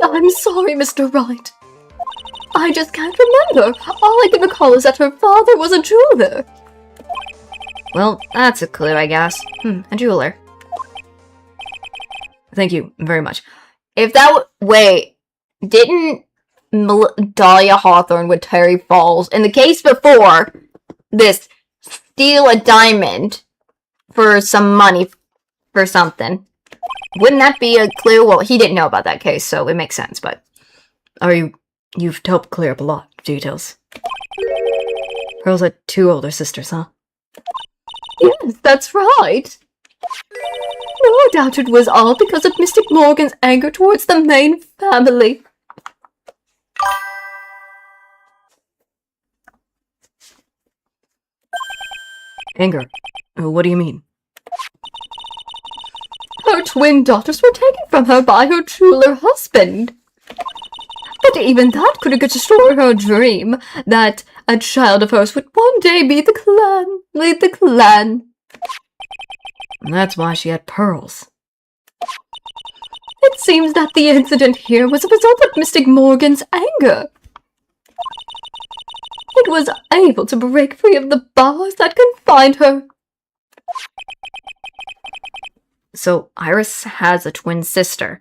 I'm sorry, Mr. Wright. I just can't remember. All I can recall is that her father was a jeweler. Well, that's a clue, I guess. A jeweler. Thank you very much. If that wait, didn't Dahlia Hawthorne with Terry Falls, in the case before this, steal a diamond for some money for something? Wouldn't that be a clue? Well, he didn't know about that case, so it makes sense, but... You've helped clear up a lot of details. Pearl's had 2 older sisters, huh? Yes, that's right. No doubt it was all because of Mystic Morgan's anger towards the main family. Anger? What do you mean? Her twin daughters were taken from her by her jeweler husband. But even that couldn't destroy her dream that a child of hers would one day lead the clan. And that's why she had pearls. It seems that the incident here was a result of Mystic Morgan's anger. It was able to break free of the bars that confined her. So Iris has a twin sister.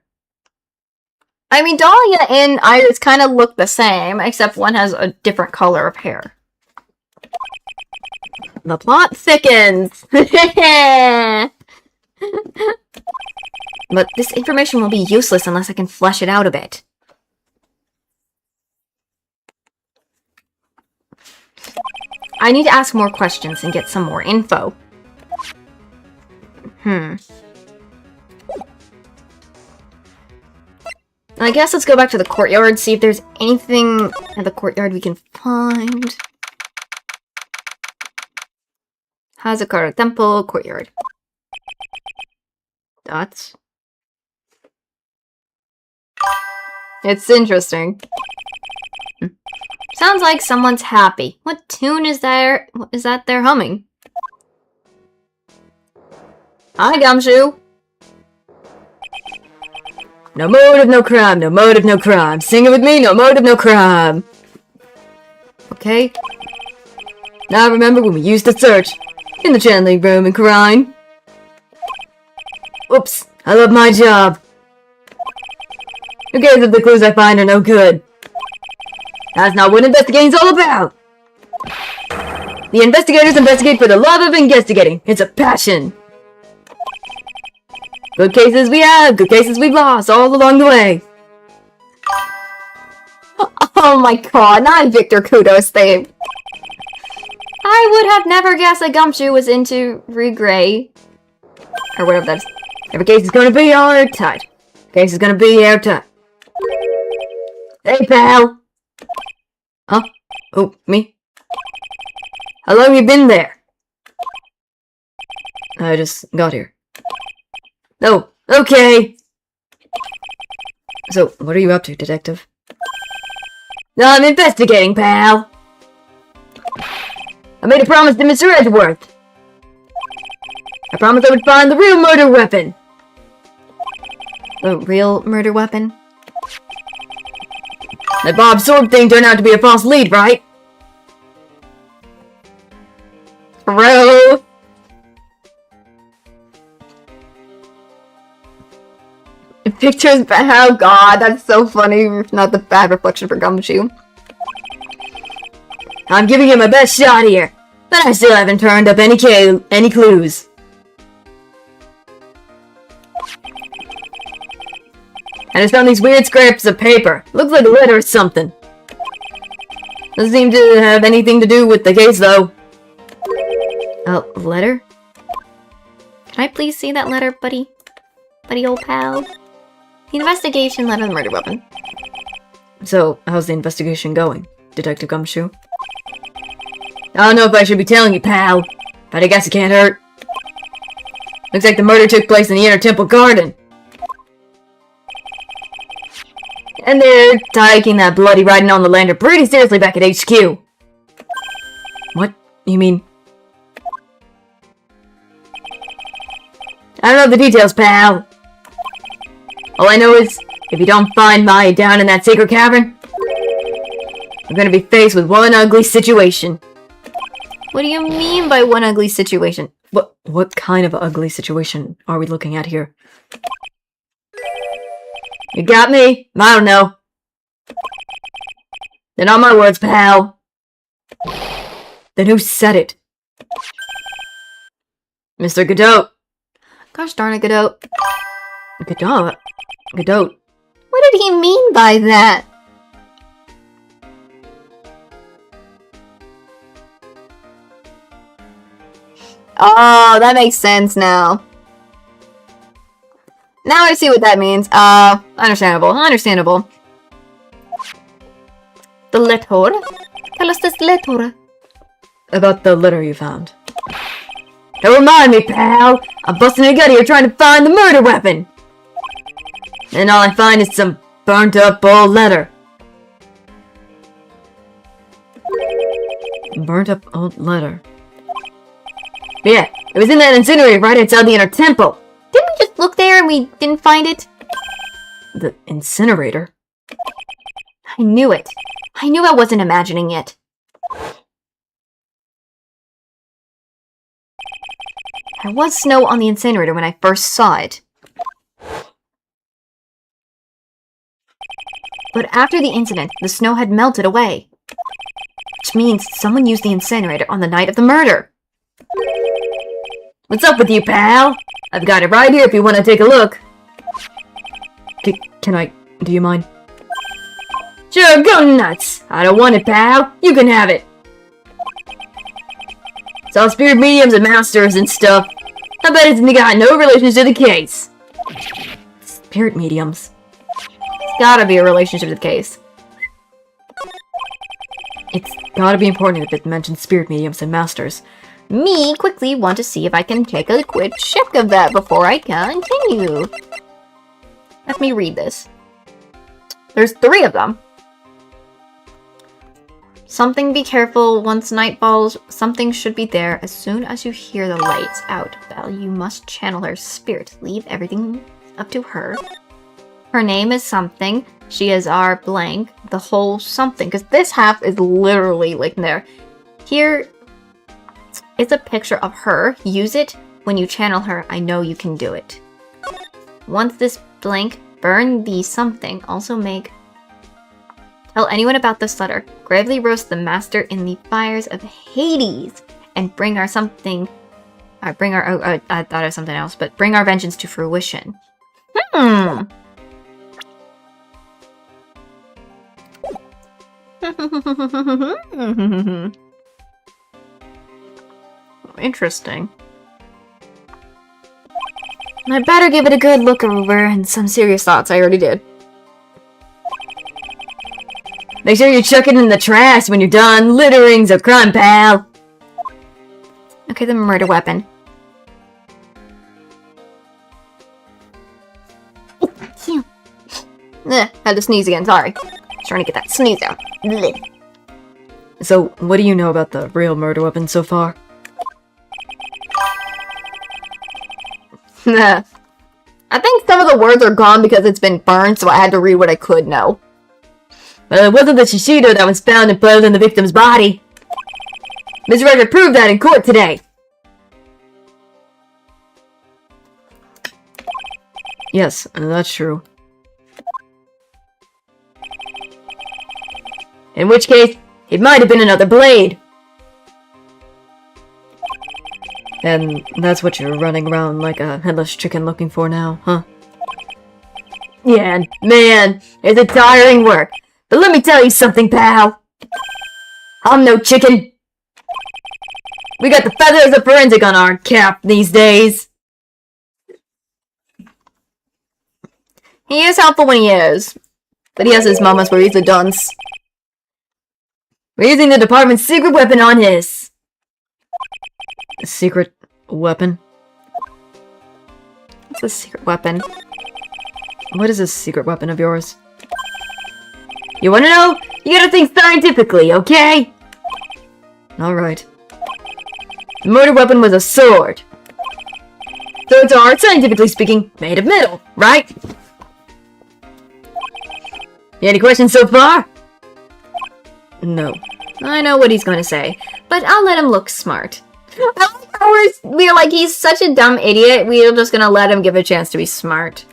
I mean, Dahlia and Iris kind of look the same, except one has a different color of hair. The plot thickens! But this information will be useless unless I can flesh it out a bit. I need to ask more questions and get some more info. I guess let's go back to the courtyard, see if there's anything at the courtyard we can find. Hazakara Temple, courtyard. Dots. It's interesting. Sounds like someone's happy. What tune is there? Is that they're humming? Hi, Gumshoe. No motive, no crime, no motive, no crime. Sing it with me, no motive, no crime. Okay. Now I remember when we used to search in the channeling room in Karine. Oops, I love my job. Who cares if the clues I find are no good? That's not what investigating's all about. The investigators investigate for the love of investigating. It's a passion. Good cases we have, good cases we've lost, all along the way. Oh my god, not Victor Kudos thing. I would have never guessed that Gumshoe was into Regray. Or whatever that is. Every case is gonna be airtight. Case is gonna be airtight. Hey, pal! Huh? Oh, me? How long you been there? I just got here. Oh, okay! So, what are you up to, Detective? I'm investigating, pal. I made a promise to Mr. Edgeworth. I promised I would find the real murder weapon. The real murder weapon? That Bob Sorb thing turned out to be a false lead, right? Bro. Pictures, oh god, that's so funny. Not the bad reflection for Gumshoe. I'm giving it my best shot here, but I still haven't turned up any clues. I just found these weird scraps of paper. Looks like a letter or something. Doesn't seem to have anything to do with the case, though. A letter? Can I please see that letter, buddy? Buddy old pal? The investigation led to the murder weapon. So, how's the investigation going, Detective Gumshoe? I don't know if I should be telling you, pal, but I guess it can't hurt. Looks like the murder took place in the Inner Temple Garden. And they're taking that bloody riding on the lantern pretty seriously back at HQ. What? You mean... I don't know the details, pal. All I know is, if you don't find Maya down in that secret cavern, we're gonna be faced with one ugly situation. What do you mean by one ugly situation? What kind of ugly situation are we looking at here? You got me? I don't know. They're not my words, pal. Then who said it? Mr. Godot. Gosh darn it, Godot. Godot. What did he mean by that? Oh, that makes sense now. Now I see what that means. Understandable. The letter? Tell us this letter. About the letter you found. Don't remind me, pal. I'm busting a gut here trying to find the murder weapon. And all I find is some burnt up old letter. Burnt up old letter. Yeah, it was in that incinerator right outside the Inner Temple. Didn't we just look there and we didn't find it? The incinerator? I knew it. I knew I wasn't imagining it. There was snow on the incinerator when I first saw it. But after the incident, the snow had melted away. Which means someone used the incinerator on the night of the murder. What's up with you, pal? I've got it right here if you want to take a look. Do you mind? Sure, go nuts. I don't want it, pal. You can have it. It's all spirit mediums and masters and stuff. I bet it's got no relation to the case. Spirit mediums. It's gotta be a relationship to the case. It's gotta be important if it mentions spirit mediums and masters. Me quickly want to see if I can take a quick check of that before I continue. Let me read this. There's 3 of them. Something be careful once night falls. Something should be there as soon as you hear the lights out. Belle, you must channel her spirit. Leave everything up to her. Her name is something. She is our blank. The whole something. Because this half is literally like there. Here, it's a picture of her. Use it when you channel her. I know you can do it. Once this blank, burn the something. Also make... Tell anyone about this letter. Gravely roast the master in the fires of Hades. And bring our something... I thought it was something else. But bring our vengeance to fruition. Interesting. I better give it a good look over and some serious thoughts. I already did. Make sure you chuck it in the trash when you're done. Littering's a crime, pal. Okay, the murder weapon. Had to sneeze again, sorry. Trying to get that sneeze out. Blech. So, what do you know about the real murder weapon so far? I think some of the words are gone because it's been burned, so I had to read what I could know. Well, it wasn't the Shishido that was found impaled in the victim's body. Mr. Record proved that in court today. Yes, that's true. In which case, it might have been another blade. And that's what you're running around like a headless chicken looking for now, huh? Yeah, man, it's a tiring work. But let me tell you something, pal. I'm no chicken. We got the feathers of forensic on our cap these days. He is helpful when he is. But he has his moments where he's a dunce. We're using the department's secret weapon on his. Secret weapon? What's a secret weapon? What is a secret weapon of yours? You wanna know? You gotta think scientifically, okay? Alright. The murder weapon was a sword. Swords are, scientifically speaking, made of metal, right? Any questions so far? No. I know what he's going to say, but I'll let him look smart. I like how we're like, he's such a dumb idiot, we're just gonna let him give a chance to be smart.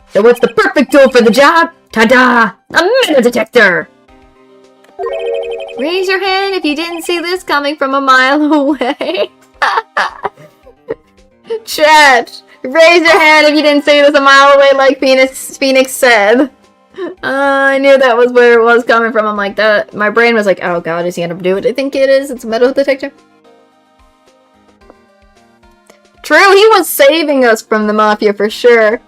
So what's the perfect tool for the job? Ta-da! A metal detector! Raise your hand if you didn't see this coming from a mile away. Chat! Raise your hand if you didn't see this a mile away like Phoenix said. I knew that was where it was coming from. I'm like, that. My brain was like, oh god, is he gonna do what I think it is? It's a metal detector. True, he was saving us from the mafia for sure.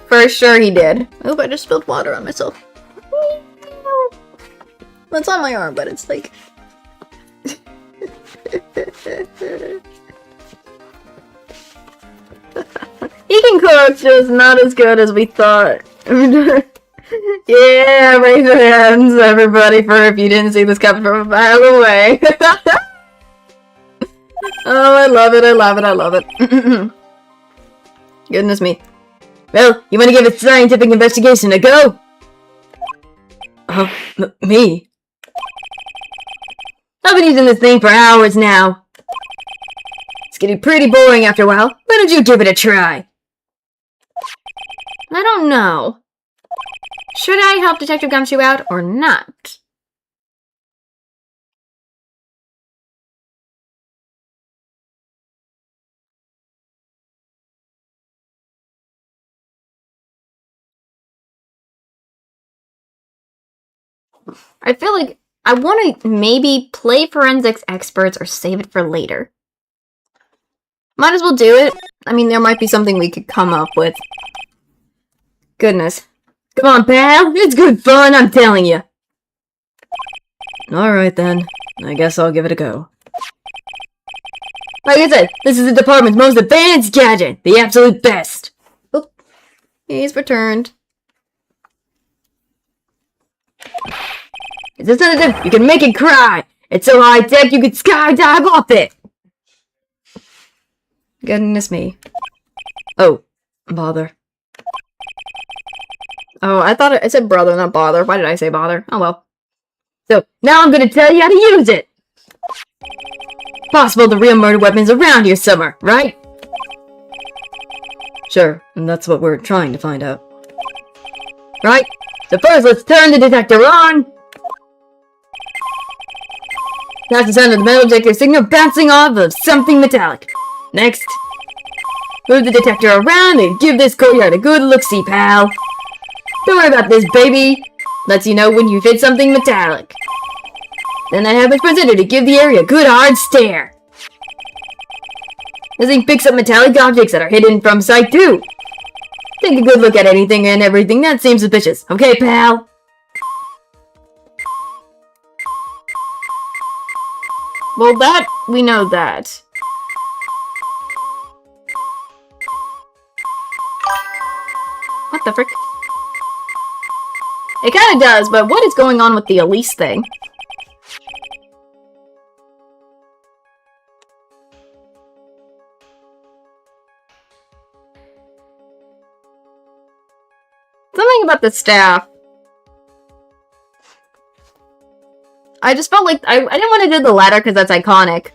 For sure he did. Oop, I just spilled water on myself. It's on my arm, but it's like... He can cook, just not as good as we thought. Yeah, raise your hands, everybody, for if you didn't see this coming from a mile away. Oh, I love it, I love it, I love it. Goodness me. Well, you want to give a scientific investigation a go? Me? I've been using this thing for hours now. It's getting pretty boring after a while. Why don't you give it a try? I don't know. Should I help Detective Gumshoe out or not? I feel like I want to maybe play forensics experts or save it for later. Might as well do it. I mean, there might be something we could come up with. Goodness. Come on, pal. It's good fun, I'm telling you. Alright then. I guess I'll give it a go. Like I said, this is the department's most advanced gadget. The absolute best. Oop. He's returned. It's a sensitive, you can make it cry. It's so high-tech you could skydive off it. Goodness me. Oh, bother. Oh, I thought I said brother, not bother. Why did I say bother? Oh well. So, now I'm gonna tell you how to use it! Possible the real murder weapon's around here somewhere, right? Sure, and that's what we're trying to find out. Right? So first, let's turn the detector on! That's the sound of the metal detector signal bouncing off of something metallic. Next, move the detector around and give this courtyard a good look-see, pal. Don't worry about this, baby. Lets you know when you've hit something metallic. Then that happens presenter to give the area a good hard stare. This thing picks up metallic objects that are hidden from sight too. Take a good look at anything and everything that seems suspicious. Okay, pal? Well, that, we know that. What the frick? It kind of does, but what is going on with the Elise thing? Something about the staff. I just felt like I didn't want to do the ladder because that's iconic.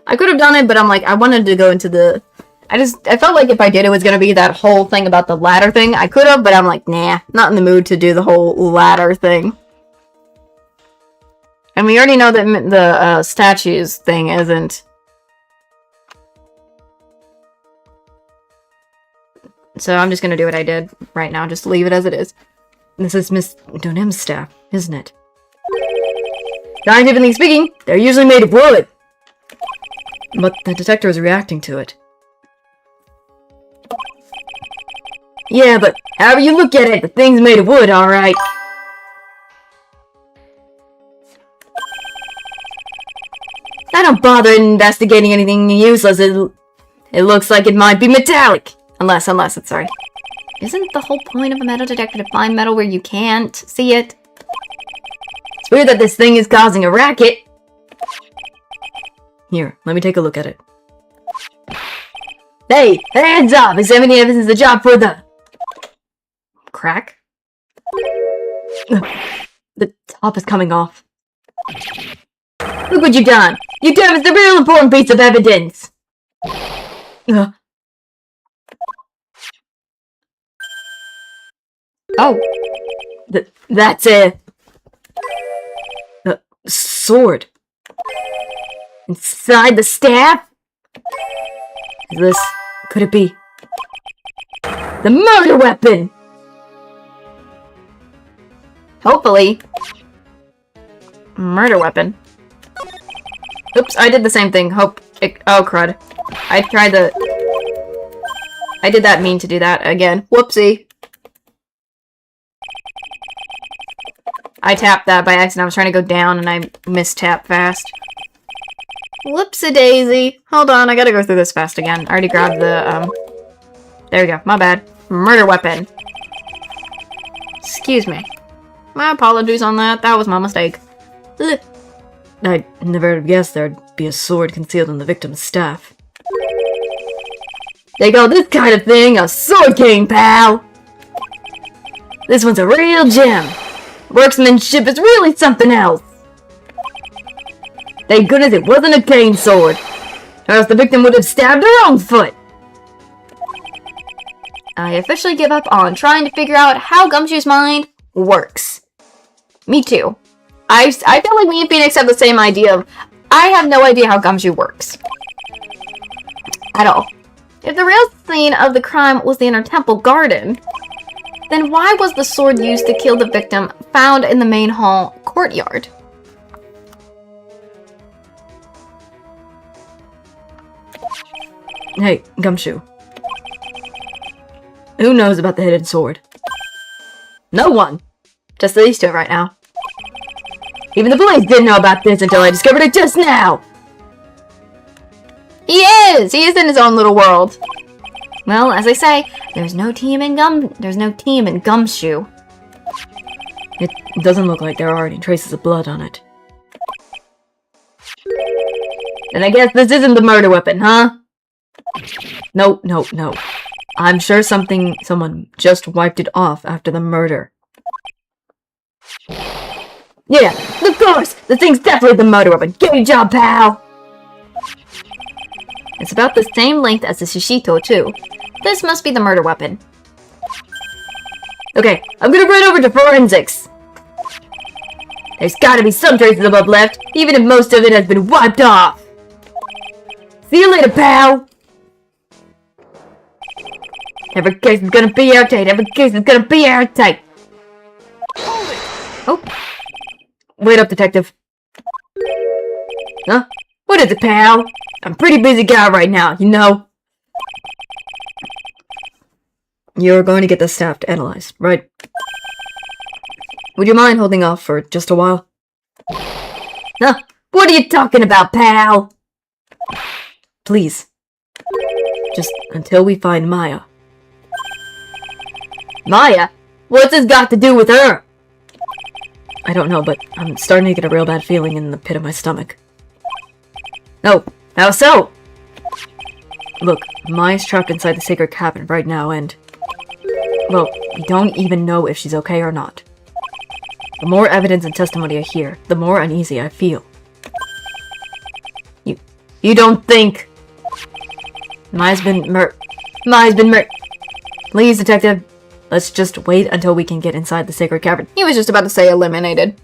I could have done it, but I'm like, I wanted to go into the... I felt like if I did, it was going to be that whole thing about the ladder thing. I could have, but I'm like, nah, not in the mood to do the whole ladder thing. And we already know that the statues thing isn't. So I'm just going to do what I did right now, just leave it as it is. This is Miss Donem's staff, isn't it? Scientifically speaking, they're usually made of wood. But the detector is reacting to it. Yeah, but however you look at it, the thing's made of wood, alright. I don't bother investigating anything useless. It looks like it might be metallic. Unless it's, sorry. Isn't the whole point of a metal detector to find metal where you can't see it? It's weird that this thing is causing a racket. Here, let me take a look at it. Hey, hands up! Examining evidence is the job for the... Crack? The top is coming off. Look what you've done! You damaged the real important piece of evidence! Oh. That's it. The sword. Inside the staff? Could it be? The murder weapon! Hopefully. Murder weapon. Oops, I did the same thing. Oh, crud. I did that mean to do that again. Whoopsie. I tapped that by accident. I was trying to go down and I mistapped fast. Whoopsie-daisy. Hold on, I gotta go through this fast again. I already grabbed the, There we go. My bad. Murder weapon. Excuse me. My apologies on that. That was my mistake. Ugh. I never guessed there'd be a sword concealed in the victim's staff. They call this kind of thing a sword king, pal! This one's a real gem. Workmanship is really something else. Thank goodness it wasn't a cane sword, or else the victim would have stabbed her own foot. I officially give up on trying to figure out how Gumshoe's mind works. Me too. I feel like me and Phoenix have the same idea of, I have no idea how Gumshoe works. At all. If the real scene of the crime was the inner temple garden, then why was the sword used to kill the victim found in the main hall courtyard? Hey, Gumshoe. Who knows about the hidden sword? No one. Just these two right now. Even the police didn't know about this until I discovered it just now. He is in his own little world. Well, as I say, there's no team in Gumshoe. It doesn't look like there are any traces of blood on it. And I guess this isn't the murder weapon, huh? No. I'm sure someone just wiped it off after the murder. Yeah, of course! The thing's definitely the murder weapon. Get your job, pal! It's about the same length as the shishito, too. This must be the murder weapon. Okay, I'm gonna run over to forensics. There's gotta be some traces of blood left, even if most of it has been wiped off. See you later, pal! Every case is gonna be airtight. Every case is gonna be airtight. Oh. Wait up, detective. Huh? What is it, pal? I'm a pretty busy guy right now, you know. You're going to get the staff to analyze, right? Would you mind holding off for just a while? Huh? What are you talking about, pal? Please. Just until we find Maya. Maya? What's this got to do with her? I don't know, but I'm starting to get a real bad feeling in the pit of my stomach. Oh, how so? Look, Maya's trapped inside the sacred cabin right now, and... well, we don't even know if she's okay or not. The more evidence and testimony I hear, the more uneasy I feel. You don't think... Maya's been Please, detective. Let's just wait until we can get inside the sacred cavern. He was just about to say eliminated.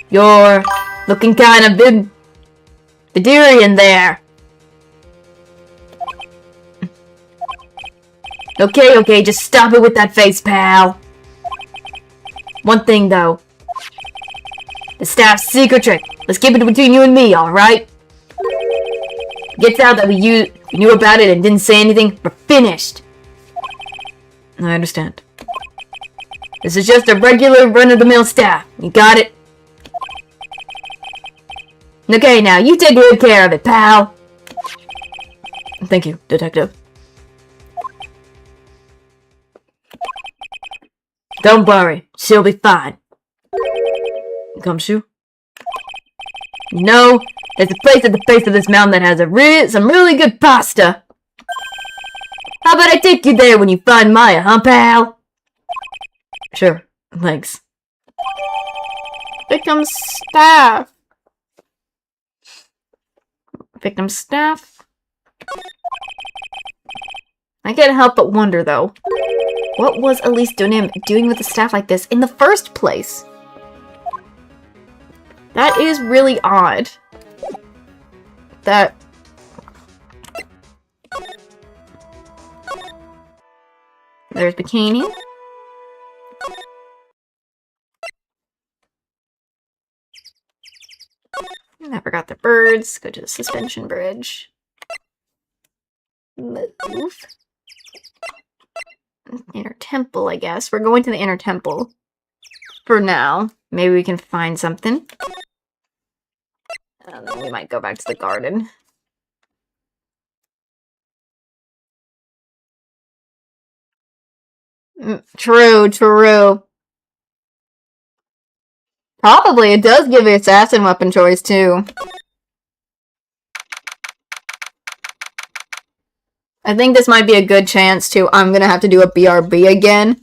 You're looking kind of Viderian there. Okay, just stop it with that face, pal. One thing, though. The staff's secret trick. Let's keep it between you and me, alright? Gets out that we knew about it and didn't say anything. We're finished. I understand. This is just a regular run-of-the-mill staff. You got it? Okay, now, you take good care of it, pal. Thank you, Detective. Don't worry. She'll be fine. Gumshoe? No, there's a place at the base of this mountain that has some really good pasta. How about I take you there when you find Maya, huh, pal? Sure, thanks. Victim staff. Victim staff. I can't help but wonder, though. What was Elise doing with a staff like this in the first place? That is really odd. That... There's Bikini. I forgot the birds. Go to the suspension bridge. Move. Inner temple, I guess. We're going to the inner temple. For now. Maybe we can find something. And then we might go back to the garden. True. Probably, it does give the assassin weapon choice, too. I think this might be a good chance, too. I'm gonna have to do a BRB again.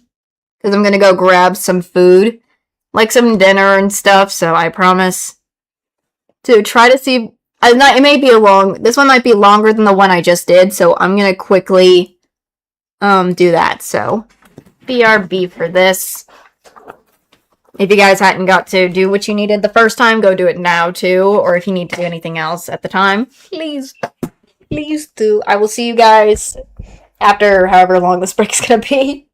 Because I'm gonna go grab some food. Like some dinner and stuff, so I promise to try to see... it may be this one might be longer than the one I just did, so I'm gonna quickly do that, so... BRB for this. If you guys hadn't got to do what you needed the first time, go do it now too. Or if you need to do anything else at the time, please do. I will see you guys after however long this break is gonna be.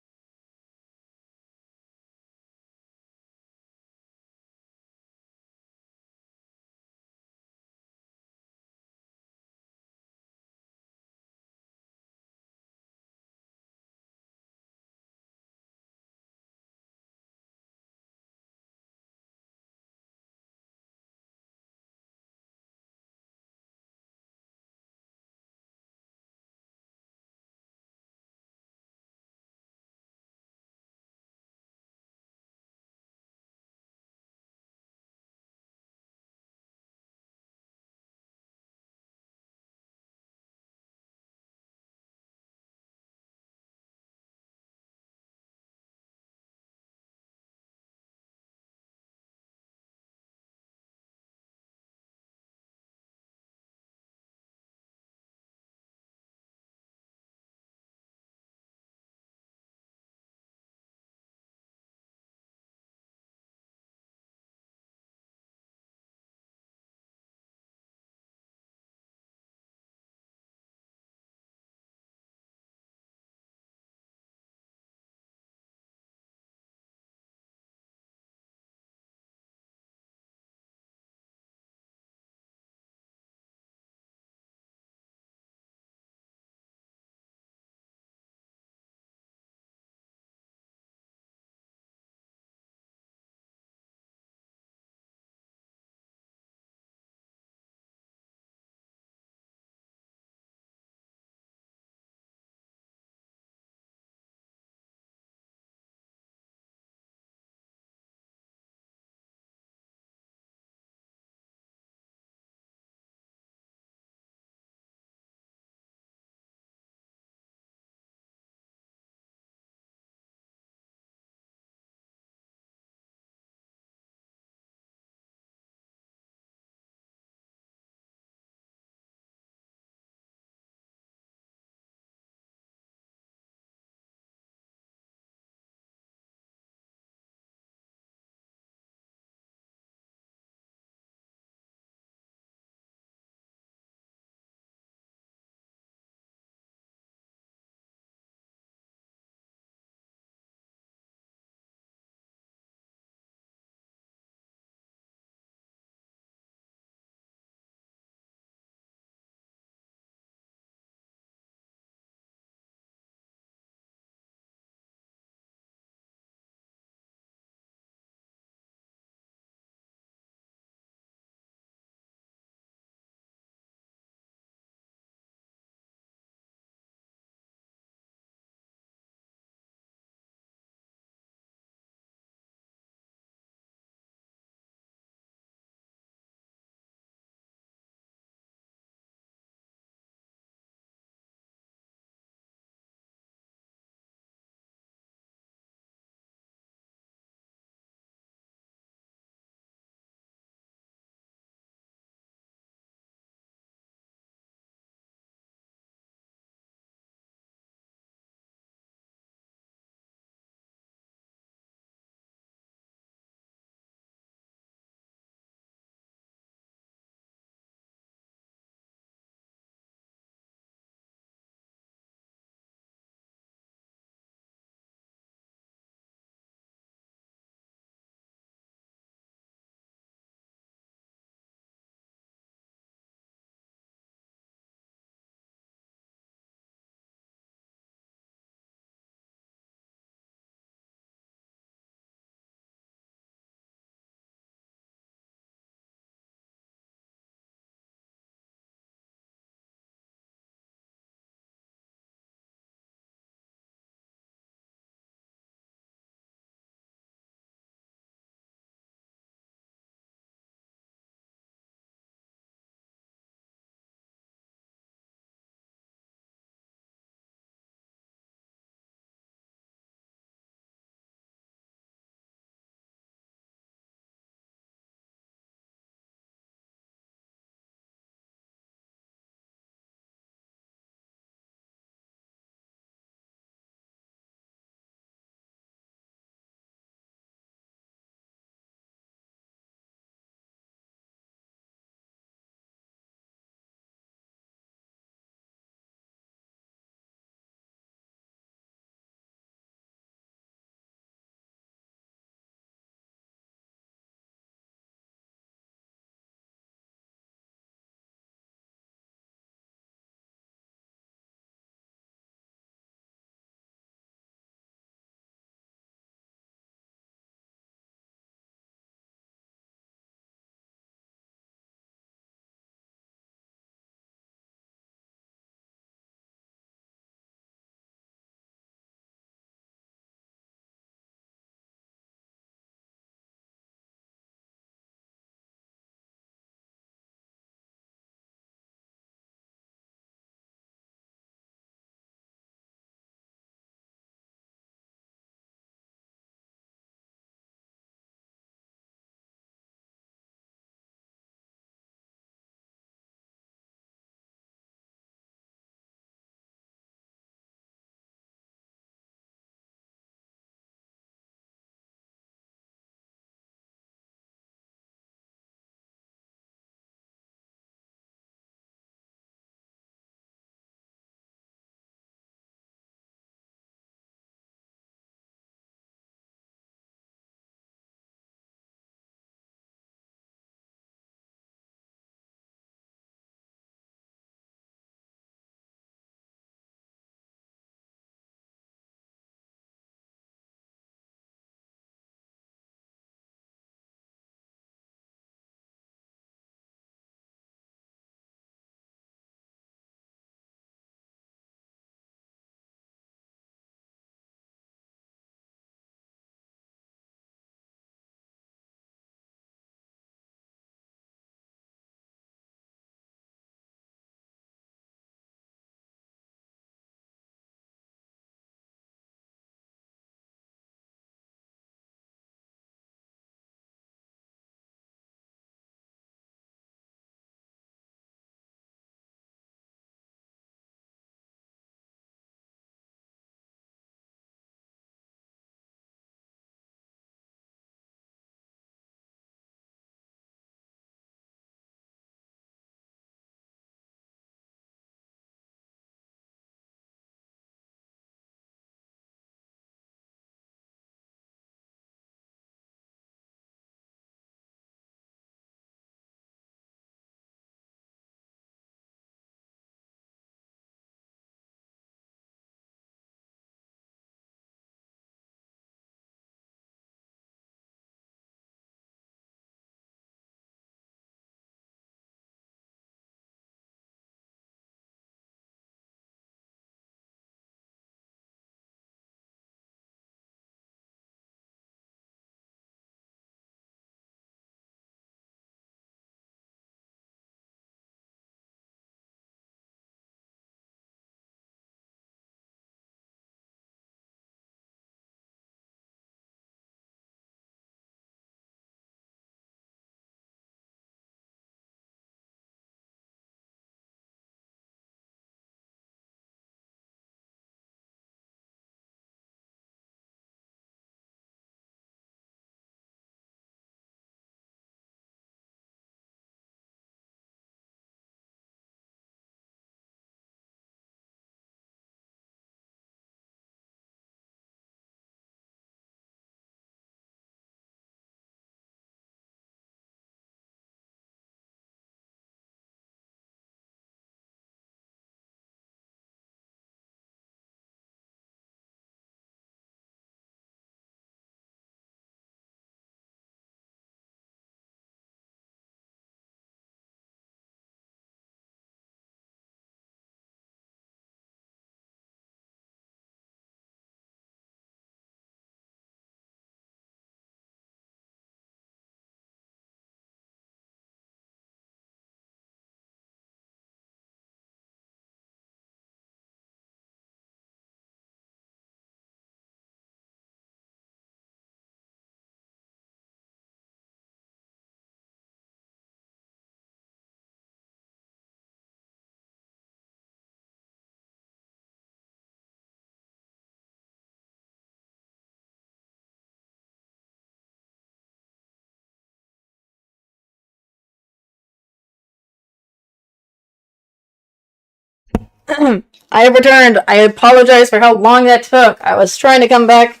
I have returned. I apologize for how long that took. I was trying to come back.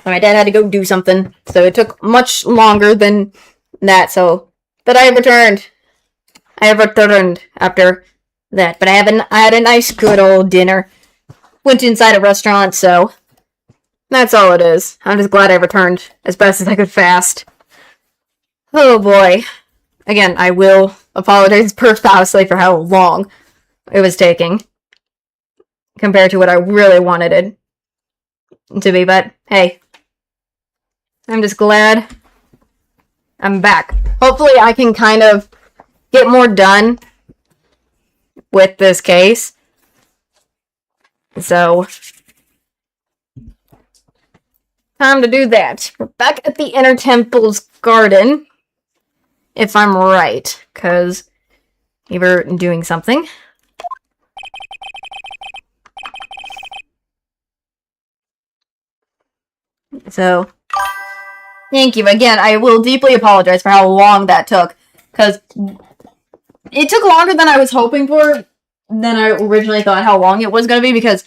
My dad had to go do something, so it took much longer than that, but I have returned. I have returned after that, but I had a nice good old dinner. Went inside a restaurant, so that's all it is. I'm just glad I returned as best as I could fast. Oh boy. Again, I will apologize profusely for how long it was taking compared to what I really wanted it to be, but hey, I'm just glad I'm back. Hopefully I can kind of get more done with this case. So, time to do that. We're back at the Inner Temple's garden, if I'm right, because we were doing something. So, thank you. Again, I will deeply apologize for how long that took, because it took longer than I was hoping for, than I originally thought how long it was going to be, because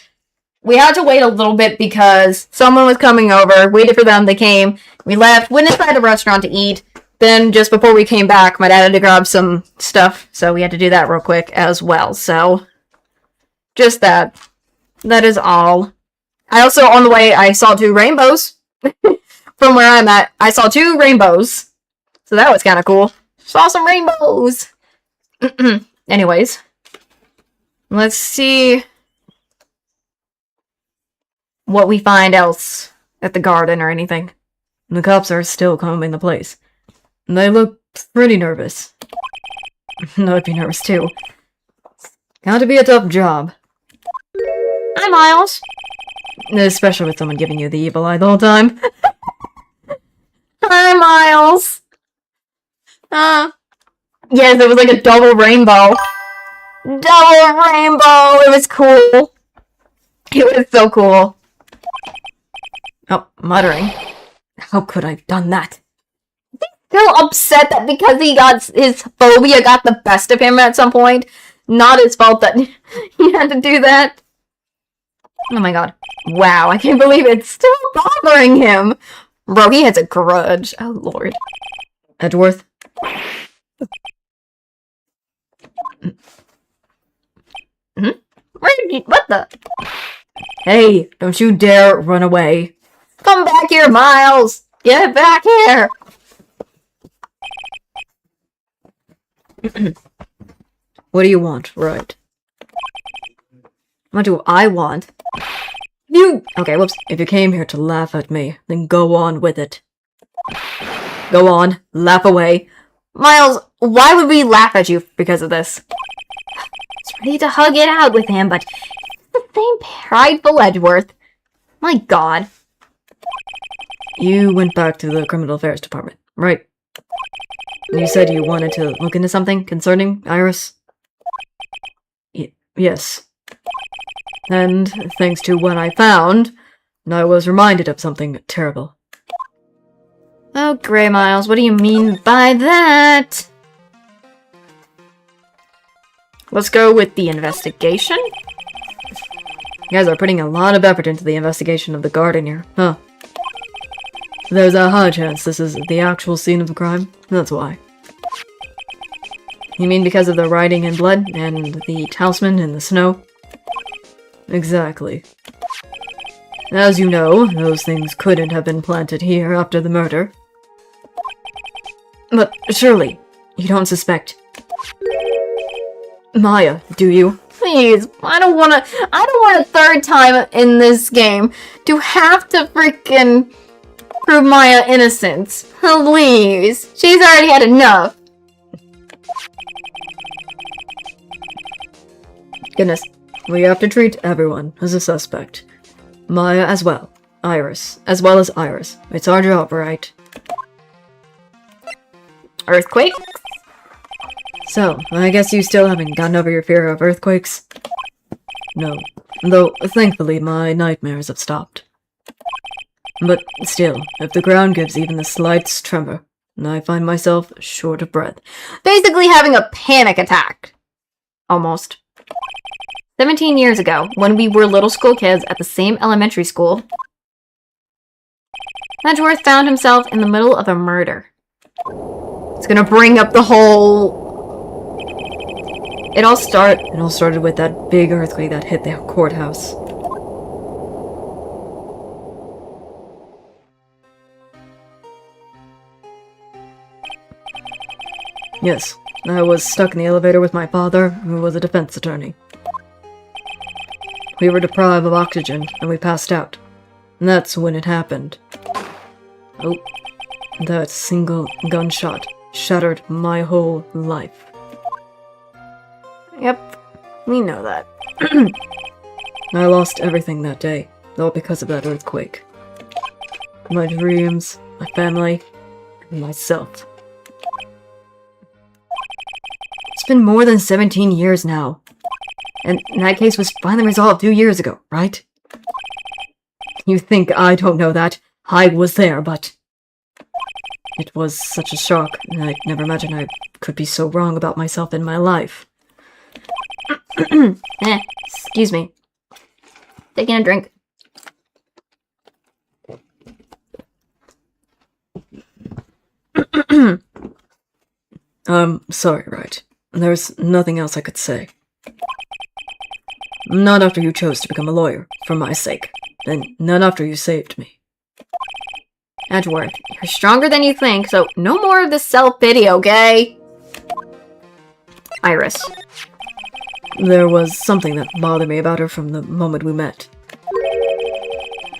we had to wait a little bit because someone was coming over, waited for them, they came, we left, went inside the restaurant to eat, then just before we came back, my dad had to grab some stuff, so we had to do that real quick as well, so just that. That is all. I also, on the way, I saw 2 rainbows. From where I'm at, I saw 2 rainbows, so that was kind of cool. Saw some rainbows! Anyways, let's see what we find else at the garden or anything. The cops are still combing the place. They look pretty nervous. I'd be nervous too. Got to be a tough job. Hi, Miles. Especially with someone giving you the evil eye the whole time. Hi, Miles. Yes, it was like a double rainbow. Double rainbow! It was cool. It was so cool. Oh, muttering. How could I have done that? Still upset that because his phobia got the best of him at some point. Not his fault that he had to do that. Oh my god. Wow, I can't believe it's still bothering him. Bro, he has a grudge. Oh lord. Edgeworth? What the? Hey, don't you dare run away. Come back here, Miles! Get back here! What do you want, right? What do I want? Okay, whoops. If you came here to laugh at me, then go on with it. Go on, laugh away. Miles, why would we laugh at you because of this? It's ready to hug it out with him, but it's the same prideful Edgeworth. My god. You went back to the Criminal Affairs Department, right? You said you wanted to look into something concerning Iris? Yes. And thanks to what I found, I was reminded of something terrible. Oh, Grey Miles, what do you mean by that? Let's go with the investigation. You guys are putting a lot of effort into the investigation of the garden here, huh? There's a high chance this is the actual scene of the crime. That's why. You mean because of the writing in blood and the talisman in the snow? Exactly. As you know, those things couldn't have been planted here after the murder. But surely, you don't suspect Maya, do you? Please, I don't want a third time in this game to have to freaking prove Maya innocent. Please, she's already had enough. Goodness, we have to treat everyone as a suspect. Maya as well. Iris, as well as Iris. It's our job, right? Earthquake? So, I guess you still haven't gotten over your fear of earthquakes? No. Though, thankfully, my nightmares have stopped. But still, if the ground gives even the slightest tremor, I find myself short of breath. Basically having a panic attack. Almost. 17 years ago, when we were little school kids at the same elementary school, Edgeworth found himself in the middle of a murder. It's gonna bring up the whole... It all started with that big earthquake that hit the courthouse. Yes, I was stuck in the elevator with my father, who was a defense attorney. We were deprived of oxygen, and we passed out. And that's when it happened. Oh, that single gunshot shattered my whole life. Yep, we know that. I lost everything that day, all because of that earthquake. My dreams, my family, and myself. It's been more than 17 years now. And that case was finally resolved 2 years ago, right? You think I don't know that? I was there, but... It was such a shock, and I'd never imagined I could be so wrong about myself in my life. Excuse me. Taking a drink. Sorry, right. There's nothing else I could say. Not after you chose to become a lawyer, for my sake. And not after you saved me. Edgeworth, you're stronger than you think, so no more of this self-pity, okay? Iris. There was something that bothered me about her from the moment we met.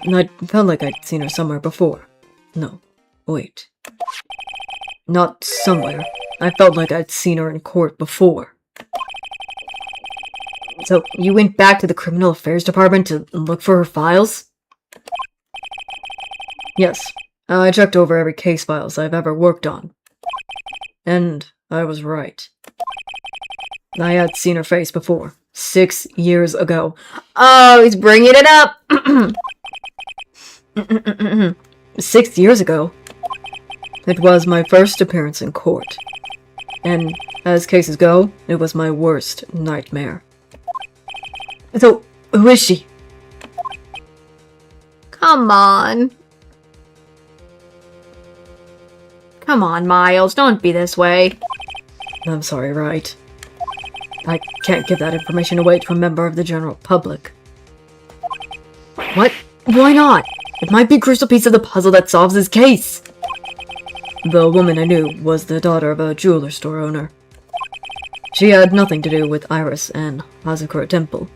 I felt like I'd seen her somewhere before. No, wait. Not somewhere. I felt like I'd seen her in court before. So, you went back to the Criminal Affairs Department to look for her files? Yes, I checked over every case files I've ever worked on. And I was right. I had seen her face before, 6 years ago. Oh, he's bringing it up! 6 years ago? It was my first appearance in court. And, as cases go, it was my worst nightmare. So, who is she? Come on. Come on, Miles, don't be this way. I'm sorry, right? I can't give that information away to a member of the general public. What? Why not? It might be a crucial piece of the puzzle that solves this case. The woman I knew was the daughter of a jeweler store owner. She had nothing to do with Iris and Hazakura Temple.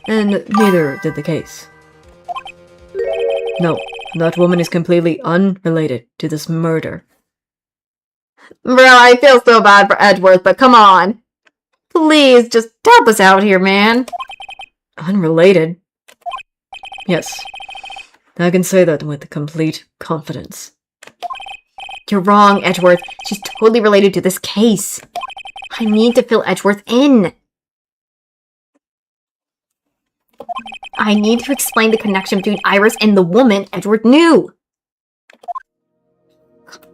And neither did the case. No, that woman is completely unrelated to this murder. Bro, I feel so bad for Edgeworth, but come on. Please, just help us out here, man. Unrelated? Yes. I can say that with complete confidence. You're wrong, Edgeworth. She's totally related to this case. I need to fill Edgeworth in. I need to explain the connection between Iris and the woman Edgeworth knew.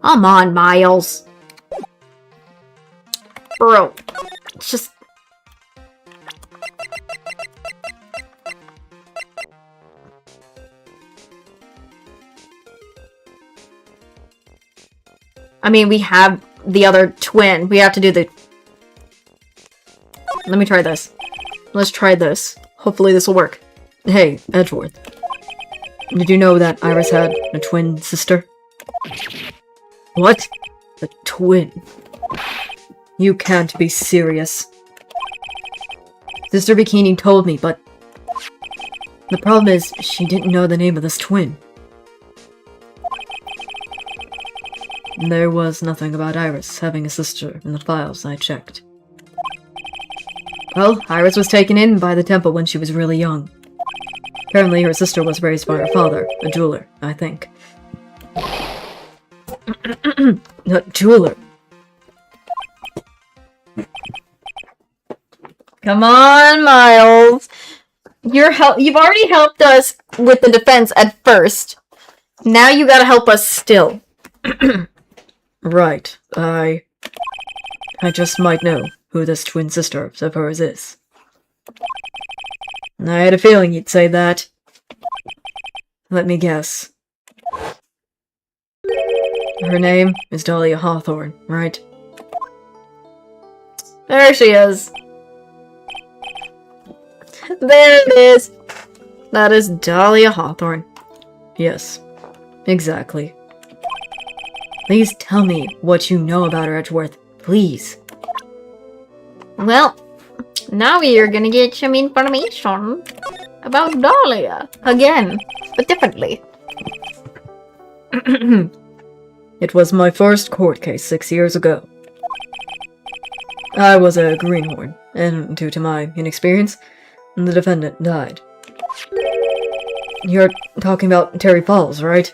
Come on, Miles. Bro, it's just... I mean, we have the other twin. We have to do the... Let me try this. Let's try this. Hopefully this will work. Hey, Edgeworth. Did you know that Iris had a twin sister? What? A twin? You can't be serious. Sister Bikini told me, but... The problem is, she didn't know the name of this twin. There was nothing about Iris having a sister in the files I checked. Well, Iris was taken in by the temple when she was really young. Apparently her sister was raised by her father, a jeweler, I think. Not jeweler. Come on, Miles. You've already helped us with the defense at first. Now you gotta help us still. Right. I just might know who this twin sister of hers is. I had a feeling you'd say that. Let me guess. Her name is Dahlia Hawthorne, right? There she is. There it is. That is Dahlia Hawthorne. Yes, exactly. Please tell me what you know about her, Edgeworth. Please. Well, now we are gonna get some information about Dahlia. Again, but differently. It was my first court case 6 years ago. I was a greenhorn, and due to my inexperience, the defendant died. You're talking about Terry Falls, right?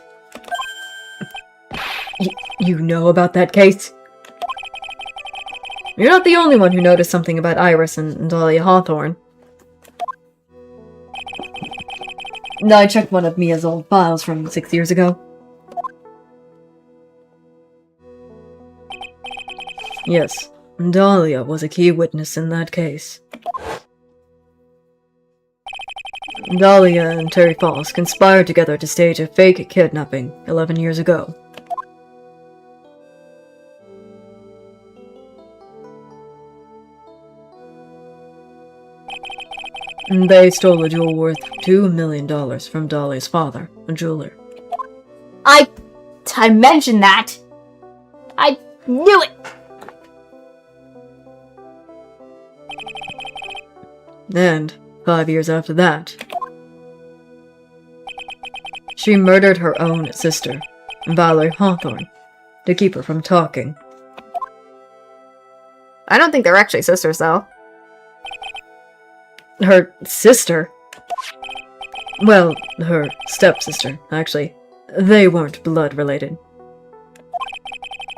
You know about that case? You're not the only one who noticed something about Iris and Dahlia Hawthorne. I checked one of Mia's old files from 6 years ago. Yes, Dahlia was a key witness in that case. Dahlia and Terry Falls conspired together to stage a fake kidnapping 11 years ago. They stole a jewel worth $2 million from Dahlia's father, a jeweler. I mentioned that. I knew it. And 5 years after that, she murdered her own sister, Valerie Hawthorne, to keep her from talking. I don't think they're actually sisters, though. Her sister? Well, her stepsister, actually. They weren't blood related.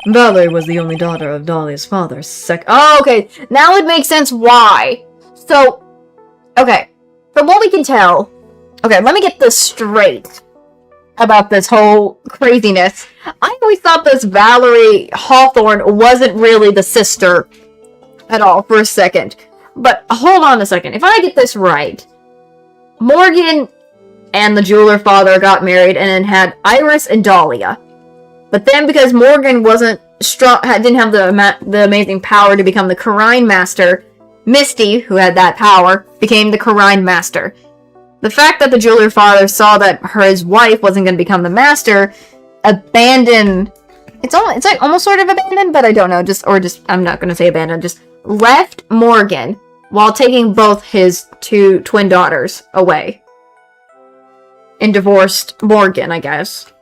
Valerie was the only daughter of Dahlia's father's Oh, okay. Now it makes sense why. So, okay. From what we can tell... Okay, let me get this straight about this whole craziness. I always thought this Valerie Hawthorne wasn't really the sister at all for a second. But hold on a second. If I get this right, Morgan and the jeweler father got married and then had Iris and Dahlia. But then because Morgan wasn't strong, didn't have the amazing power to become the Karine Master, Misty, who had that power, became the Karine Master. The fact that the jeweler father saw that his wife wasn't going to become the master, abandoned... It's like almost sort of abandoned, but I don't know. I'm not going to say abandoned. Just left Morgan while taking both his two twin daughters away. And divorced Morgan, I guess.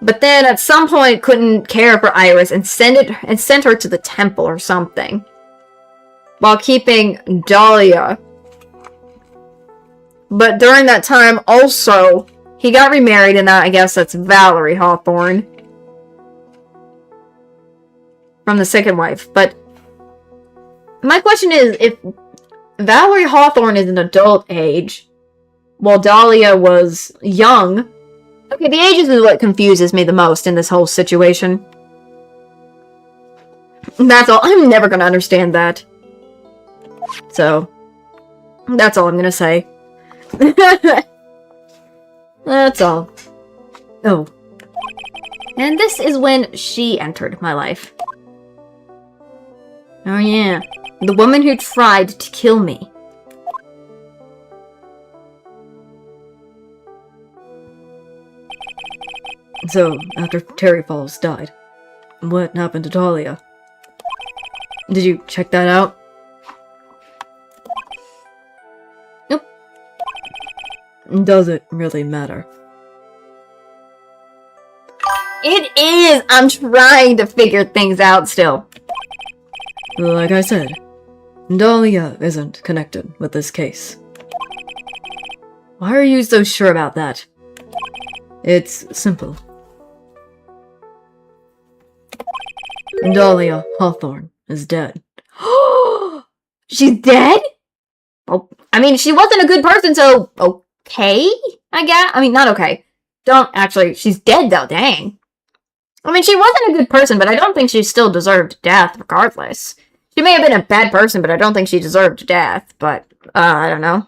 But then at some point couldn't care for Iris and sent her to the temple or something. While keeping Dahlia. But during that time also, he got remarried, and I guess that's Valerie Hawthorne. From the second wife. But my question is, if Valerie Hawthorne is an adult age, while Dahlia was young... Okay, the ages is what confuses me the most in this whole situation. That's all. I'm never gonna understand that. So, that's all I'm gonna say. That's all. Oh. And this is when she entered my life. Oh yeah. The woman who tried to kill me. So, after Terry Falls died, what happened to Dahlia? Did you check that out? Nope. Does it really matter? It is! I'm trying to figure things out still. Like I said, Dahlia isn't connected with this case. Why are you so sure about that? It's simple. Dahlia Hawthorne is dead. She's dead? Oh, I mean, she wasn't a good person, so okay, I guess. I mean, not okay. Don't actually. She's dead, though, dang. I mean, she wasn't a good person, but I don't think she still deserved death, regardless. She may have been a bad person, but I don't think she deserved death, but... I don't know.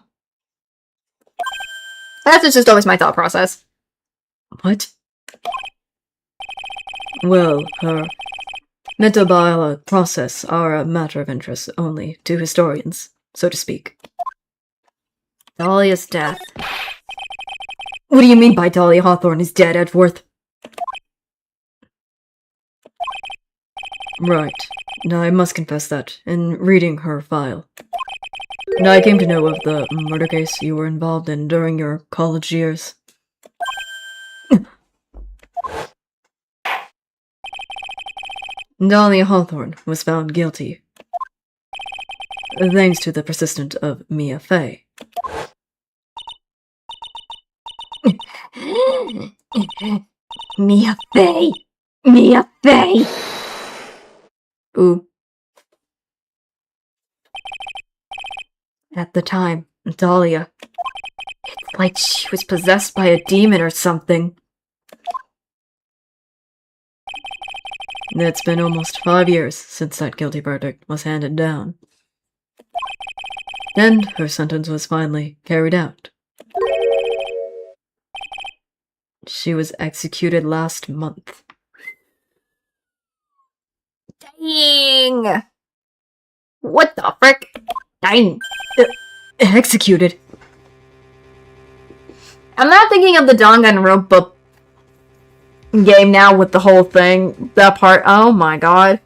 That's just always my thought process. What? Well, her metabiological process are a matter of interest only to historians, so to speak. Dahlia's death. What do you mean by Dahlia Hawthorne is dead, Edgeworth? Right. Now, I must confess that, in reading her file, I came to know of the murder case you were involved in during your college years. Dahlia Hawthorne was found guilty, thanks to the persistence of Mia Fey. Mia Fey! Mia Fey! Ooh. At the time, Dahlia, it's like she was possessed by a demon or something. It's been almost 5 years since that guilty verdict was handed down. And her sentence was finally carried out. She was executed last month. Dang! What the frick? Dang. Executed? I'm not thinking of the Danganronpa game now with the whole thing. That part. Oh my god.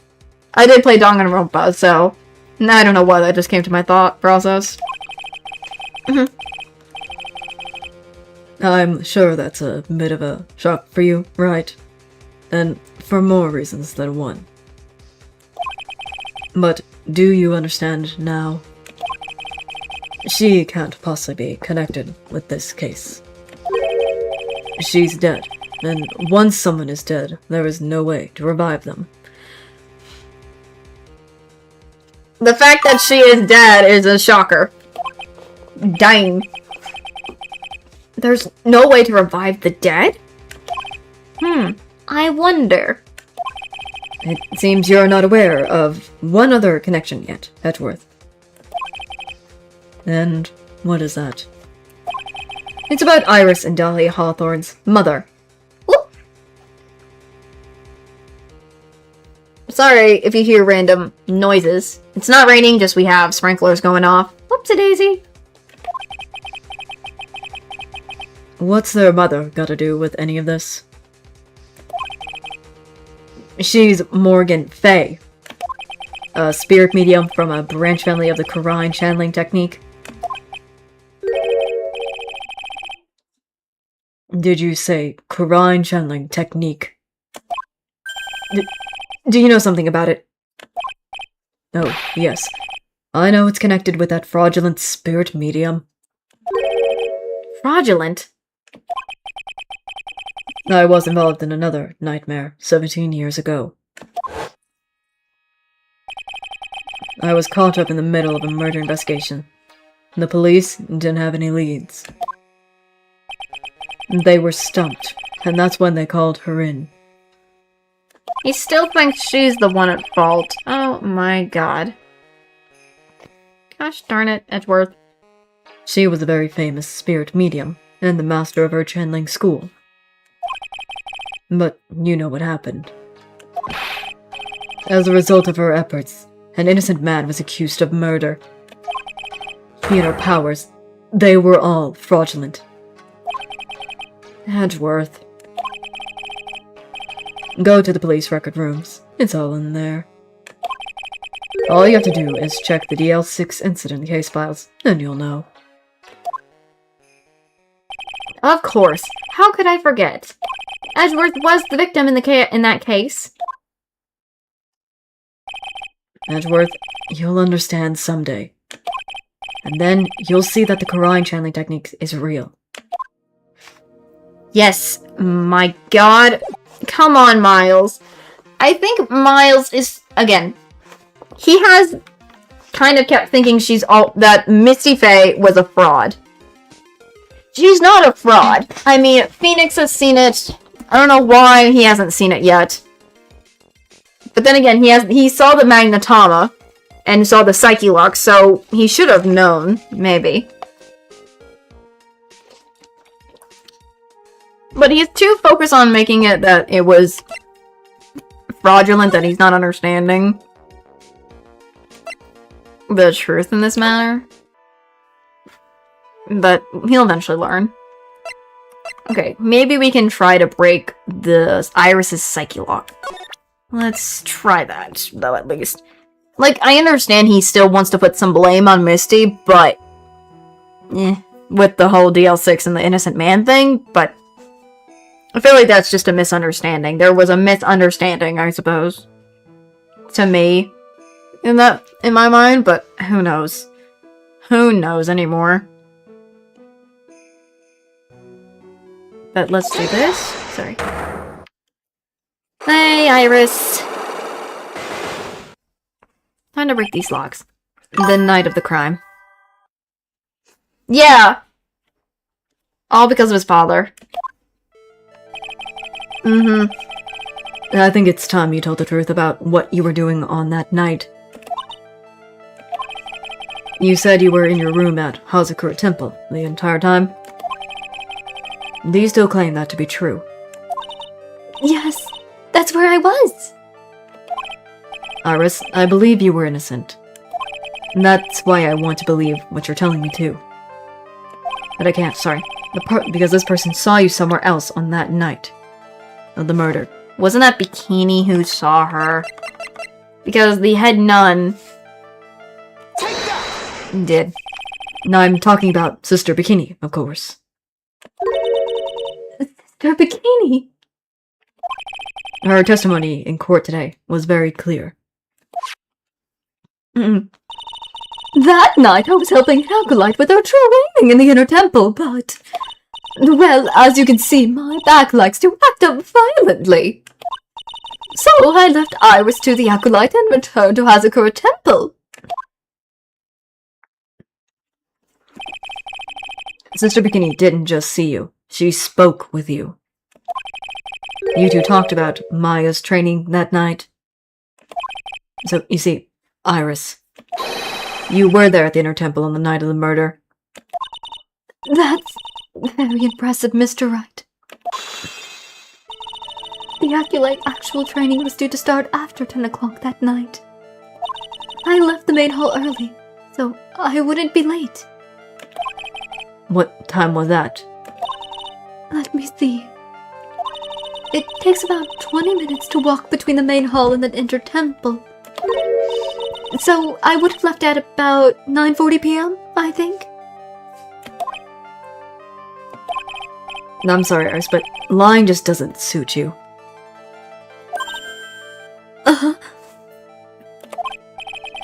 I did play Danganronpa, so I don't know why that just came to my thought process. I'm sure that's a bit of a shock for you, right? And for more reasons than one. But do you understand now? She can't possibly be connected with this case. She's dead, and once someone is dead, there is no way to revive them. The fact that she is dead is a shocker. Dang. There's no way to revive the dead? I wonder. It seems you're not aware of one other connection yet, Edgeworth. And what is that? It's about Iris and Dahlia Hawthorne's mother. Whoop. Sorry if you hear random noises. It's not raining, just we have sprinklers going off. Whoopsie-daisy. What's their mother got to do with any of this? She's Morgan Fey, a spirit medium from a branch family of the Quran channeling technique. Did you say Quran channeling technique? Do you know something about it? Oh, yes. I know it's connected with that fraudulent spirit medium. Fraudulent? I was involved in another nightmare 17 years ago. I was caught up in the middle of a murder investigation. The police didn't have any leads. They were stumped, and that's when they called her in. He still thinks she's the one at fault. Oh my god. Gosh darn it, Edgeworth. She was a very famous spirit medium, and the master of her channeling school. But you know what happened. As a result of her efforts, an innocent man was accused of murder. She and her powers, they were all fraudulent. Edgeworth. Go to the police record rooms. It's all in there. All you have to do is check the DL6 incident case files, and you'll know. Of course. How could I forget? Edgeworth was the victim in that case. Edgeworth, you'll understand someday. And then you'll see that the Quran channeling technique is real. Yes, my god. Come on, Miles. I think Miles is, again, he has kind of kept thinking that Misty Faye was a fraud. She's not a fraud. I mean, Phoenix has seen it. I don't know why he hasn't seen it yet. But then again, he saw the Magnetama. and saw the Psyche Lock, so he should have known, maybe. But he's too focused on making it that it was fraudulent that he's not understanding the truth in this matter. But he'll eventually learn. Okay, maybe we can try to break the Iris's Psyche Lock. Let's try that, though, at least. Like, I understand he still wants to put some blame on Misty, but... with the whole DL6 and the innocent man thing, but... I feel like that's just a misunderstanding. There was a misunderstanding, I suppose. To me. In my mind, but who knows? Who knows anymore? But let's do this. Sorry. Hey, Iris. Time to break these locks. The night of the crime. Yeah! All because of his father. I think it's time you told the truth about what you were doing on that night. You said you were in your room at Hazakura Temple the entire time. Do you still claim that to be true? Yes, that's where I was. Iris, I believe you were innocent. And that's why I want to believe what you're telling me too. But I can't, sorry. Because this person saw you somewhere else on that night of the murder. Wasn't that Bikini who saw her? Because the head nun did. Now I'm talking about Sister Bikini, of course. Sister Bikini? Her testimony in court today was very clear. That night I was helping an acolyte with her training in the inner temple, but... well, as you can see, my back likes to act up violently. So I left Iris to the acolyte and returned to Hazakura Temple. Sister Bikini didn't just see you. She spoke with you. You two talked about Maya's training that night. So, you see, Iris, you were there at the inner temple on the night of the murder. That's very impressive, Mr. Wright. The acolyte actual training was due to start after 10 o'clock that night. I left the main hall early, so I wouldn't be late. What time was that? Let me see. It takes about 20 minutes to walk between the main hall and the inner temple. So I would have left at about 9:40 p.m., I think. I'm sorry, Iris, but lying just doesn't suit you.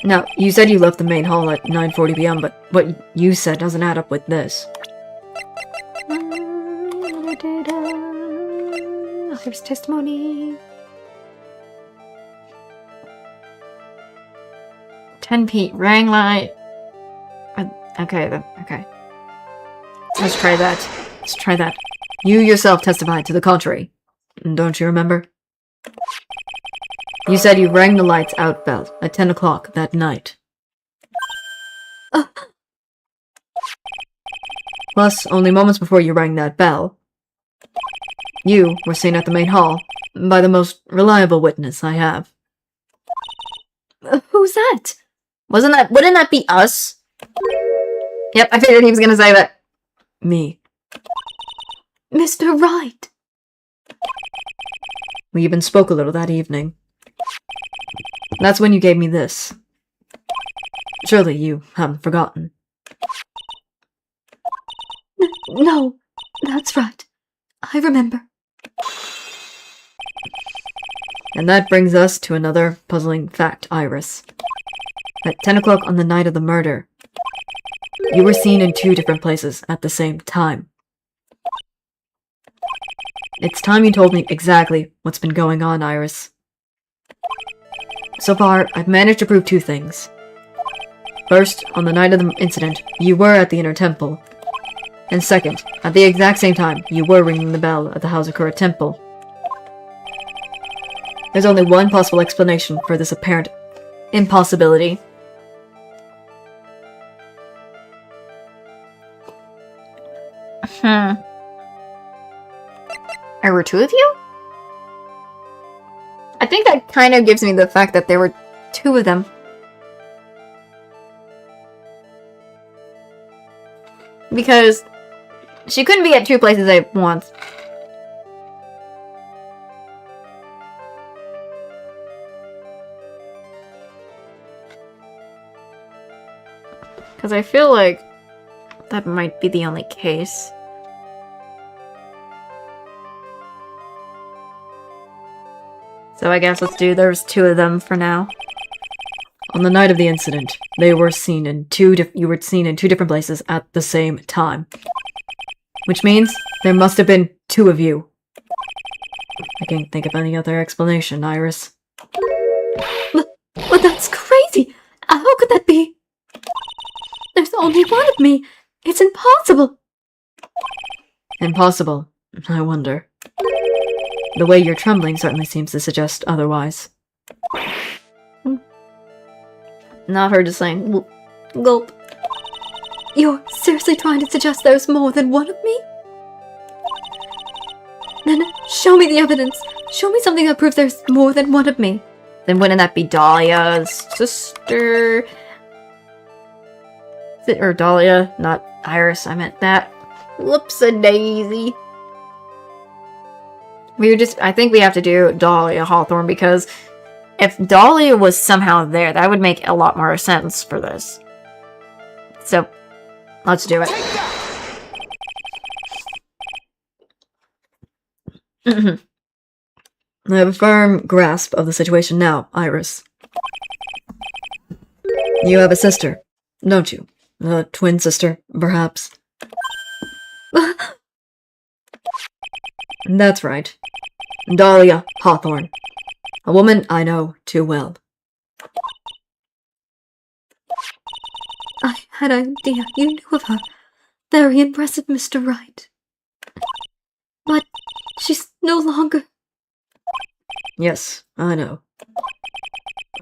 Now, you said you left the main hall at 9:40 p.m., but what you said doesn't add up with this. There's testimony. 10 Pete ring light. Okay, then. Okay. Let's try that. Let's try that. You yourself testified to the contrary. Don't you remember? You said you rang the lights out bell at 10 o'clock that night. Plus, only moments before you rang that bell, you were seen at the main hall by the most reliable witness I have. Who's that? Wouldn't that be us? Yep, I figured he was gonna say that. Me. Mr. Wright. We even spoke a little that evening. That's when you gave me this. Surely you haven't forgotten. No, that's right. I remember. And that brings us to another puzzling fact, Iris. At 10 o'clock on the night of the murder, you were seen in 2 different places at the same time. It's time you told me exactly what's been going on, Iris. So far, I've managed to prove 2 things. First, on the night of the incident, you were at the inner temple. And second, at the exact same time, you were ringing the bell at the Hazakura Temple. There's only one possible explanation for this apparent impossibility. There were 2 of you? I think that kind of gives me the fact that there were 2 of them. Because she couldn't be at 2 places at once. Because I feel like that might be the only case. So I guess let's do there's 2 of them for now. On the night of the incident, you were seen in 2 different places at the same time. Which means there must have been 2 of you. I can't think of any other explanation, Iris. But that's crazy! How could that be? There's only one of me! It's impossible! Impossible, I wonder. The way you're trembling certainly seems to suggest otherwise. Not her just saying, gulp. You're seriously trying to suggest there's more than one of me? Then show me the evidence. Show me something that proves there's more than one of me. Then wouldn't that be Dahlia's sister? Or Dahlia, not Iris, I meant that. Whoops-a-daisy. I think we have to do Dahlia Hawthorne because if Dahlia was somehow there, that would make a lot more sense for this. So, let's do it. I have a firm grasp of the situation now, Iris. You have a sister, don't you? A twin sister, perhaps? That's right. Dahlia Hawthorne. A woman I know too well. I had an idea you knew of her. Very impressive, Mr. Wright. But she's no longer... Yes, I know.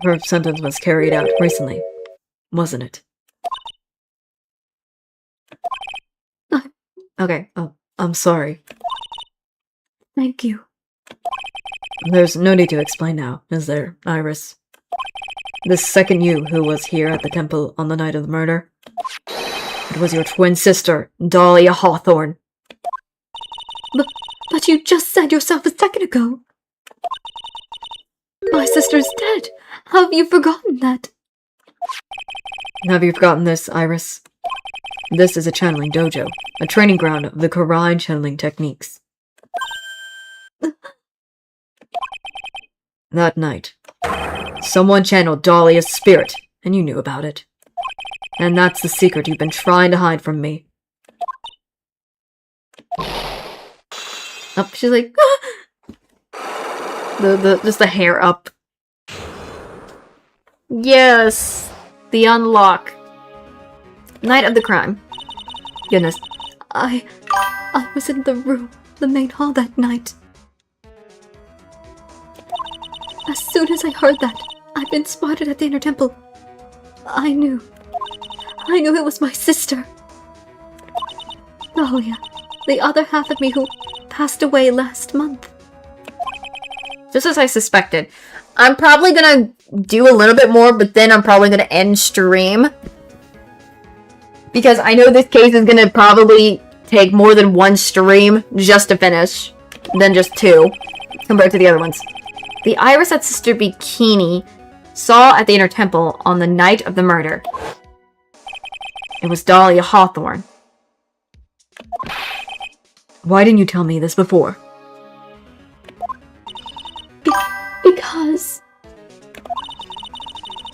Her sentence was carried out recently, wasn't it? Okay, I'm sorry. Thank you. There's no need to explain now, is there, Iris? This second you who was here at the temple on the night of the murder? It was your twin sister, Dahlia Hawthorne. But you just said yourself a second ago. My sister's dead. How have you forgotten that? Have you forgotten this, Iris? This is a channeling dojo, a training ground of the Karai channeling techniques. That night, someone channeled Dahlia's spirit, and you knew about it. And that's the secret you've been trying to hide from me. Oh, she's like, just the hair up. Yes, the unlock. Night of the crime. Goodness. I was in the room, the main hall that night. As soon as I heard that I'd been spotted at the inner temple, I knew it was my sister. Dahlia, the other half of me who passed away last month. Just as I suspected. I'm probably gonna do a little bit more, but then I'm probably gonna end stream. Because I know this case is gonna probably take more than 1 stream just to finish, than just 2, compared to the other ones. The Iris that Sister Bikini saw at the inner temple on the night of the murder. It was Dahlia Hawthorne. Why didn't you tell me this before?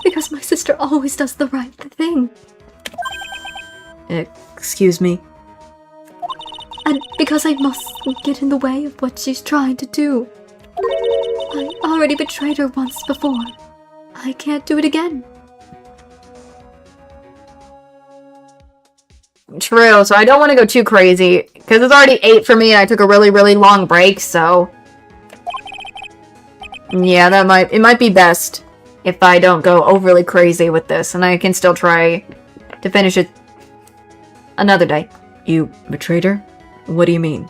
Because my sister always does the right thing. Excuse me? And because I mustn't get in the way of what she's trying to do. I already betrayed her once before. I can't do it again. True, so I don't want to go too crazy, because it's already 8 for me and I took a really, really long break, so... Yeah, it might be best if I don't go overly crazy with this, and I can still try to finish it another day. You betrayed her? What do you mean?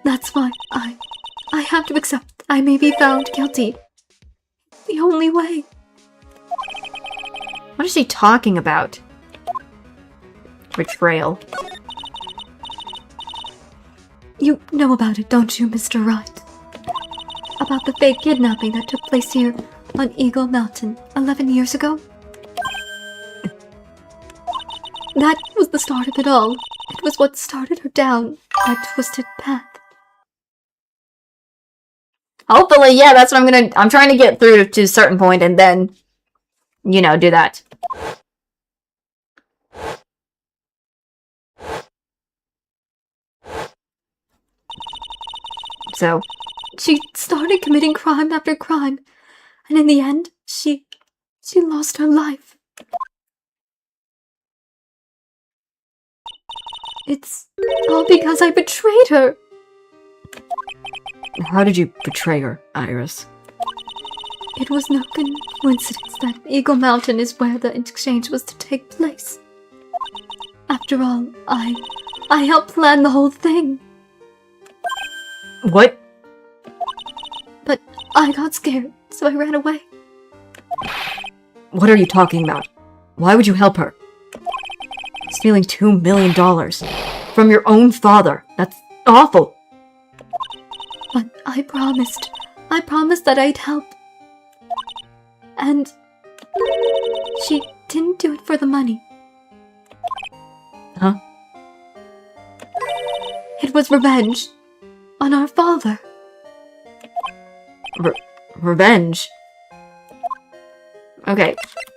That's why I have to accept I may be found guilty. The only way. What is she talking about? Betrayal. You know about it, don't you, Mr. Wright? About the fake kidnapping that took place here on Eagle Mountain 11 years ago? That was the start of it all. It was what started her down that twisted path. Hopefully, yeah, that's what I'm trying to get through to a certain point and then, you know, do that. So, She started committing crime after crime, and in the end, she lost her life. It's all because I betrayed her. How did you betray her, Iris? It was no coincidence that Eagle Mountain is where the exchange was to take place. After all, I helped plan the whole thing. what? But I got scared, so I ran away. What are you talking about? Why would you help her? Stealing $2 million from your own father. That's awful. But I promised that I'd help. And she didn't do it for the money. Huh? It was revenge on our father. Revenge? Okay,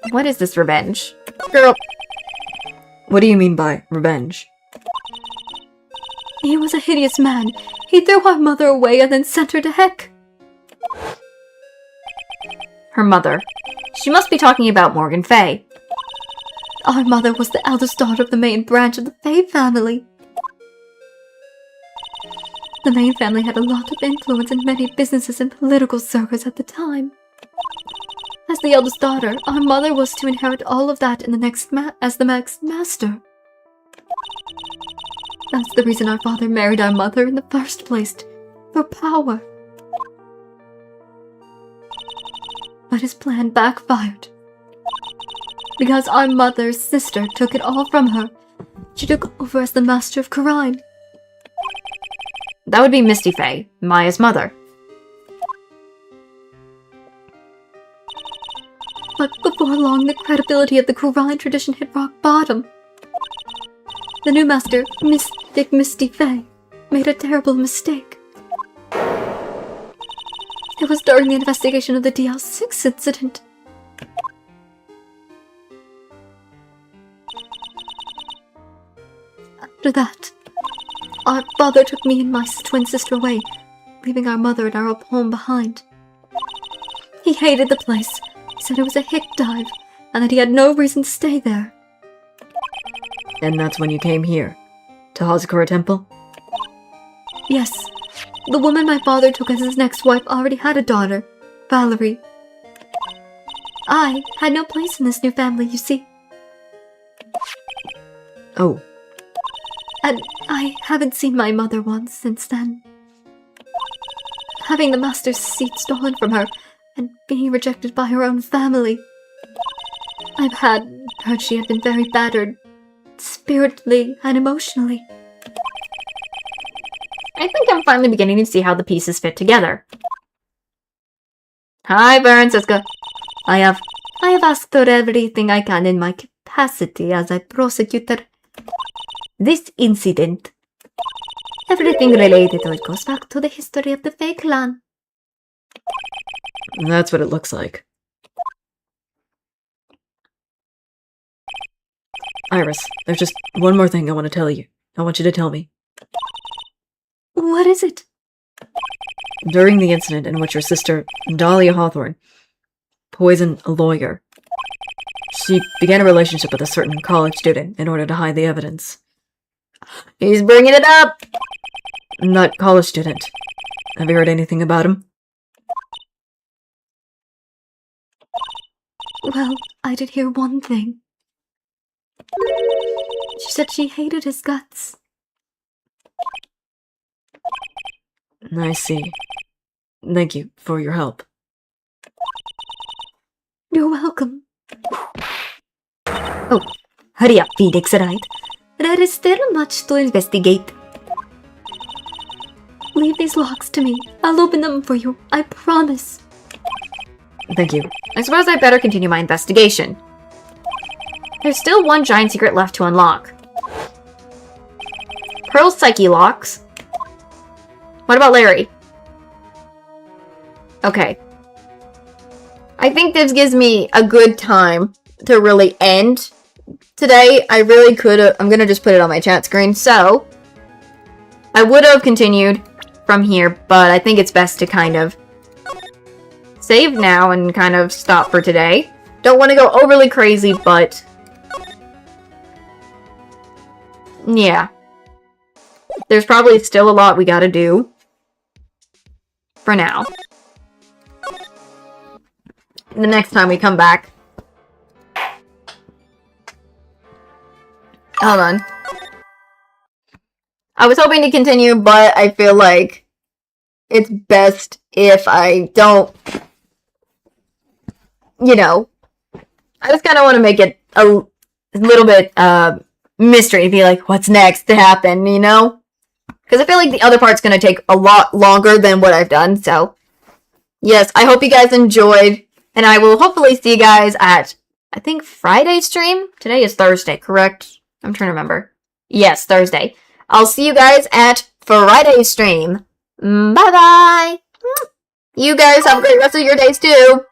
what is this revenge? Girl, What do you mean by revenge? He was a hideous man. He threw our mother away and then sent her to heck. her mother. She must be talking about Morgan Fay. Our mother was the eldest daughter of the main branch of the Fay family. The main family had a lot of influence in many businesses and political circles at the time. As the eldest daughter, our mother was to inherit all of that in the next as the next master. That's the reason our father married our mother in the first place, for power. But his plan backfired. Because our mother's sister took it all from her, she took over as the master of crime. That would be Misty Fay, Maya's mother. But before long, the credibility of the Quran tradition hit rock bottom. The new master, Mystic Misty Fay, made a terrible mistake. It was during the investigation of the DL6 incident. After that, our father took me and my twin sister away, leaving our mother and our home behind. He hated the place. He said it was a hick dive, and that he had no reason to stay there. And that's when you came here, to Hazakura Temple? Yes, the woman my father took as his next wife already had a daughter, Valerie. I had no place in this new family, you see. Oh, And I haven't seen my mother once since then. Having the master's seat stolen from her and being rejected by her own family. I've heard she had been very battered, spiritually and emotionally. I think I'm finally beginning to see how the pieces fit together. Hi, Francisca. I have asked her everything I can in my capacity as a prosecutor. This incident, everything related to it goes back to the history of the Fey clan. that's what it looks like. Iris, there's just one more thing I want to tell you. I want you to tell me. What is it? During the incident in which your sister, Dahlia Hawthorne, poisoned a lawyer, she began a relationship with a certain college student in order to hide the evidence. He's bringing it up! That college student. Have you heard anything about him? Well, I did hear one thing. She said she hated his guts. I see. Thank you for your help. You're welcome. Oh, hurry up, Phoenix, right? There is still much to investigate. Leave these locks to me. I'll open them for you. I promise. Thank you. I suppose I better continue my investigation. There's still one giant secret left to unlock. Pearl's Psyche locks. What about Larry? Okay. I think this gives me a good time to really end today. I really could have... I'm gonna just put it on my chat screen. So, I would have continued from here, but I think it's best to kind of save now and kind of stop for today. Don't want to go overly crazy, but... yeah. There's probably still a lot we gotta do. For now. The next time we come back. Hold on. I was hoping to continue, but I feel like it's best if I don't, you know, I just kind of want to make it a little bit mystery, be like, what's next to happen, you know? Because I feel like the other part's going to take a lot longer than what I've done, so yes, I hope you guys enjoyed, and I will hopefully see you guys at, I think, Friday's stream? Today is Thursday, correct? I'm trying to remember. Yes, Thursday. I'll see you guys at Friday's stream. Bye-bye! You guys have a great rest of your days, too!